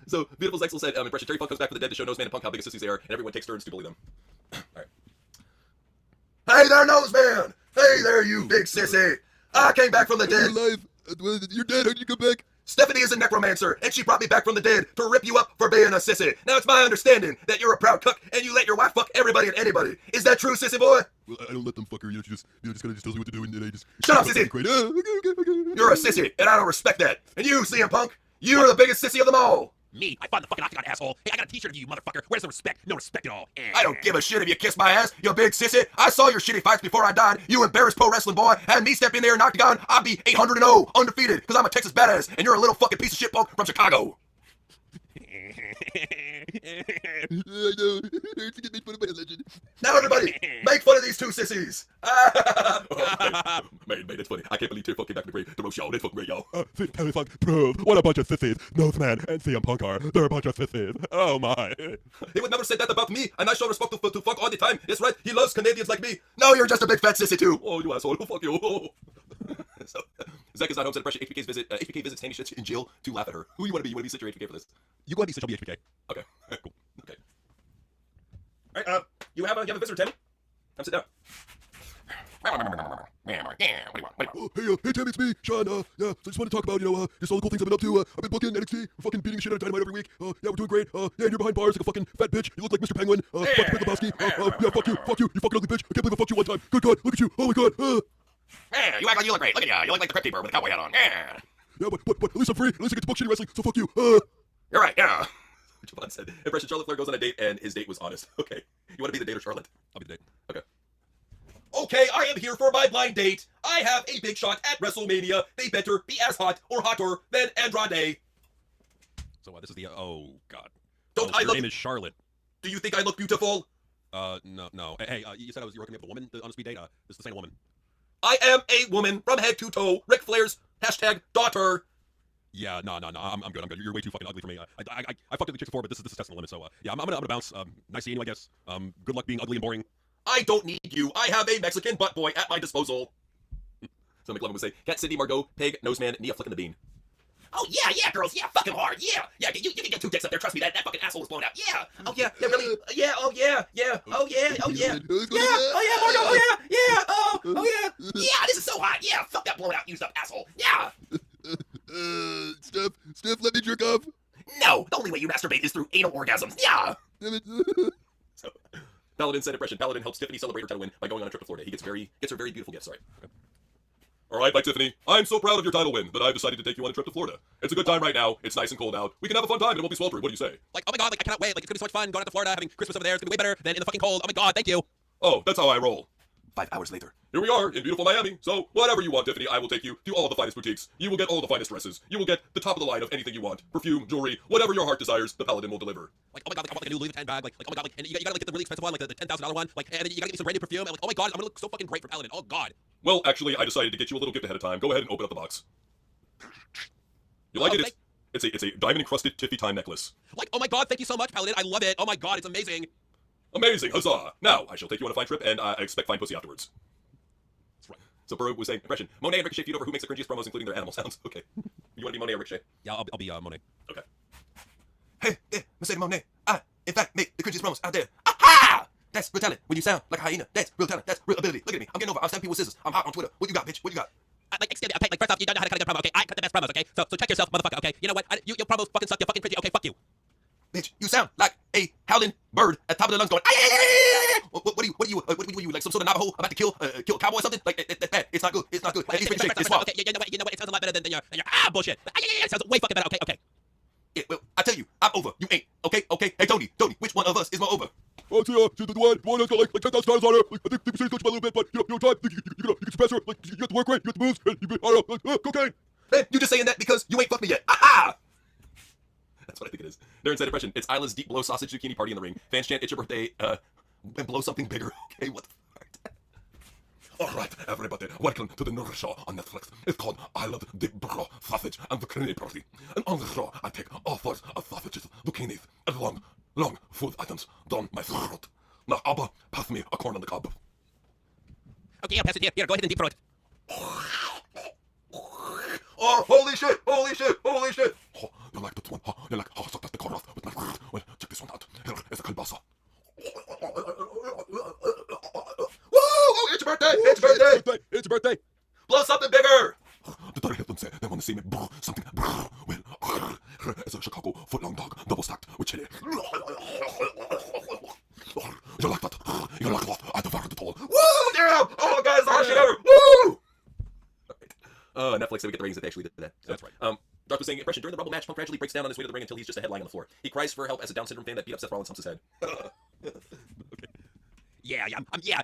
So, Beautiful Zexel said, impression, Terry Funk comes back from the dead to show Noseman and Punk how big a sissies they are, and everyone takes turns to bully them. Alright. Hey there, Noseman! Hey there, you big sissy! I came back from the dead! You're alive! You're dead, how did you come back? Stephanie is a necromancer, and she brought me back from the dead to rip you up for being a sissy. Now, it's my understanding that you're a proud cuck, and you let your wife fuck everybody and anybody. Is that true, sissy boy? Well, I don't let them fuck her, she just kind of tells me what to do, and then I just... Shut up, sissy! Okay. You're a sissy, and I don't respect that. And you, CM Punk, you're the biggest sissy of them all. Me? I fought the fucking octagon, asshole. Hey, I got a t-shirt of you, motherfucker. Where's the respect? No respect at all. I don't give a shit if you kiss my ass, you big sissy. I saw your shitty fights before I died. You embarrassed pro wrestling boy. And me step in there in octagon, I'd be 800-0, undefeated, because I'm a Texas badass, and you're a little fucking piece of shit punk from Chicago. I know. It hurts to get made fun of by a legend. Now everybody, make fun of these two sissies. Man, it's funny. I can't believe Terry Funk came back from the grave to roast y'all. That's fucking great, y'all. Terry Funk, prove what a bunch of sissies. Noseman and CM Punk are. They're a bunch of sissies. Oh my. He would never say that about me, and I show respect to Funk all the time. It's right, he loves Canadians like me. No, you're just a big fat sissy too. Oh, you asshole. Fuck you. So, Zach is not home, said impression HBK visits Tammy Shits in jail to laugh at her. Who you want to be? You want to be such your HBK for this? You go ahead and be such a HBK. Okay. Cool. Okay. Alright, you have a visitor, Tammy. Come sit down. Hey Tammy, it's me, Sean. So I just want to talk about, just all the cool things I've been up to. I've been booking NXT. We're fucking beating the shit out of Dynamite every week. Yeah, we're doing great. Yeah, and you're behind bars like a fucking fat bitch. You look like Mr. Penguin. Fuck you, Big Lebowski. Yeah, fuck you, you fucking ugly bitch. I can't believe I fucked you one time. Good God, look at you. Oh my God. Yeah, you act like you look great. Look at you. You look like the Crypt Keeper with a cowboy hat on. Yeah. Yeah, but at least I'm free. At least I get to book shitty wrestling. So fuck you. You're right. Yeah. Javon said, impression Charlotte Flair goes on a date and his date was honest. Okay. You want to be the date or Charlotte? I'll be the date. Okay. Okay, I am here for my blind date. I have a big shot at WrestleMania. They better be as hot or hotter than Andrade. So this is the oh god. Don't I your look? name is Charlotte. Do you think I look beautiful? No. Hey, you said you were hooking me up with a woman on a speed date. This is the same woman. I am a woman from head to toe. Ric Flair's #daughter. Yeah, no. I'm good. You're way too fucking ugly for me. I fucked ugly chicks before, but this is testing the limit. So yeah, I'm gonna bounce. Nice seeing you, I guess. Good luck being ugly and boring. I don't need you. I have a Mexican butt boy at my disposal. So McLovin would say, Cat, Cindy, Margot, Peg, Noseman, Nia flicking the bean. Oh yeah, girls, yeah, fuck him hard, yeah, you can get two dicks up there. Trust me, that fucking asshole was blown out. Yeah, oh yeah, really, yeah, oh yeah, Margot, oh yeah, yeah, this is so hot, yeah, fuck that blown out, used up asshole, yeah. Steph, let me jerk off. No, the only way you masturbate is through anal orgasms. Yeah. So, Paladin said impression. Paladin helps Tiffany celebrate her title win by going on a trip to Florida. He gets her very beautiful gift. Sorry. Okay. All right, bye, Tiffany. I'm so proud of your title win that I've decided to take you on a trip to Florida. It's a good time right now. It's nice and cold out. We can have a fun time and it won't be sweltering. What do you say? Like, oh my god, like I cannot wait. Like it's gonna be so much fun going out to Florida, having Christmas over there. It's gonna be way better than in the fucking cold. Oh my god, thank you. Oh, that's how I roll. 5 hours later, here we are in beautiful Miami. So whatever you want, Tiffany, I will take you to all of the finest boutiques. You will get all the finest dresses. You will get the top of the line of anything you want. Perfume, jewelry, whatever your heart desires, the Paladin will deliver. Like, oh my god, like I want like a new Louis Vuitton bag. Like oh my god, like and you gotta like get the really expensive one, like the $10,000 one. Like and then you gotta get me some branded perfume. And like, oh my god, I'm gonna look so fucking great for Paladin. Oh god. Well, actually, I decided to get you a little gift ahead of time. Go ahead and open up the box. You like Oh, it? It's a diamond encrusted Tiffy time necklace. Like, oh my god, thank you so much, Paladin. I love it. Oh my god, it's amazing. Amazing, huzzah! Now I shall take you on a fine trip, and I expect fine pussy afterwards. That's right. So Burrow was saying, impression. Monet and Ricochet feud over who makes the cringiest promos, including their animal sounds. Okay. You want to be Monet or Ricochet? Yeah, I'll be Monet. Okay. Hey, there, Mercedes Monet. I, in fact, make the cringiest promos out there. Aha! That's real talent. When you sound like a hyena, that's real talent. That's real ability. Look at me. I'm getting over. I'm stabbing people with scissors. I'm hot on Twitter. What you got, bitch? What you got? Like, excuse me, okay, like, first off, you don't know how to cut a good promo, okay? I cut the best promos, okay? So check yourself, motherfucker, okay? You know what? Your promos fucking suck. You're fucking cringy. Okay, fuck you. Bitch, you sound like a howling bird at the top of the lungs going, "Ay!" What are you, like some sort of Navajo about to kill a cowboy or something? Like, that's bad. It's not good. It's not good. At least Ricochet, it's swamp. Okay, you know what? It sounds a lot better than your bullshit. It sounds way fucking better. Okay. Yeah, well, I tell you, I'm over. You ain't. Okay. Hey, Tony, which one of us is more over? Oh, see, the one that's got like 10,000 stars on her. Like, I think the percentage touched by a little bit, but you know, time. You can suppress her. Like, you got the work rate, you got the moves, and I don't know, like, cocaine. Hey, you just saying that because you ain't fucked me yet. Aha! That's what I think it is. Darren said, impression. It's Isla's deep blow sausage zucchini party in the ring. Fans chant, it's your birthday, and blow something bigger. Okay, what the fuck? Alright, everybody, welcome to the new show on Netflix. It's called Isla de Bro Sausage and Zucchini Party. And on the show, I take all sorts of sausages, zucchinis, and long food items down my throat. Now, Abba, pass me a corn on the cob. Okay, I'll pass it here. Here, go ahead and deep throat. Oh, holy shit! Oh, you like that one? Huh? You like how I sucked the corn off with my throat? Well, check this one out. Here is the kielbasa. Woo! It's your birthday! It's your birthday! Blow something bigger! The Dirty Hitman say they want to see me brr, something brr. Well, it's a Chicago foot-long dog, double stacked with chili. You like that? You like that? I devoured it all. Woo! Damn! Oh, guys, the hardest shit ever! Woo! Netflix said we get the ratings that they actually did that. So, that's right. Dark was saying, impression. During the Rumble match, Punk gradually breaks down on his way to the ring until he's just a head lying on the floor. He cries for help as a Down syndrome fan that beat up Seth Rollins humps his head. Yeah,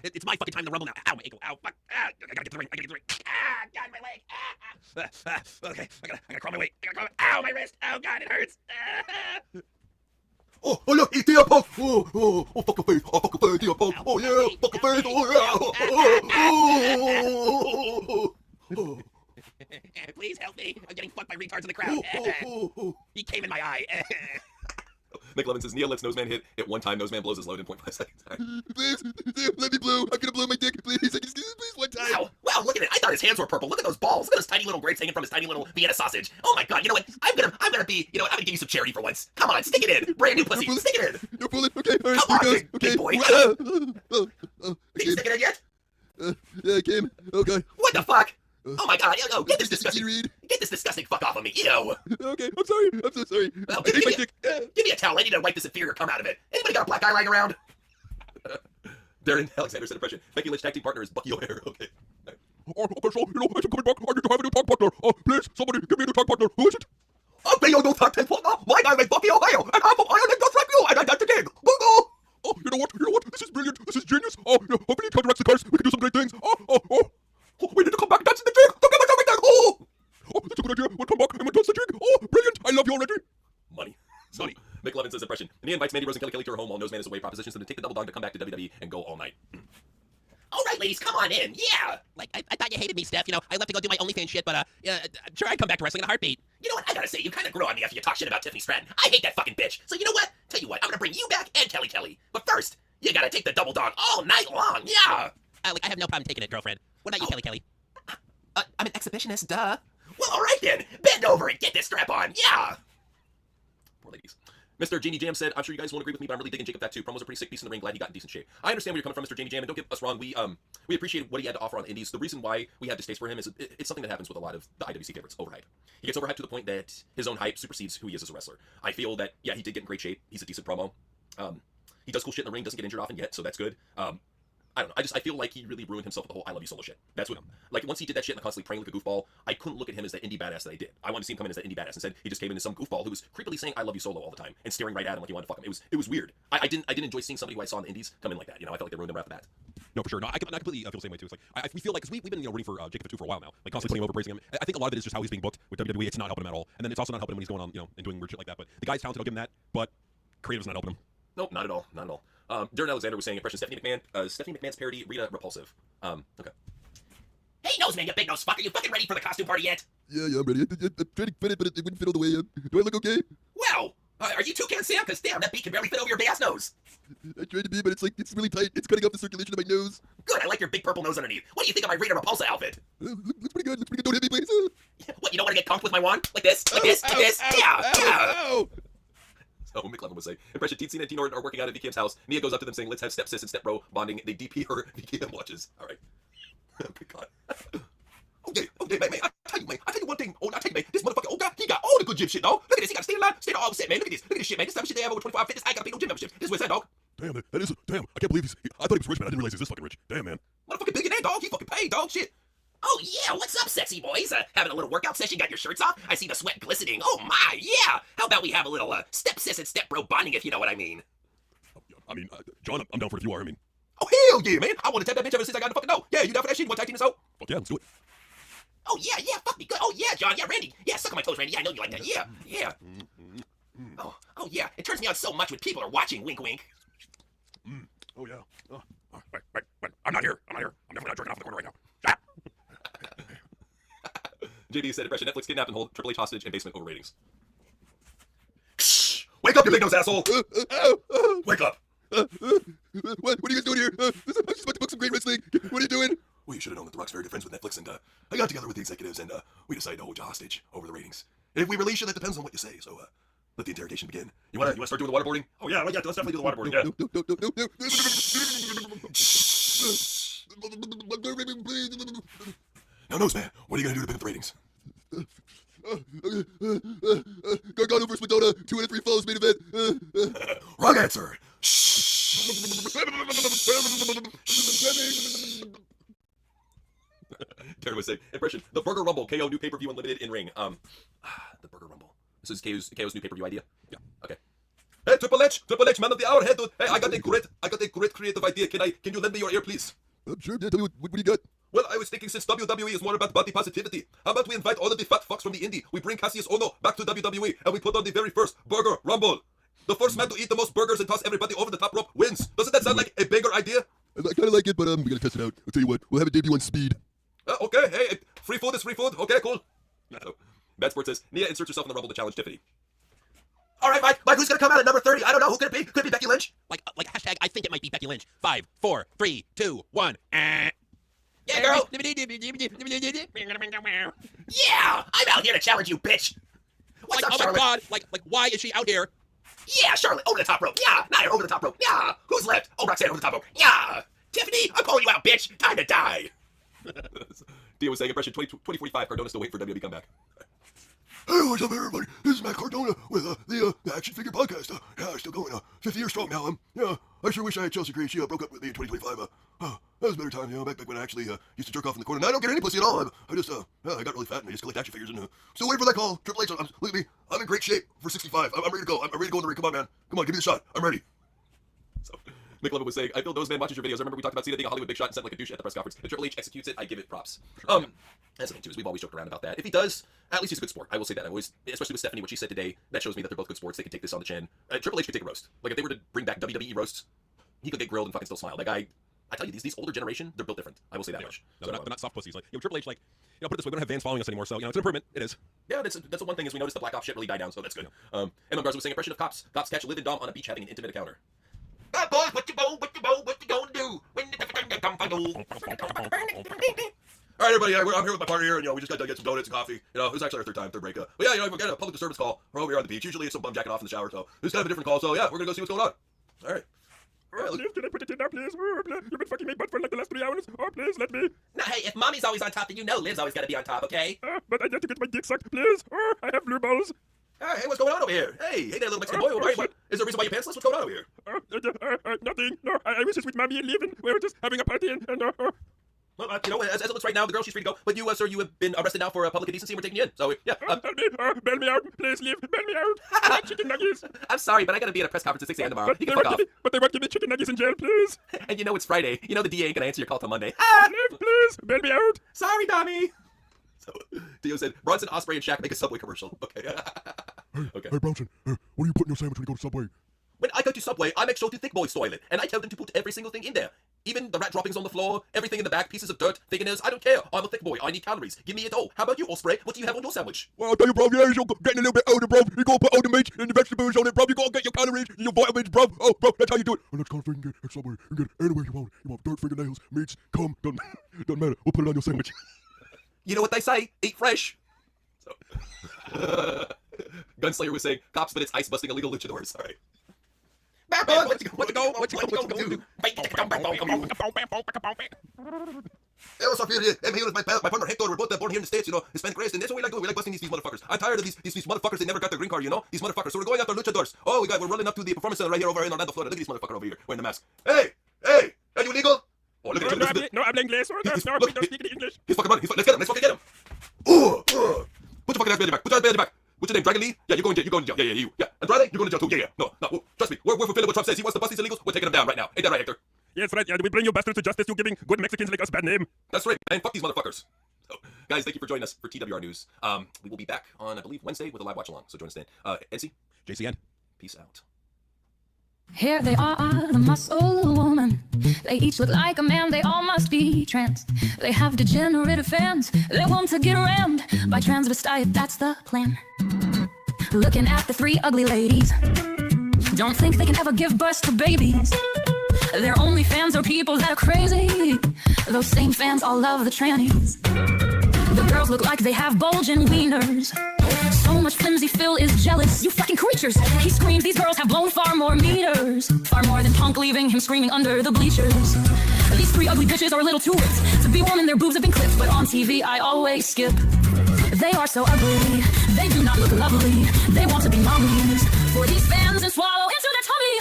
it's my fucking time to rumble now. Ow, my ankle. Ow, fuck. I gotta get to the ring. Ah, God, my leg. Okay, I gotta crawl my way. Ow, my wrist. Oh, God, it hurts. Oh, look, it's Tia Punk. Oh, fuck your face. Oh, fuck your face, Tia Punk. Oh, yeah, fuck your face. Oh, yeah. Please help me. I'm getting fucked by retards in the crowd. He came in my eye. Mick Levin says, Nia lets Noseman hit at one time. Noseman blows his load in 0.5 seconds. Please, let me blow. I'm gonna blow my dick. Please, please, one time. Wow, look at it. I thought his hands were purple. Look at those balls. Look at those tiny little grapes hanging from his tiny little Vienna sausage. Oh my God, you know what? I'm gonna be, I'm gonna give you some charity for once. Come on, stick it in. Brand new pussy. Stick it in. You're pulling. Okay, all right, Come on, here goes. big boy. Did you stick it in yet? Yeah, it came. Okay. What the fuck? Oh my God, get this disgusting fuck off of me, ew. Okay, I'm sorry. I'm so sorry. Well, give me a towel. I need to wipe this inferior cum out of it. Anybody got a black eye lying around? Darren Alexander said, impression. Becky Lynch tag team partner is Bucky O'Hare. Okay. Okay, so, you know, as I'm coming back, I need to have a new tag partner. Please, somebody give me a new tag partner. Who is it? I'll be your new tag team partner. My name is Bucky O'Hare, and I'm from Ireland just like you, and I got the gig. Go! Oh, you know what? This is brilliant. This is genius. Oh, you know, hopefully it counteracts the curse. We can do some great things. Oh, we need to come back and dance in the jig. Don't give us everything. Oh, that's a good idea. We'll come back and we'll dance the jig. Oh, brilliant. I love you already. Money. Mick Levin says, impression. Nia invites Mandy Rose and Kelly Kelly to her home while Noseman is away. Propositions them to take the double dog to come back to WWE and go all night. All right, ladies, come on in. Yeah. Like, I thought you hated me, Steph. You know, I left to go do my OnlyFans shit, but, I'm sure I'd come back to wrestling in a heartbeat. You know what? I gotta say, you kind of grew on me after you talk shit about Tiffany Stratton. I hate that fucking bitch. So you know what? Tell you what, I'm gonna bring you back and Kelly Kelly. But first, you gotta take the double dog all night long. Yeah. I have no problem taking it, girlfriend. What about you, Kelly Kelly? I'm an exhibitionist, duh. Well, all right then. Bend over and get this strap on. Yeah. Poor ladies. Mr. Jamie Jam said, I'm sure you guys won't agree with me, but I'm really digging Jacob Fat too. Promos are pretty sick, decent in the ring. Glad he got in decent shape. I understand where you're coming from, Mr. Jamie Jam, and don't get us wrong. We appreciate what he had to offer on the indies. The reason why we have distaste for him is it's something that happens with a lot of the IWC favorites. Overhype. He gets overhyped to the point that his own hype supersedes who he is as a wrestler. I feel that, yeah, he did get in great shape. He's a decent promo. He does cool shit in the ring, doesn't get injured often yet, so that's good. I don't know. I feel like he really ruined himself with the whole I Love You Solo shit. That's what, like, once he did that shit and constantly praying like a goofball, I couldn't look at him as that indie badass that I did. I wanted to see him come in as that indie badass. Instead, he just came in as some goofball who was creepily saying I love you Solo all the time and staring right at him like he wanted to fuck him. It was weird. I didn't enjoy seeing somebody who I saw in the indies come in like that. You know, I felt like they ruined him right off the bat. No, for sure. No, I completely feel the same way too. It's like we feel like, because we've been rooting for Jacob Fatu for a while now, like constantly putting him over, praising him. I think a lot of it is just how he's being booked with WWE. It's not helping him at all, and then it's also not helping him when he's going on, and doing weird shit like that. But the guy's talented. I'll give him that. But creative's not helping him. Nope, not at all. Not at all. Darren Alexander was saying, impression Stephanie McMahon. Stephanie McMahon's parody, Rita Repulsive. Okay. Hey, nose man, you big nose fucker. You fucking ready for the costume party yet? Yeah, I'm ready. I'm trying to fit it, but it wouldn't fit all the way. Do I look okay? Well, are you Toucan Sam? Because damn, that beak can barely fit over your ass nose. I tried to be, but it's really tight. It's cutting off the circulation of my nose. Good, I like your big purple nose underneath. What do you think of my Rita Repulsa outfit? Looks pretty good. Looks pretty good. Don't hit me, please. What, you don't want to get conked with my wand? Like this? Like this? Like this? Yeah. Ow. So McLevin would say, impression Teen and Teen Orton are working out at VKM's house. Nia goes up to them saying, let's have step sis and step bro bonding. They DP her VKM watches. All right. Good God. Okay, man, I tell you one thing. Oh, I tell you, man, this motherfucker, oh God, he got all the good gym shit, dog. Look at this, he got to stay in line, stay all set, man. Look at this shit, man. This type of shit they have over 25 fitness. I got to pay no gym membership. This is what's that, dog. Damn, that is. Damn, I can't believe I thought he was rich, man. I didn't realize he was this fucking rich. Damn, man. Motherfucking billionaire, dog. He fucking paid, dog. Shit. Oh yeah, what's up, sexy boys? Having a little workout session, got your shirts off? I see the sweat glistening. Oh my, yeah. How about we have a little step sis and step bro bonding, if you know what I mean? I mean, John, I'm down for it if you are. I mean. Oh, hell yeah, man. I want to tap that bitch ever since I got the fucking know. Yeah, you down for that shit? You want to tag team this out? Fuck yeah, let's do it. Oh yeah, fuck me good. Oh yeah, John, yeah, Randy. Yeah, suck on my toes, Randy. Yeah, I know you like that. Yeah. Oh yeah. It turns me on so much when people are watching. Wink, wink. Oh yeah. Wait. I'm not here. I'm definitely not jerking off in the corner right now. JB said, impression Netflix kidnapped and hold Triple H hostage in basement over ratings. Wake up, you big nose asshole! Wake up! What are you guys doing here? I'm just about to book some great wrestling. What are you doing? Well, you should have known that The Rock's very good friends with Netflix, and I got together with the executives, and we decided to hold you hostage over the ratings. If we release you, that depends on what you say, so let the interrogation begin. You wanna start doing the waterboarding? Oh yeah, let's definitely do the waterboarding, yeah. Now, nose man, what are you gonna do to pick up the ratings? Gargano vs. Madonna, 2 out of 3 falls main event. Wrong answer. Darren was saying, impression, the Burger Rumble, KO new pay-per-view unlimited in ring. The Burger Rumble. This is KO's new pay-per-view idea? Yeah. Okay. Hey, Triple H, man of the hour, hey, dude. Hey, I got a great creative idea. Can you lend me your ear, please? Sure, yeah, tell me what do you got? Well, I was thinking since WWE is more about body positivity, how about we invite all of the fat fucks from the indie? We bring Cassius Ohno back to WWE, and we put on the very first Burger Rumble. The first man to eat the most burgers and toss everybody over the top rope wins. Doesn't that sound like a bigger idea? I kind of like it, but we gotta test it out. I'll tell you what, we'll have it debut on Speed. Okay, hey, free food is free food. Okay, cool. Bad Sport says, Nia inserts herself in the Rumble to challenge Tiffany. All right, Mike, who's gonna come out at number 30? I don't know. Who could it be? Could it be Becky Lynch? Like hashtag, I think it might be Becky Lynch. 5, 4, 3, 2, 1. Yeah, girl. Yeah, I'm out here to challenge you, bitch. What's up, Charlotte? Oh my God, like why is she out here? Yeah, Charlotte, over the top rope. Yeah, Nia, over the top rope. Yeah, who's left? Oh, Roxanne, over the top rope. Yeah, Tiffany, I'm calling you out, bitch. Time to die. Dio was saying, impression 2045, Cardona still wait for WWE comeback. Hey, what's up, everybody? This is Matt Cardona with the Action Figure Podcast. Yeah, still going. 5th year strong now. Yeah, I sure wish I had Chelsea Green. She broke up with me in 2025. That was a better time, back when I actually used to jerk off in the corner. And I don't get any pussy at all. I just, I got really fat and I just collect action figures and still waiting for that call. Triple H, look at me. I'm in great shape for 65. I'm ready to go. I'm ready to go in the ring. Come on, man. Come on, give me the shot. I'm ready. So, McLevin was saying, I feel those man watches your videos. I remember we talked about Cena being a Hollywood big shot and sounded like a douche at the press conference. If Triple H executes it, I give it props. That's the thing too, is we've always joked around about that. If he does, at least he's a good sport. I will say that. I always, especially with Stephanie, what she said today, that shows me that they're both good sports. They can take this on the chin. Triple H could take a roast. Like if they were to bring back WWE roasts, he could get grilled and fucking still smile. That guy, I tell you, these older generation, they're built different. I will say that much. No, they're not soft pussies. Like Triple H, like put it this way, we don't have fans following us anymore, so it's an improvement. It is. Yeah, that's the one thing is we noticed the Black Ops shit really died down, so that's good. Emma Garza was saying, impression of cops. Cops catch Liv and Dom on a beach having an intimate encounter. Bad boys, what you gonna do? When the come for you? All right, everybody, I'm here with my partner here, and we just got to get some donuts and coffee. It was actually our third break. But yeah, we got a public service call. We're over here on the beach. Usually it's some bum jacking off in the shower, so this is kind of a different call. So yeah, we're gonna go see what's going on. All right. Please, can I put it in now, please? You've been fucking me butt for like the last 3 hours. Oh, please, let me. Now, hey, if mommy's always on top, then Liv's always gotta be on top, okay? But I get to get my dick sucked, please. I have blue balls. Hey, what's going on over here? Hey, there, little Mexican boy. Is there a reason why you're pantsless? What's going on over here? Nothing. No, I was just with mommy and leaving. We were just having a party and Well, as it looks right now, the girl, she's free to go. But you, sir, you have been arrested now for public indecency, and we're taking you in. So, yeah. Help me. Bail me out. Please leave. Bail me out. Chicken nuggets. I'm sorry, but I got to be at a press conference at 6 a.m. tomorrow. You can fuck off. But they won't give me chicken nuggets in jail, please. And you know it's Friday. You know the DA ain't going to answer your call till Monday. Leave, please. Bail me out. Sorry, Tommy. So, Dio said, Bronson, Osprey, and Shaq make a Subway commercial. Okay. Okay. Hey, Bronson, what do you put in your sandwich when you go to Subway? When I go to Subway, I make sure to Thick Boy's toilet, and I tell them to put every single thing in there. Even the rat droppings on the floor, everything in the back, pieces of dirt, fingernails, I don't care. I'm a thick boy. I need calories. Give me it all. How about you, Osprey? What do you have on your sandwich? Well, I'll tell you, bro, yeah, you're getting a little bit older, bro. You gotta put all the meat and the vegetables on it, bro. You gotta get your calories and your vitamins, bro. Oh, bro, that's how you do it. And that's kind of thing you can get at Subway. You can get it anywhere you want. You want dirt, fingernails, meats, cum, doesn't matter. We'll put it on your sandwich. You know what they say? Eat fresh. So. Gunslayer was saying, cops, but it's ice busting illegal luchadors. All right. Batman, what you gonna do? Hey, what's up here? I'm here with my partner Hector. We're both born here in the States, you know, Hispanic race, and that's what we like doing. We like busting these motherfuckers. I'm tired of these motherfuckers. They never got their green card, you know? These motherfuckers. So we're going after luchadors. Oh, we're running up to the performance center right here over in Orlando, Florida. Look at these motherfuckers over here wearing the mask. Hey, are you illegal? Oh, look at you. No, habla inglés. No, we don't speak English. He's fucking running. Let's get him. Let's fucking get him. Put your fucking ass behind your back. Put your ass behind your back. What's your name? Dragon Lee? Yeah, you're going to jail. Yeah, you. Yeah. Andrade, you're going to jail too. Yeah. No. Trust me. We're fulfilling what Trump says. He wants to bust these illegals. We're taking them down right now. Ain't that right, Hector? Yes, right. Yeah, we bring you bastards to justice. You giving good Mexicans like us bad name. That's right. And fuck these motherfuckers. So, guys, thank you for joining us for TWR News. We will be back on, I believe, Wednesday with a live watch along. So join us then. NC? JCN. Peace out. Here they are, the muscle woman. They each look like a man, they all must be trans. They have degenerate fans, they want to get rammed by transvestite, that's the plan. Looking at the three ugly ladies, don't think they can ever give birth to babies. Their only fans are people that are crazy. Those same fans all love the trannies. The girls look like they have bulging wieners. So much flimsy Phil is jealous. You fucking creatures. He screams these girls have blown far more meters. Far more than Punk leaving him screaming under the bleachers. These three ugly bitches are a little too ripped to be women, their boobs have been clipped. But on TV I always skip. They are so ugly, they do not look lovely. They want to be mommies for these fans and swallow into their tummy.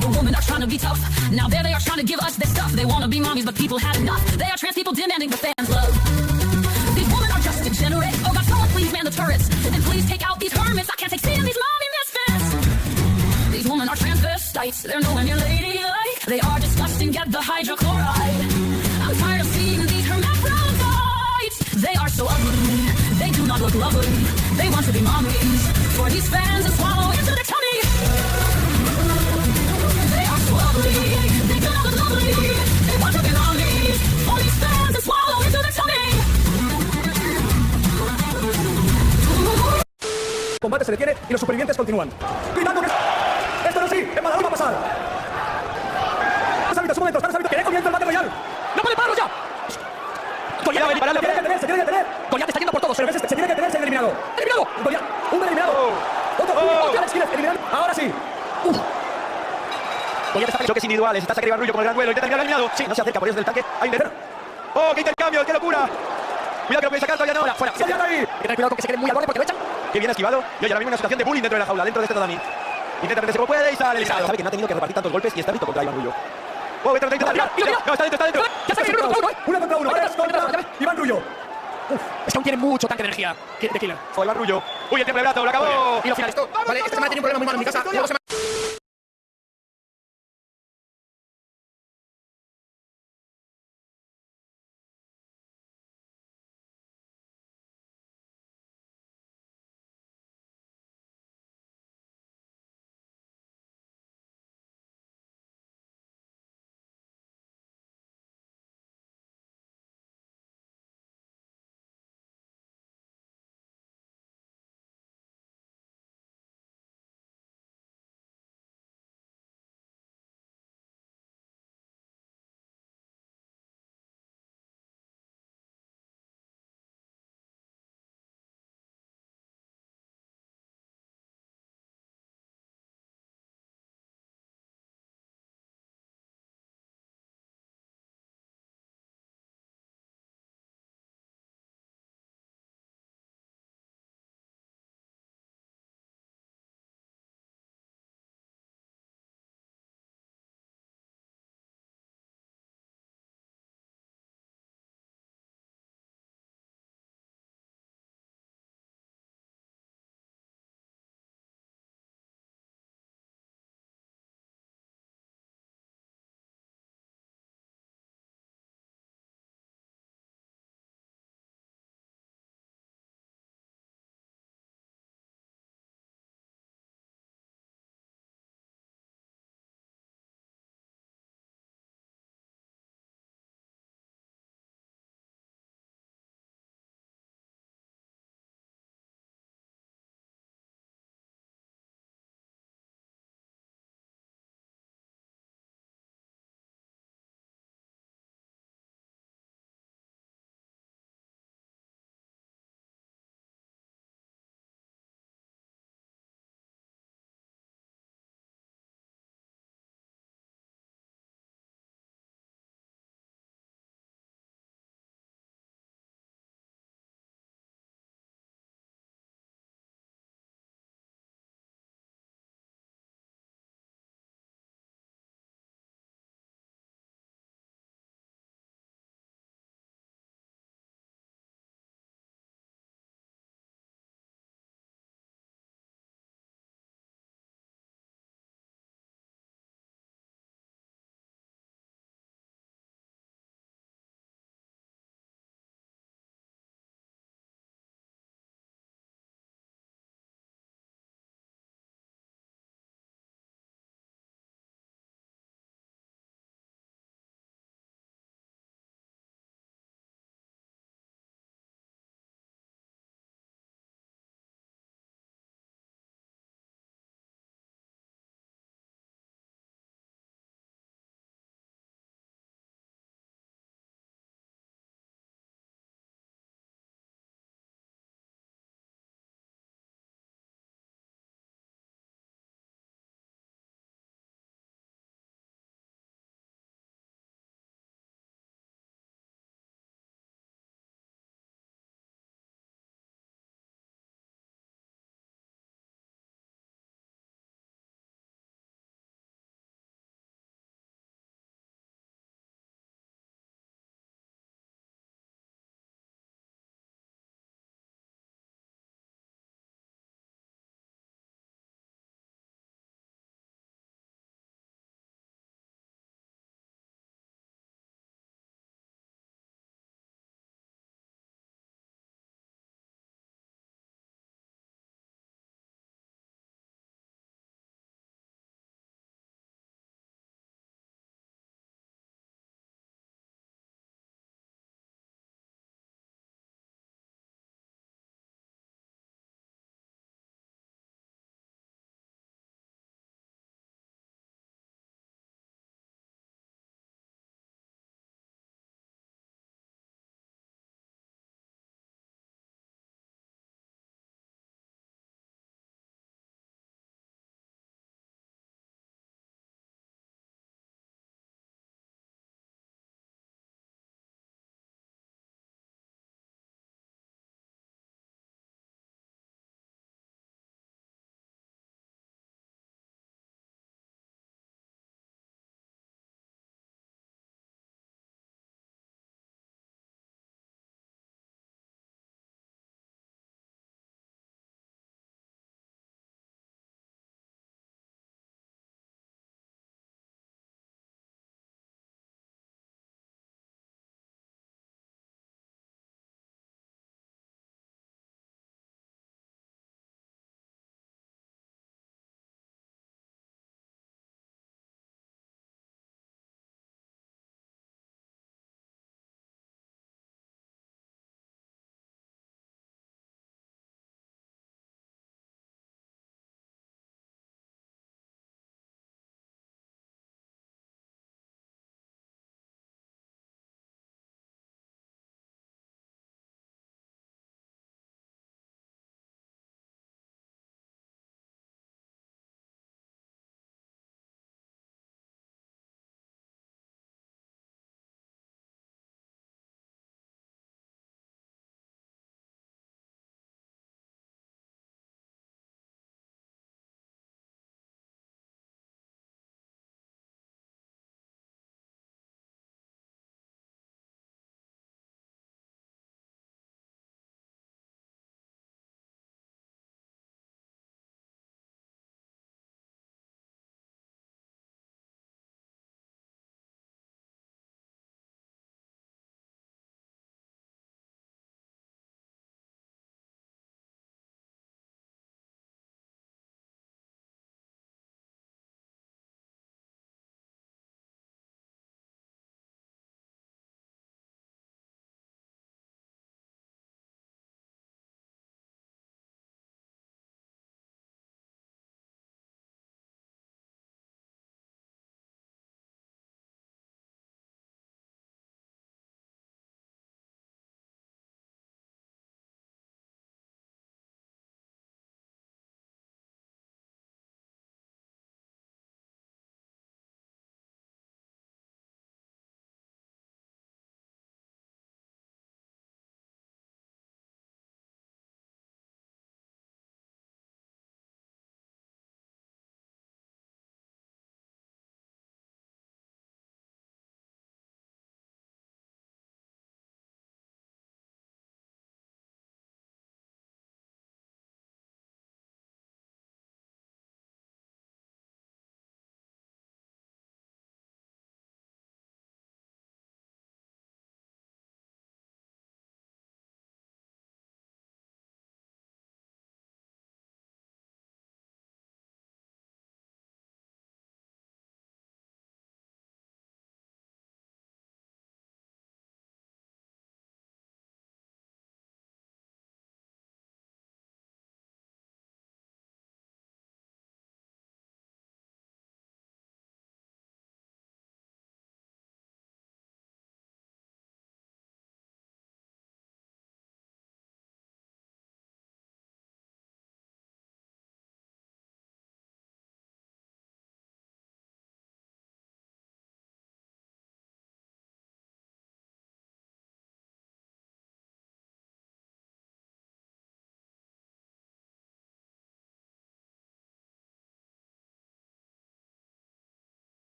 The women are trying to be tough. Now there they are trying to give us this stuff. They want to be mommies, but people had enough. They are trans people demanding the fans love. These women are just degenerate. Oh God, someone please man the turrets. And please take out these hermits. I can't take seeing these mommy misfits. These women are transvestites. They're nowhere near ladylike. They are disgusting. Get the hydrochloride. I'm tired of seeing these hermaphrodites. They are so ugly. They do not look lovely. They want to be mommies for these fans and swallow into their tummy. They are so ugly. They do not look lovely. They want to be mommies for these fans and swallow into their tummy. El combate se detiene y los supervivientes continúan. Gritando que esto no sí, en Badalona va a pasar. Están árbitros, un momento, que comienza el bate royal. ¡No puede pararlo ya! Goliat se tiene que detener. Goliat está yendo por todos, pero se tiene que detener, se ha eliminado. ¡Eliminado! Goliat, un eliminado. Otro Alex Quiles, eliminado. Ahora sí. Goliat está choques individuales, está Iván Rullo con el gran duelo, intenta terminar eliminado. Sí, no se acerca por eso del tanque. Hay un tercero. ¡Oh, qué intercambio! ¡Qué locura! Cuidado que lo puede sacar todavía no. Fuera. Goliat ahí. Hay que tener cuidado con que se quede muy al borde porque lo echan. Que bien esquivado. Y oye, ahora mismo una situación de bullying dentro de la jaula, dentro de este Todami. Intenta meterse como puede y sale eliminado. Sabe que no ha tenido que repartir tantos golpes y está listo contra Iván Rullo. Oh, vete, tirar. No, está dentro. Ya está dentro. Uno contra uno. Contra Iván Rullo. Es que aún tiene mucho tanque de energía de Killer. Oh, Iván Rullo. Uy, el tiempo de brazo, lo acabó. Y lo final. Vale, esta semana tenía un problema muy malo en mi casa. Luego se me